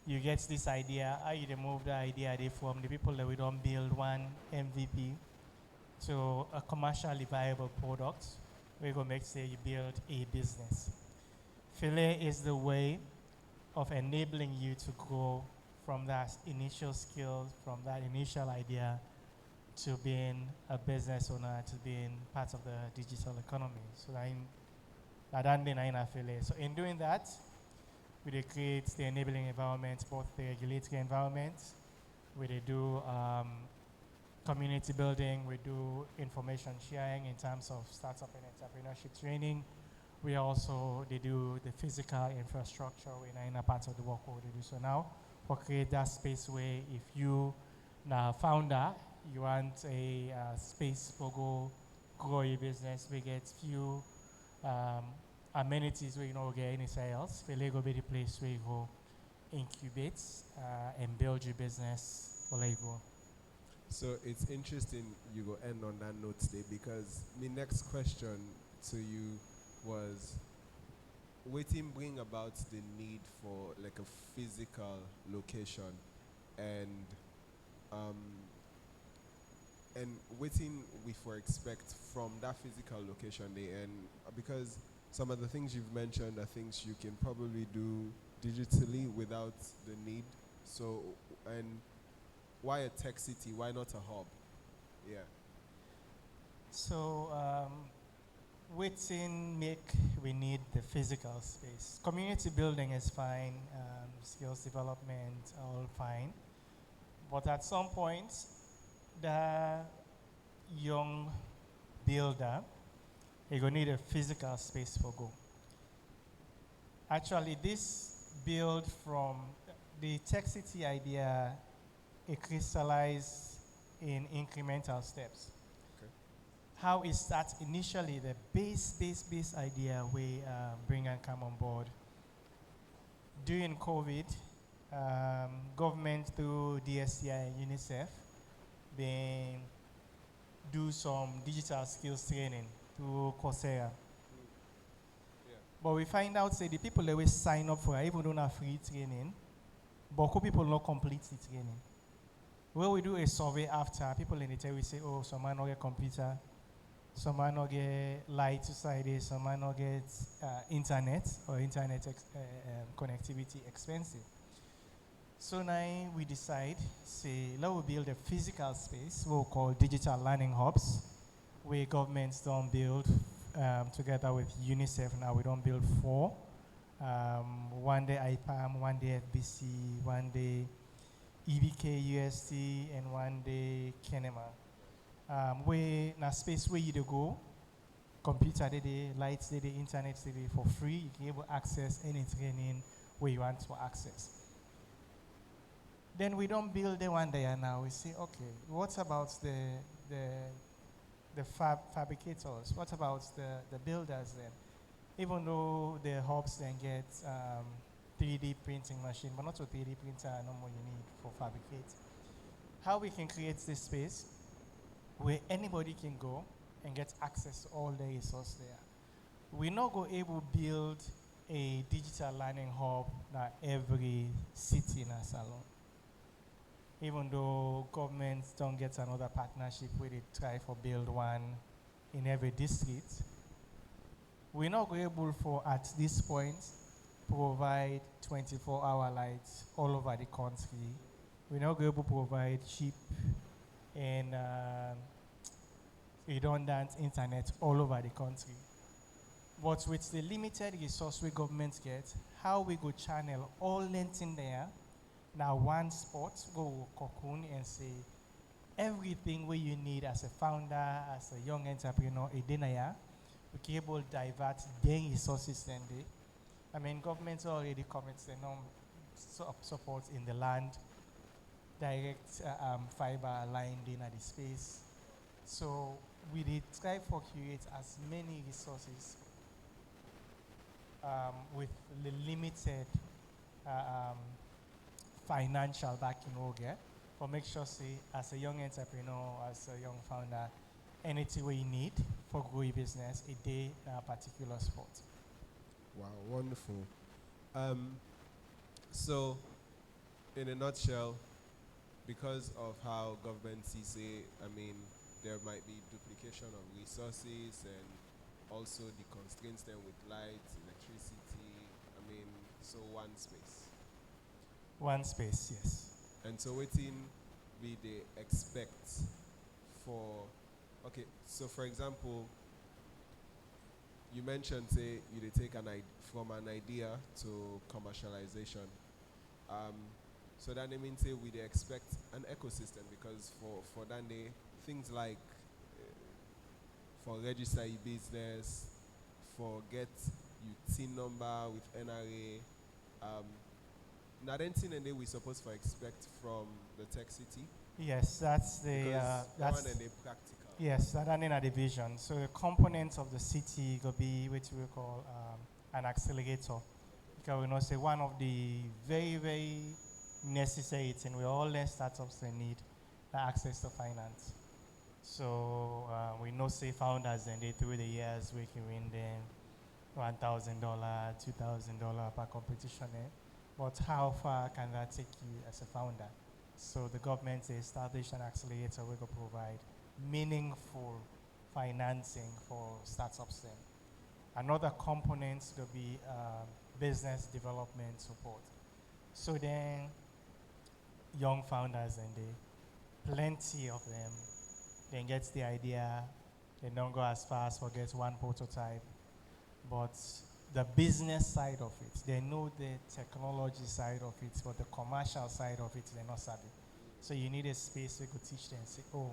you get this idea, how you move the idea from the people that we don't build one MVP to a commercially viable product. We're going to make sure you build a business. File is the way of enabling you to grow from that initial skills, from that initial idea, to being a business owner, to being part of the digital economy. So so in doing that, we create the enabling environment, both the regulatory environment, we do community building, we do information sharing in terms of startup and entrepreneurship training. We also do the physical infrastructure in a part of the work we do. So now we create that space where if you now founder, you want a space for go grow your business, we get few amenities where you know get any sales. Fele go be the place where you go incubate and build your business for Lego. So it's interesting you go end on that note today, because my next question to you was, waiting bring about the need for like a physical location, and waiting we for expect from that physical location there, and because some of the things you've mentioned are things you can probably do digitally without the need. So, and why a tech city? Why not a hub? Yeah. So, waiting we need the physical space. Community building is fine, skills development, all fine. But at some point, the young builder, you're going to need a physical space for go. Actually, this build from the tech city idea, it crystallized in incremental steps. Okay. how is that initially the base idea we bring and come on board. During COVID, government through DSCI and UNICEF been do some digital skills training through Coursera. But we find out, say, the people that we sign up for it, even though not free training, but people not complete the training. When we do a survey after, people in the tell we say, oh, some man not get computer, some man not get light society, some man not get internet or internet connectivity expensive. So now we decide, say, let's build a physical space, what we call digital learning hubs, where governments don't build together with UNICEF. Now we don't build 4. One day IPAM, one day FBC, one day EBK UST, and one day Kenema. Where in a space where you go, computer day, lights day, internet day for free. You can able to access any training where you want to access. Then we don't build the one there now. We say, okay, what about the fabricators? What about the builders then? Even though the hubs then get 3D printing machine, but not a 3D printer, no more you need for fabricate. How we can create this space where anybody can go and get access to all the resources there. We're not going able to build a digital learning hub that every city in a salon. Even though governments don't get another partnership where they try for build one in every district, we're not able for, at this point, provide 24-hour lights all over the country. We're not able to provide cheap and redundant internet all over the country. But with the limited resource we governments get, how we go channel all length in there, now one spot, go cocoon and say, everything where you need as a founder, as a young entrepreneur, a dinner, we can able to divert their resources then they. I mean, governments already commits the support in the land, direct fiber line in the space. So we did try for create as many resources with the limited financial backing okay, for make sure say as a young entrepreneur, as a young founder, anything we need for growing business, a day in a particular spot. Wow, wonderful. So, in a nutshell, because of how government sees it, I mean, there might be duplication of resources and also the constraints then with light, electricity, I mean, so one space. One space, yes. And so waiting we they expect for, okay, so for example, you mentioned say you they take from an idea to commercialization. So that means say we they expect an ecosystem because for that day things like for register your business, for get your TIN number with NRA. Now then thing and they we supposed to expect from the tech city. Yes, that's the that's the practical. Yes, that's in the vision. So the components of the city could be what we call an accelerator. Because we know say one of the very necessary thing we all startups they need access to finance. So we know say founders and they through the years we can win them $1,000, $2,000 per competition. But how far can that take you as a founder? So the government established an accelerator we can provide meaningful financing for startups then. Another component will be business development support. So then young founders and they, plenty of them, then get the idea, they don't go as fast or get one prototype, but the business side of it, they know the technology side of it, but the commercial side of it, they're not savvy. So you need a space where you could teach them, say, oh,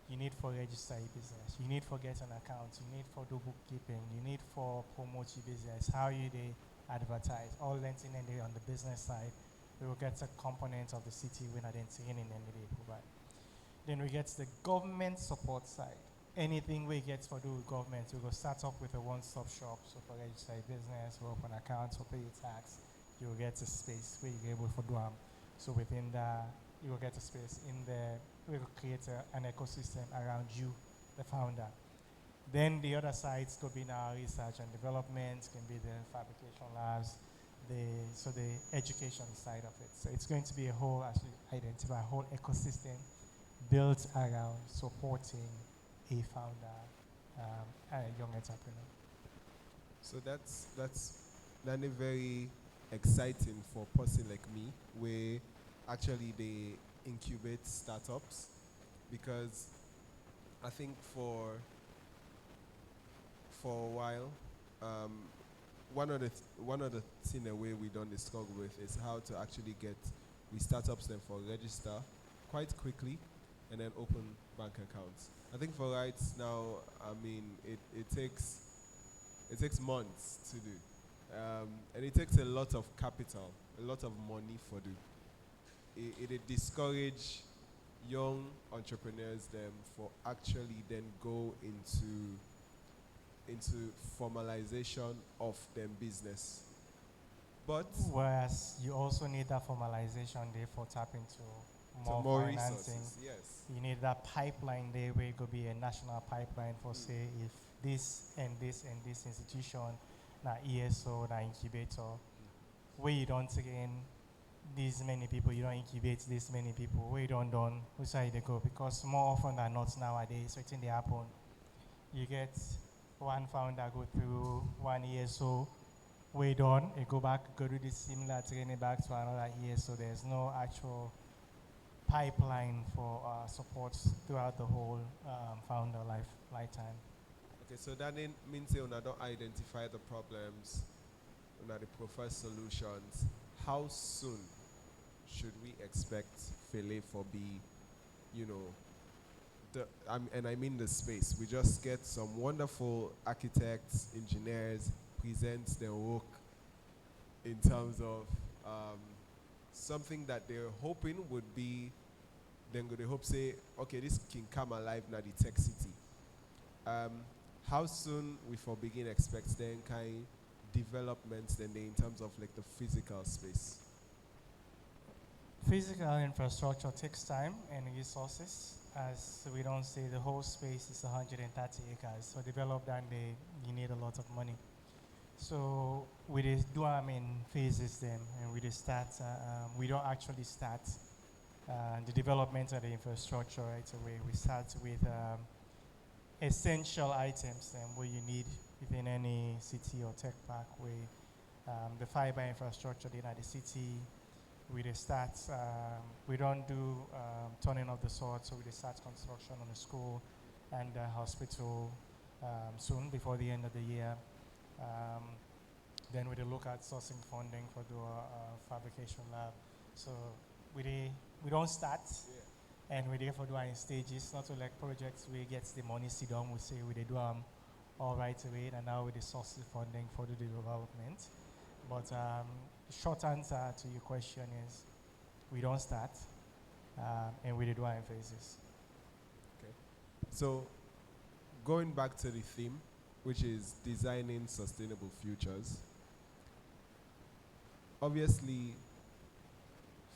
you need for register your business, you need for get an account, you need for do bookkeeping, you need for promote your business, how you they advertise, all that in and on the business side, we will get a component of the city when I didn't see any and they provide. Then we get the government support side. anything we get for do with government, we go start up with a one-stop shop. So for register a business, we open accounts, we pay your tax, you will get a space where you're able to do them. So within that, you will get a space in there. We will create an ecosystem around you, the founder. Then the other sides could be now research and development, can be the fabrication labs, the education side of it. So it's going to be a whole, as we identify, a whole ecosystem built around supporting a founder, a young entrepreneur. So that's very exciting for a person like me, where actually they incubate startups, because I think for a while, one of the thing away we don't struggle with is how to actually get the startups then for register quite quickly and then open bank accounts. I think for right now, I mean, it takes months to do, and it takes a lot of capital, a lot of money for do. It discourage young entrepreneurs them for actually then go into formalization of them business. But whereas you also need that formalization there for tap into more financing. Resources, yes. You need that pipeline there where it could be a national pipeline for say if this and this and this institution, na ESO, na incubator, where you don't again these many people, you don't incubate this many people, where you don't done, which side they go, because more often than not nowadays, so it's in the happen. You get one founder go through one ESO, way done, it go back, go do this similar training back to another ESO. There's no actual pipeline for support throughout the whole founder lifetime. Okay, so that means you don't identify the problems, the preferred solutions. How soon should we expect Fele for and I mean the space. We just get some wonderful architects, engineers, present their work in terms of something that they're hoping would be, then they hope say, okay, this can come alive now the tech city. How soon we for begin expect then kind developments then in terms of like the physical space? Physical infrastructure takes time and resources. As we don't say, the whole space is 130 acres. So develop that, you need a lot of money. So we do them in phases then, and we start. We don't actually start the development of the infrastructure right away. We start with essential items where you need within any city or tech park. The fiber infrastructure in the city. We start. We don't do turning of the sort, so we start construction on the school and the hospital soon before the end of the year. Then we look at sourcing funding for the fabrication lab. So we don't start, and we therefore do it in stages. Not to like projects we get the money sit down. We say we do all right away, and now with the sourcing funding for the development. But short answer to your question is we don't start, and we do it in phases. Okay. So going back to the theme, which is designing sustainable futures. Obviously,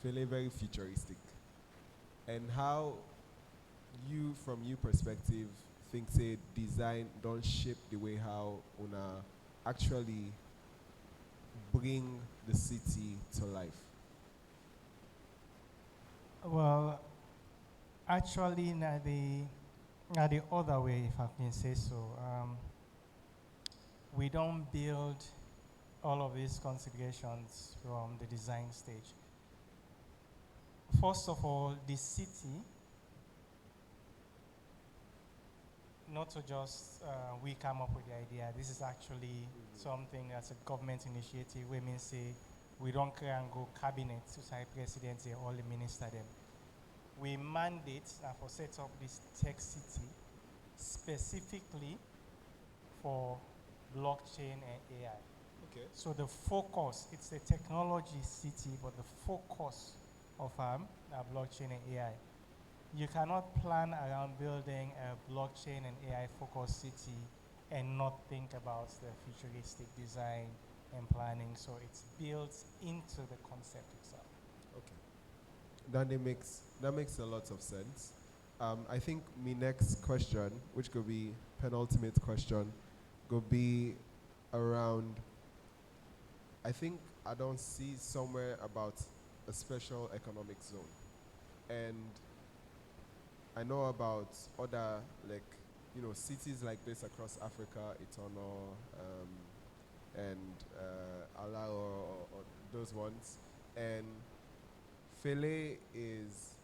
feeling very futuristic. And how you, from your perspective, think say design don't shape the way how una actually bring the city to life? Well, actually, not the other way, if I can say so. We don't build all of these considerations from the design stage. First of all, the city, not to just we come up with the idea. This is actually something that's a government initiative. We mean say we don't care and go cabinet to say president they all the minister them. We mandate for set up this tech city specifically for blockchain and AI. Okay. So the focus, it's a technology city, but the focus of blockchain and AI. you cannot plan around building a blockchain and AI-focused city and not think about the futuristic design and planning. So it's built into the concept itself. Okay. That makes a lot of sense. I think my next question, which could be penultimate question, could be around. I think I don't see somewhere about a special economic zone, and I know about other cities like this across Africa, Itono, and Alao, or those ones, and Fele is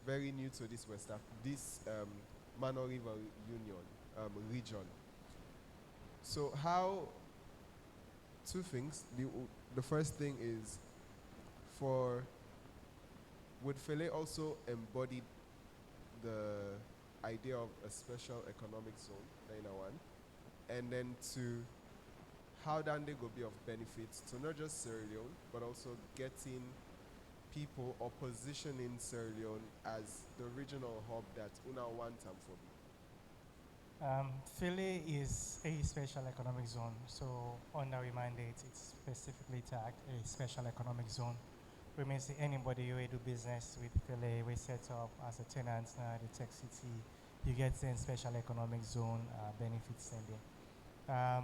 very new to this Mano River Union region. So how? Two things. The first thing is, would Fele also embody the idea of a special economic zone, one, and then two, how then they go be of benefit to not just Sierra Leone, but also getting people or positioning Sierra Leone as the regional hub that una want them for. Philly is a special economic zone, so under our mandate, it's specifically tagged a special economic zone. We may say anybody who do business with Philly, we set up as a tenant now the tech city, you get the special economic zone benefits in there.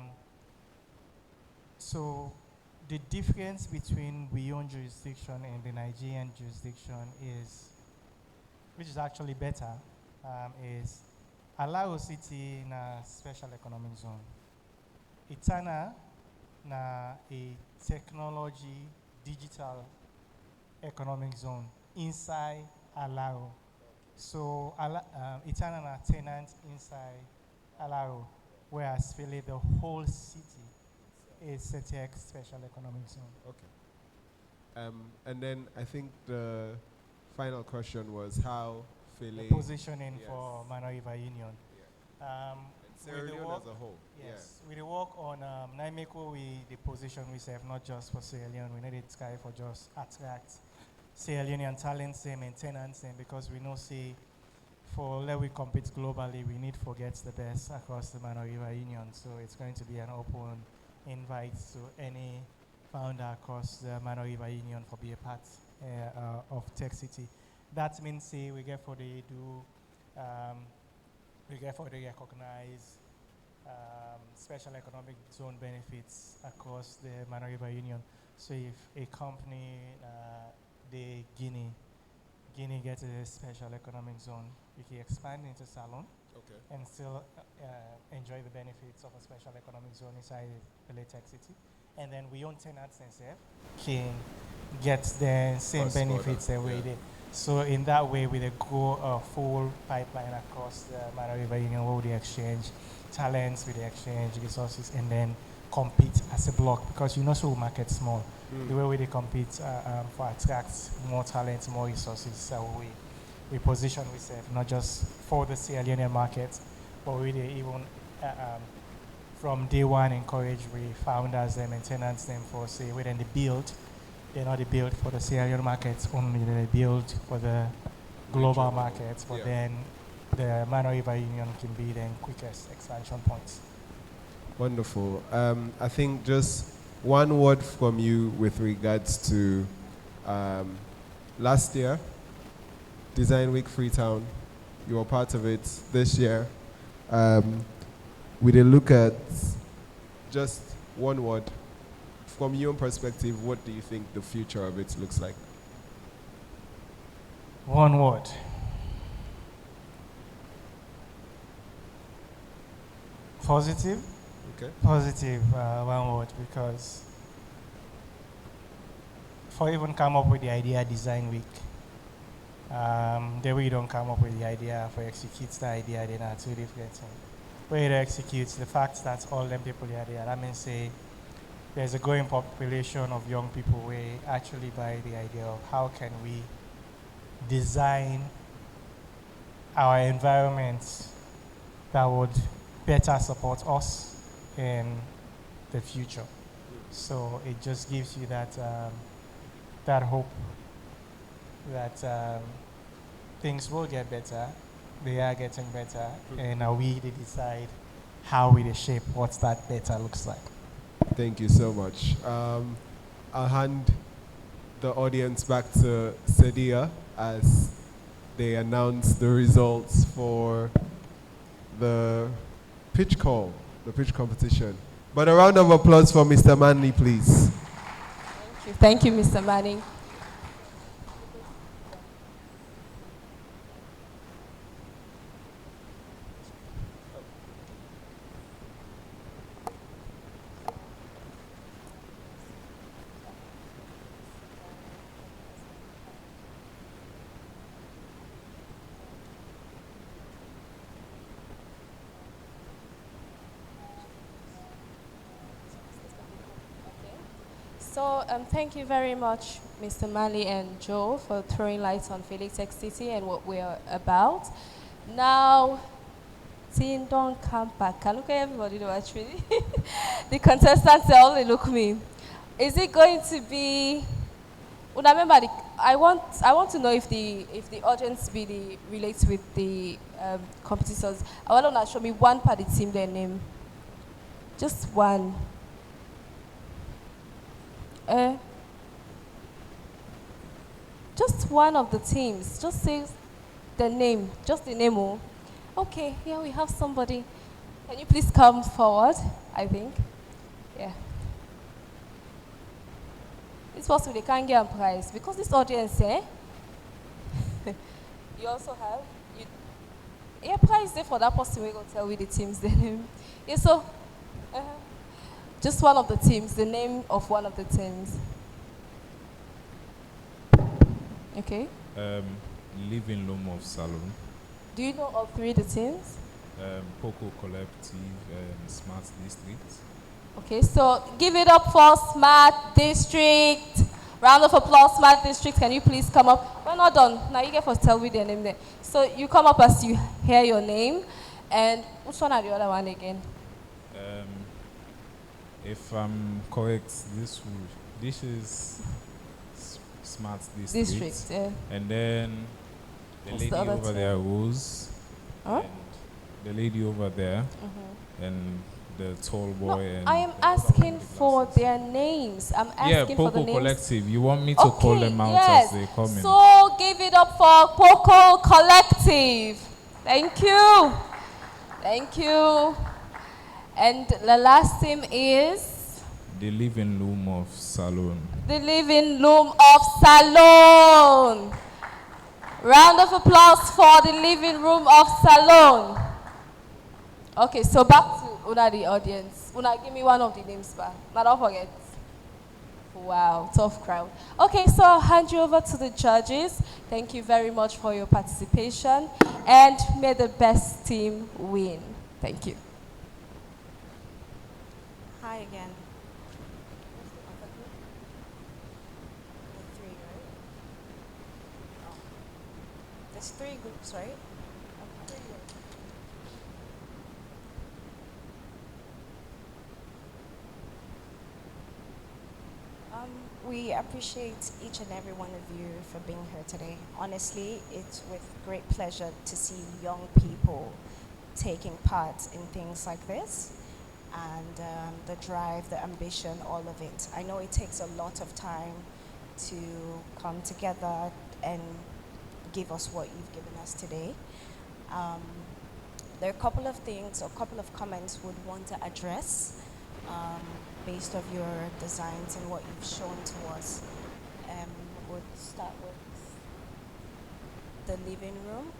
So the difference between beyond jurisdiction and the Nigerian jurisdiction is, which is actually better, is Alao City na special economic zone. Itana na a technology digital economic zone inside Alao. So Itana na tenant inside Alao, whereas Philly, the whole city is a tech special economic zone. Okay. And then I think the final question was how Philly... The positioning for Mano River Union. Yeah. Sierra Leone as a whole. Yes. With the work on Naimeko, the position we serve not just for Sierra Leone, we need it sky for just attract Sierra Leonean talents and maintenance, and because we know for let we compete globally, we need to get the best across the Mano River Union. So it's going to be an open invite to any founder across the Mano River Union for be a part of Tech City. That means we get for the recognize special economic zone benefits across the Mano River Union. So if a company, the Guinea gets a special economic zone, we can expand into Salon and still enjoy the benefits of a special economic zone inside the Tech City. And then we own tenants themselves can get the same benefits that we did. So in that way, we go a full pipeline across the Mano River Union where we exchange talents, we exchange resources, and then compete as a block, because so market small. The way we compete for attract more talents, more resources, so we position ourselves not just for the Sierra Leonean market, but we even from day one encourage we founders them and tenants them for when they build. They're not built for the Sierra Leone markets only, they're built for the global markets, but then the Mano River Union can be the quickest expansion points. Wonderful. I think just one word from you with regards to last year, Design Week Freetown. You were part of it this year. We did look at just one word. From your perspective, what do you think the future of it looks like? One word. Positive. Okay. Positive, one word, because for even come up with the idea Design Week, the way you don't come up with the idea for execute the idea, then are two different things. Where you execute, the fact that all them people are there, that means there's a growing population of young people who actually buy the idea of how can we design our environment that would better support us in the future. So it just gives you that that hope that things will get better. They are getting better, and we they decide how we shape what that better looks like. Thank you so much. I'll hand the audience back to Sadia as they announce the results for the pitch call, the pitch competition. But a round of applause for Mr. Manley, please. Thank you, Mr. Manning. So thank you very much, Mr. Manley and Joe, for throwing light on Felix Tech City and what we're about. Now, Tindon Kampa. Can look at everybody though, actually. The contestants they only look me. Is it going to be? Remember, I want to know if the audience really relates with the competitors. I want to show me one part of the team their name. Just one. Just one of the teams. Just say the name. Just the name. Oh. Okay, here we have somebody. Can you please come forward, I think? Yeah. It's possible they can't get a prize because this audience, you also have, prize there for that person. We're going to tell you the team's name. Yeah, so, just one of the teams, the name of one of the teams. Okay. Living Loom of Salon. Do you know all three of the teams? Poco Collective and Smart District. Okay, so give it up for Smart District. Round of applause, Smart District. Can you please come up? We're not done. Now you get to tell me their name there. So you come up as you hear your name. And which one are the other one again? If I'm correct, this is Smart District. Yeah. And then the What's lady the other over two? there, Rose. Huh? And the lady over there. And the tall boy. No, and I am asking for their names. I'm asking for the Poco names. Collective. You want me to call them out yes. as they come in? So give it up for Poco Collective. Thank you. Thank you. And the last team is? The Living Loom of Salon. The Living Loom of Salon. Round of applause for the Living Room of Salon. Okay, so back to Una, the audience. Una, give me one of the names back. Now don't forget. Wow, tough crowd. Okay, so I'll hand you over to the judges. Thank you very much for your participation. And may the best team win. Thank you. Hi again. The three, right? Oh. There's three groups, right? Okay. We appreciate each and every one of you for being here today. Honestly, it's with great pleasure to see young people taking part in things like this. And the drive, the ambition, all of it. I know it takes a lot of time to come together and give us what you've given us today. There are a couple of things or a couple of comments we'd want to address based on your designs and what you've shown to us. We'll start with the living room.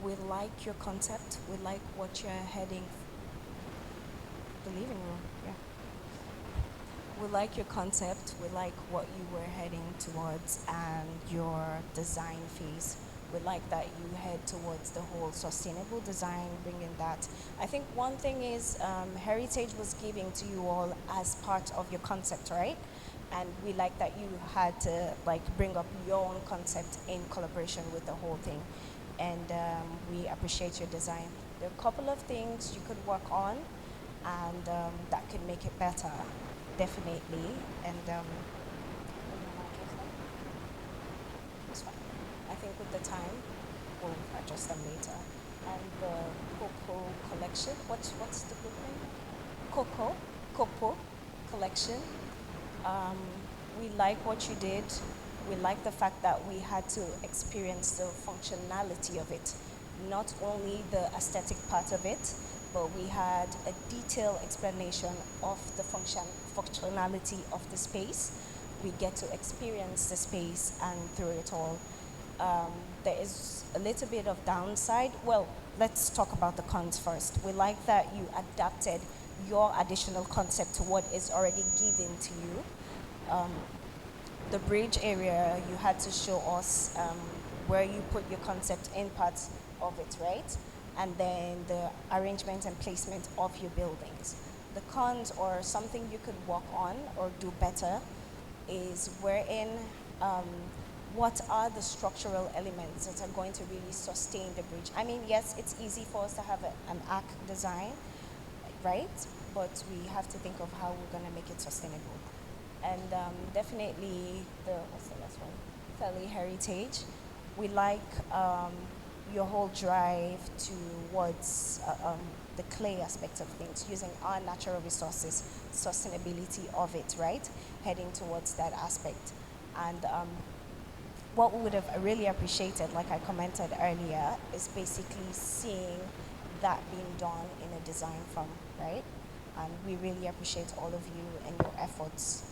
We like your concept. We like what you're heading. The living room, yeah. We like your concept. We like what you were heading towards and your design phase. We like that you head towards the whole sustainable design, bringing that. I think one thing is Heritage was giving to you all as part of your concept, right? And we like that you had to bring up your own concept in collaboration with the whole thing. And we appreciate your design. There are a couple of things you could work on and that could make it better, definitely. And I think with the time, we'll adjust them later. And the Coco collection, what's the group name? Coco collection. We like what you did. We like the fact that we had to experience the functionality of it, not only the aesthetic part of it, but we had a detailed explanation of the functionality of the space. We get to experience the space and through it all. There is a little bit of downside. Well, let's talk about the cons first. We like that you adapted your additional concept to what is already given to you. The bridge area, you had to show us where you put your concept in parts of it, right? And then the arrangement and placement of your buildings. The cons, or something you could work on or do better, is wherein what are the structural elements that are going to really sustain the bridge? I mean, yes, it's easy for us to have an arc design, right? But we have to think of how we're going to make it sustainable. And definitely what's the last one? Fairly heritage. We like your whole drive towards the clay aspect of things, using our natural resources, sustainability of it, right? Heading towards that aspect. And what we would have really appreciated, like I commented earlier, is basically seeing that being done in a design firm, right? And we really appreciate all of you and your efforts.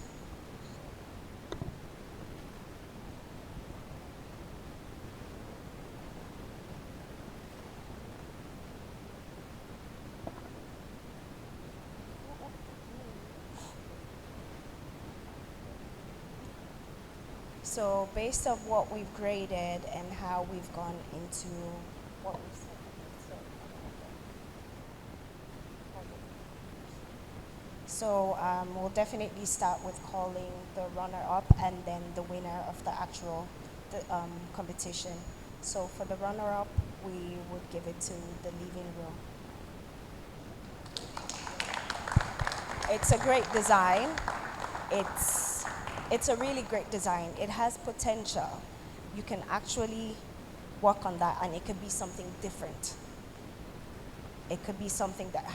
So based on what we've graded and how we've gone into what we've said, so we'll definitely start with calling the runner-up and then the winner of the actual competition. So for the runner-up, we would give it to the living room. It's a great design. It's a really great design. It has potential. You can actually work on that, and it could be something different. It could be something that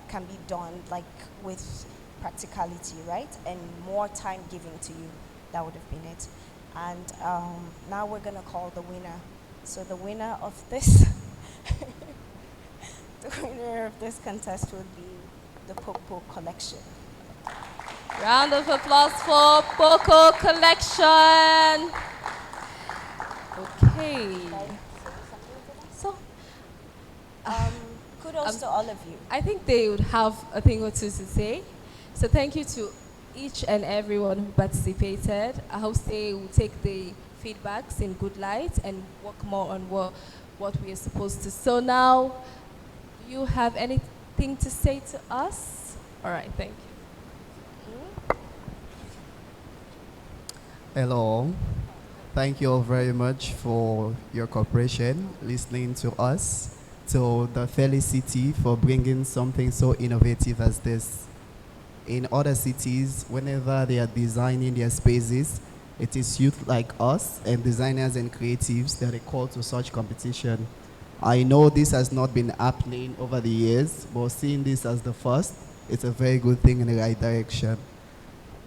can be done like with practicality, right? And more time given to you. That would have been it. And now we're gonna call the winner. So the winner of this, the winner of this contest would be the Poco Collection. Round of applause for Poco Collection. Okay. So, kudos to all of you. I think they would have a thing or two to say. So thank you to each and everyone who participated. I hope they will take the feedbacks in good light and work more on what we are supposed to. So now, do you have anything to say to us? All right, thank you. Hello. Thank you all very much for your cooperation, listening to us, to the Philly City for bringing something so innovative as this. In other cities, whenever they are designing their spaces, it is youth like us and designers and creatives that are called to such competition. I know this has not been happening over the years, but seeing this as the first, it's a very good thing in the right direction.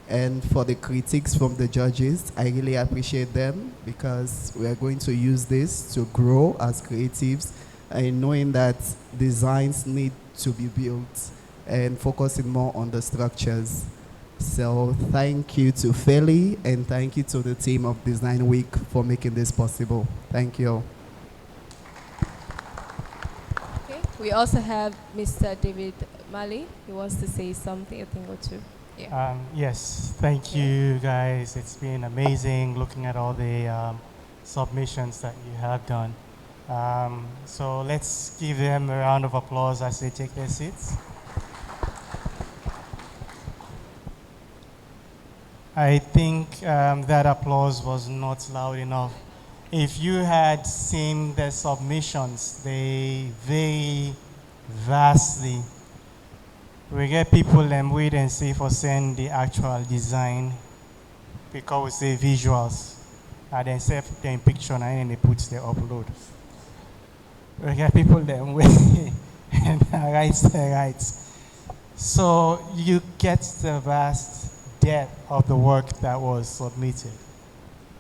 And for the critics from the judges, I really appreciate them, because we are going to use this to grow as creatives, and knowing that designs need to be built and focusing more on the structures. So thank you to Philly, and thank you to the team of Design Week for making this possible. Thank you. Okay. We also have Mr. David Mali. He wants to say something, a thing or two. Yeah. Yes, thank you guys. It's been amazing looking at all the submissions that you have done. So let's give them a round of applause as they take their seats. I think that applause was not loud enough. If you had seen the submissions, they vary vastly. We get people and wait and see for send the actual design, because we say visuals. and then save them picture and then they put the upload. We get people them way and right. So you get the vast depth of the work that was submitted.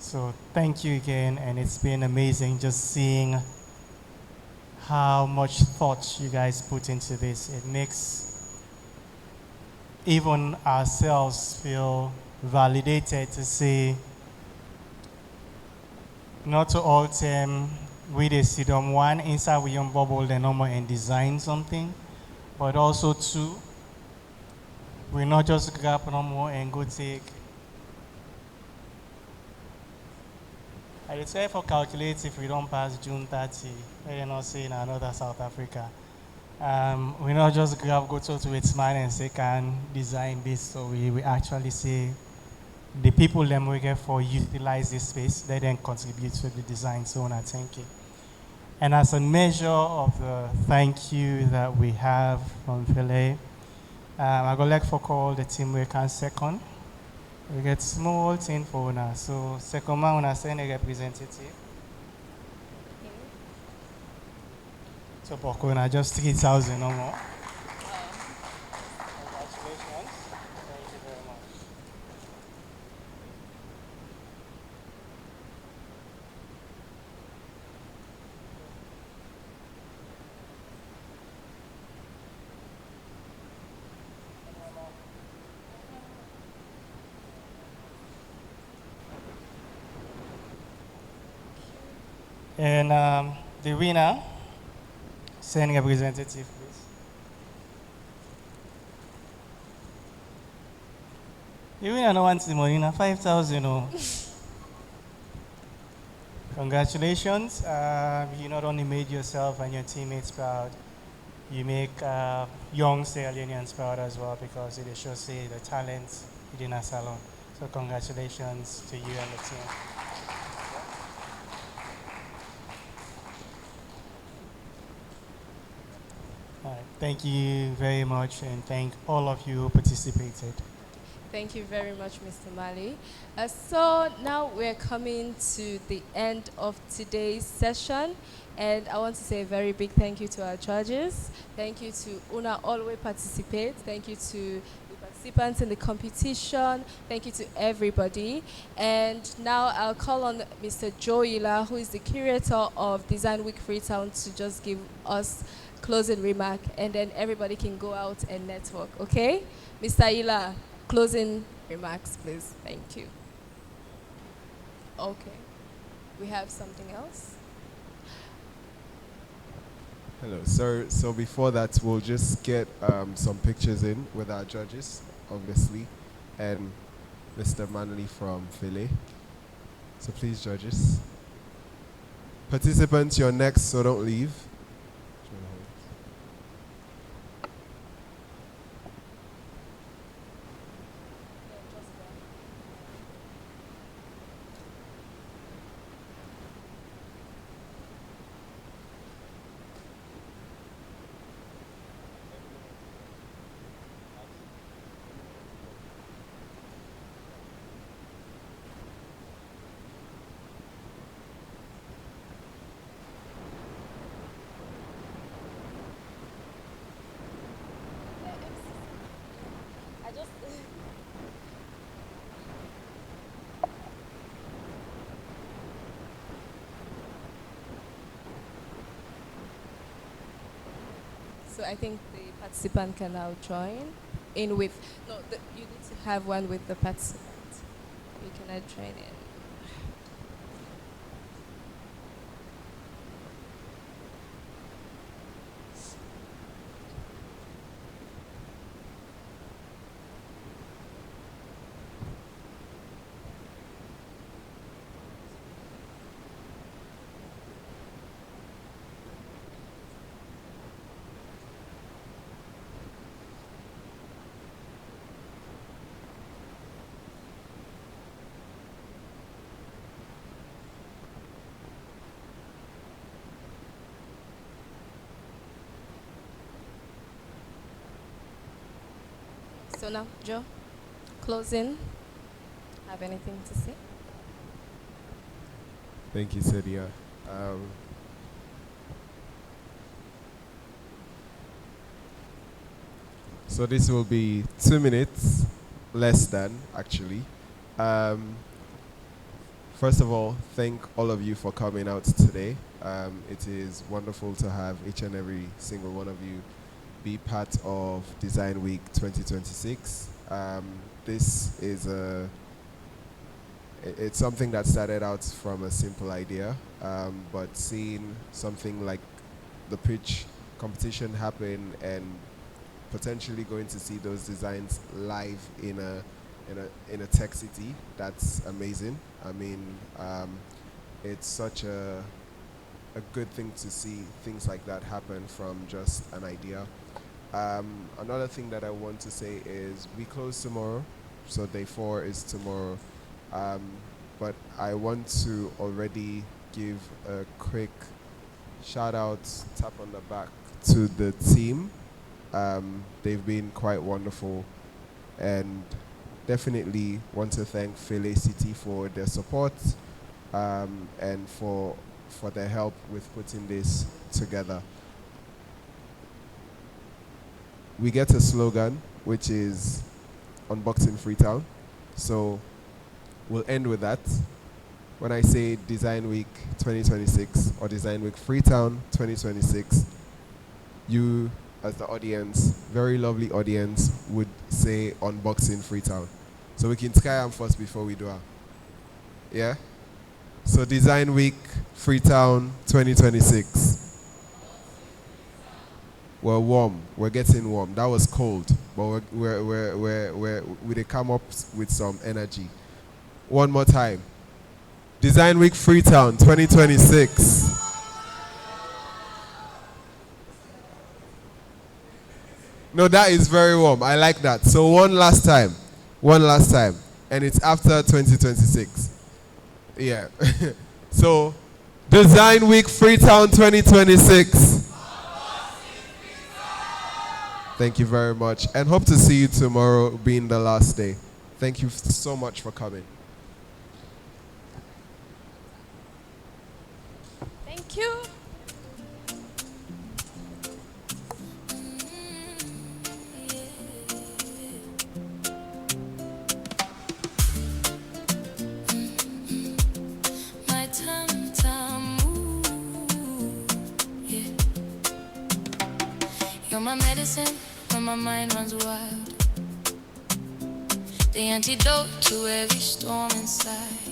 So thank you again, and it's been amazing just seeing how much thought you guys put into this. It makes even ourselves feel validated to see not to all them we dey sit on one inside we young bubble the number and design something, but also two, we not just grab no more and go take. I would say for calculate if we don't pass June 30, we're not saying another South Africa. We not just grab go to its man and say can design this, so we actually say the people them we get for utilize this space, they then contribute to the design. So I thank you. And as a measure of the thank you that we have from Philly, I go like for call the team we can second. We get small thing for now. So second man when I send a representative. So for just 3,000 no more. Congratulations. Thank you very much. And the winner, send representative, please. The winner no wants the money, now 5,000. Oh. Congratulations. You not only made yourself and your teammates proud, you make young Sierra Leoneans proud as well, because it shows say the talent within a salon. So congratulations to you and the team. All right. Thank you very much, and thank all of you who participated. Thank you very much, Mr. Mali. So now we're coming to the end of today's session, and I want to say a very big thank you to our judges. Thank you to Una always participate. Thank you to the participants in the competition. Thank you to everybody. And now I'll call on Mr. Joe Ila, who is the curator of Design Week Freetown, to just give us closing remark, and then everybody can go out and network, okay? Mr. Ila, closing remarks, please. Thank you. Okay. We have something else? Hello. So before that, we'll just get some pictures in with our judges, obviously, and Mr. Manley from Philly. So please, judges. Participants, you're next, so don't leave. So I think the participant can now join in with, no, you need to have one with the participant. You cannot join in. So now, Joe, closing. Have anything to say? Thank you, Sadia. So this will be 2 minutes, less than actually. First of all, thank all of you for coming out today. It is wonderful to have each and every single one of you be part of Design Week 2026. This is it's something that started out from a simple idea, but seeing something like the pitch competition happen and potentially going to see those designs live in a tech city, that's amazing. I mean, it's such a good thing to see things like that happen from just an idea. Another thing that I want to say is we close tomorrow, so day 4 is tomorrow. But I want to already give a quick shout out, tap on the back to the team. They've been quite wonderful, and definitely want to thank Felicity for their support and for their help with putting this together. We get a slogan, which is Unboxing Freetown. So we'll end with that. When I say Design Week 2026 or Design Week Freetown 2026, you as the audience, very lovely audience, would say Unboxing Freetown. So we can sky them first before we do it. Yeah? So Design Week Freetown 2026. We're warm. We're getting warm. That was cold, but we come up with some energy. One more time. Design Week Freetown 2026. No, that is very warm. I like that. So one last time. And it's after 2026. Yeah. So, Design Week Freetown 2026. Thank you very much. And hope to see you tomorrow being the last day. Thank you so much for coming. Thank you. You're my medicine when my mind runs wild. The antidote to every storm inside.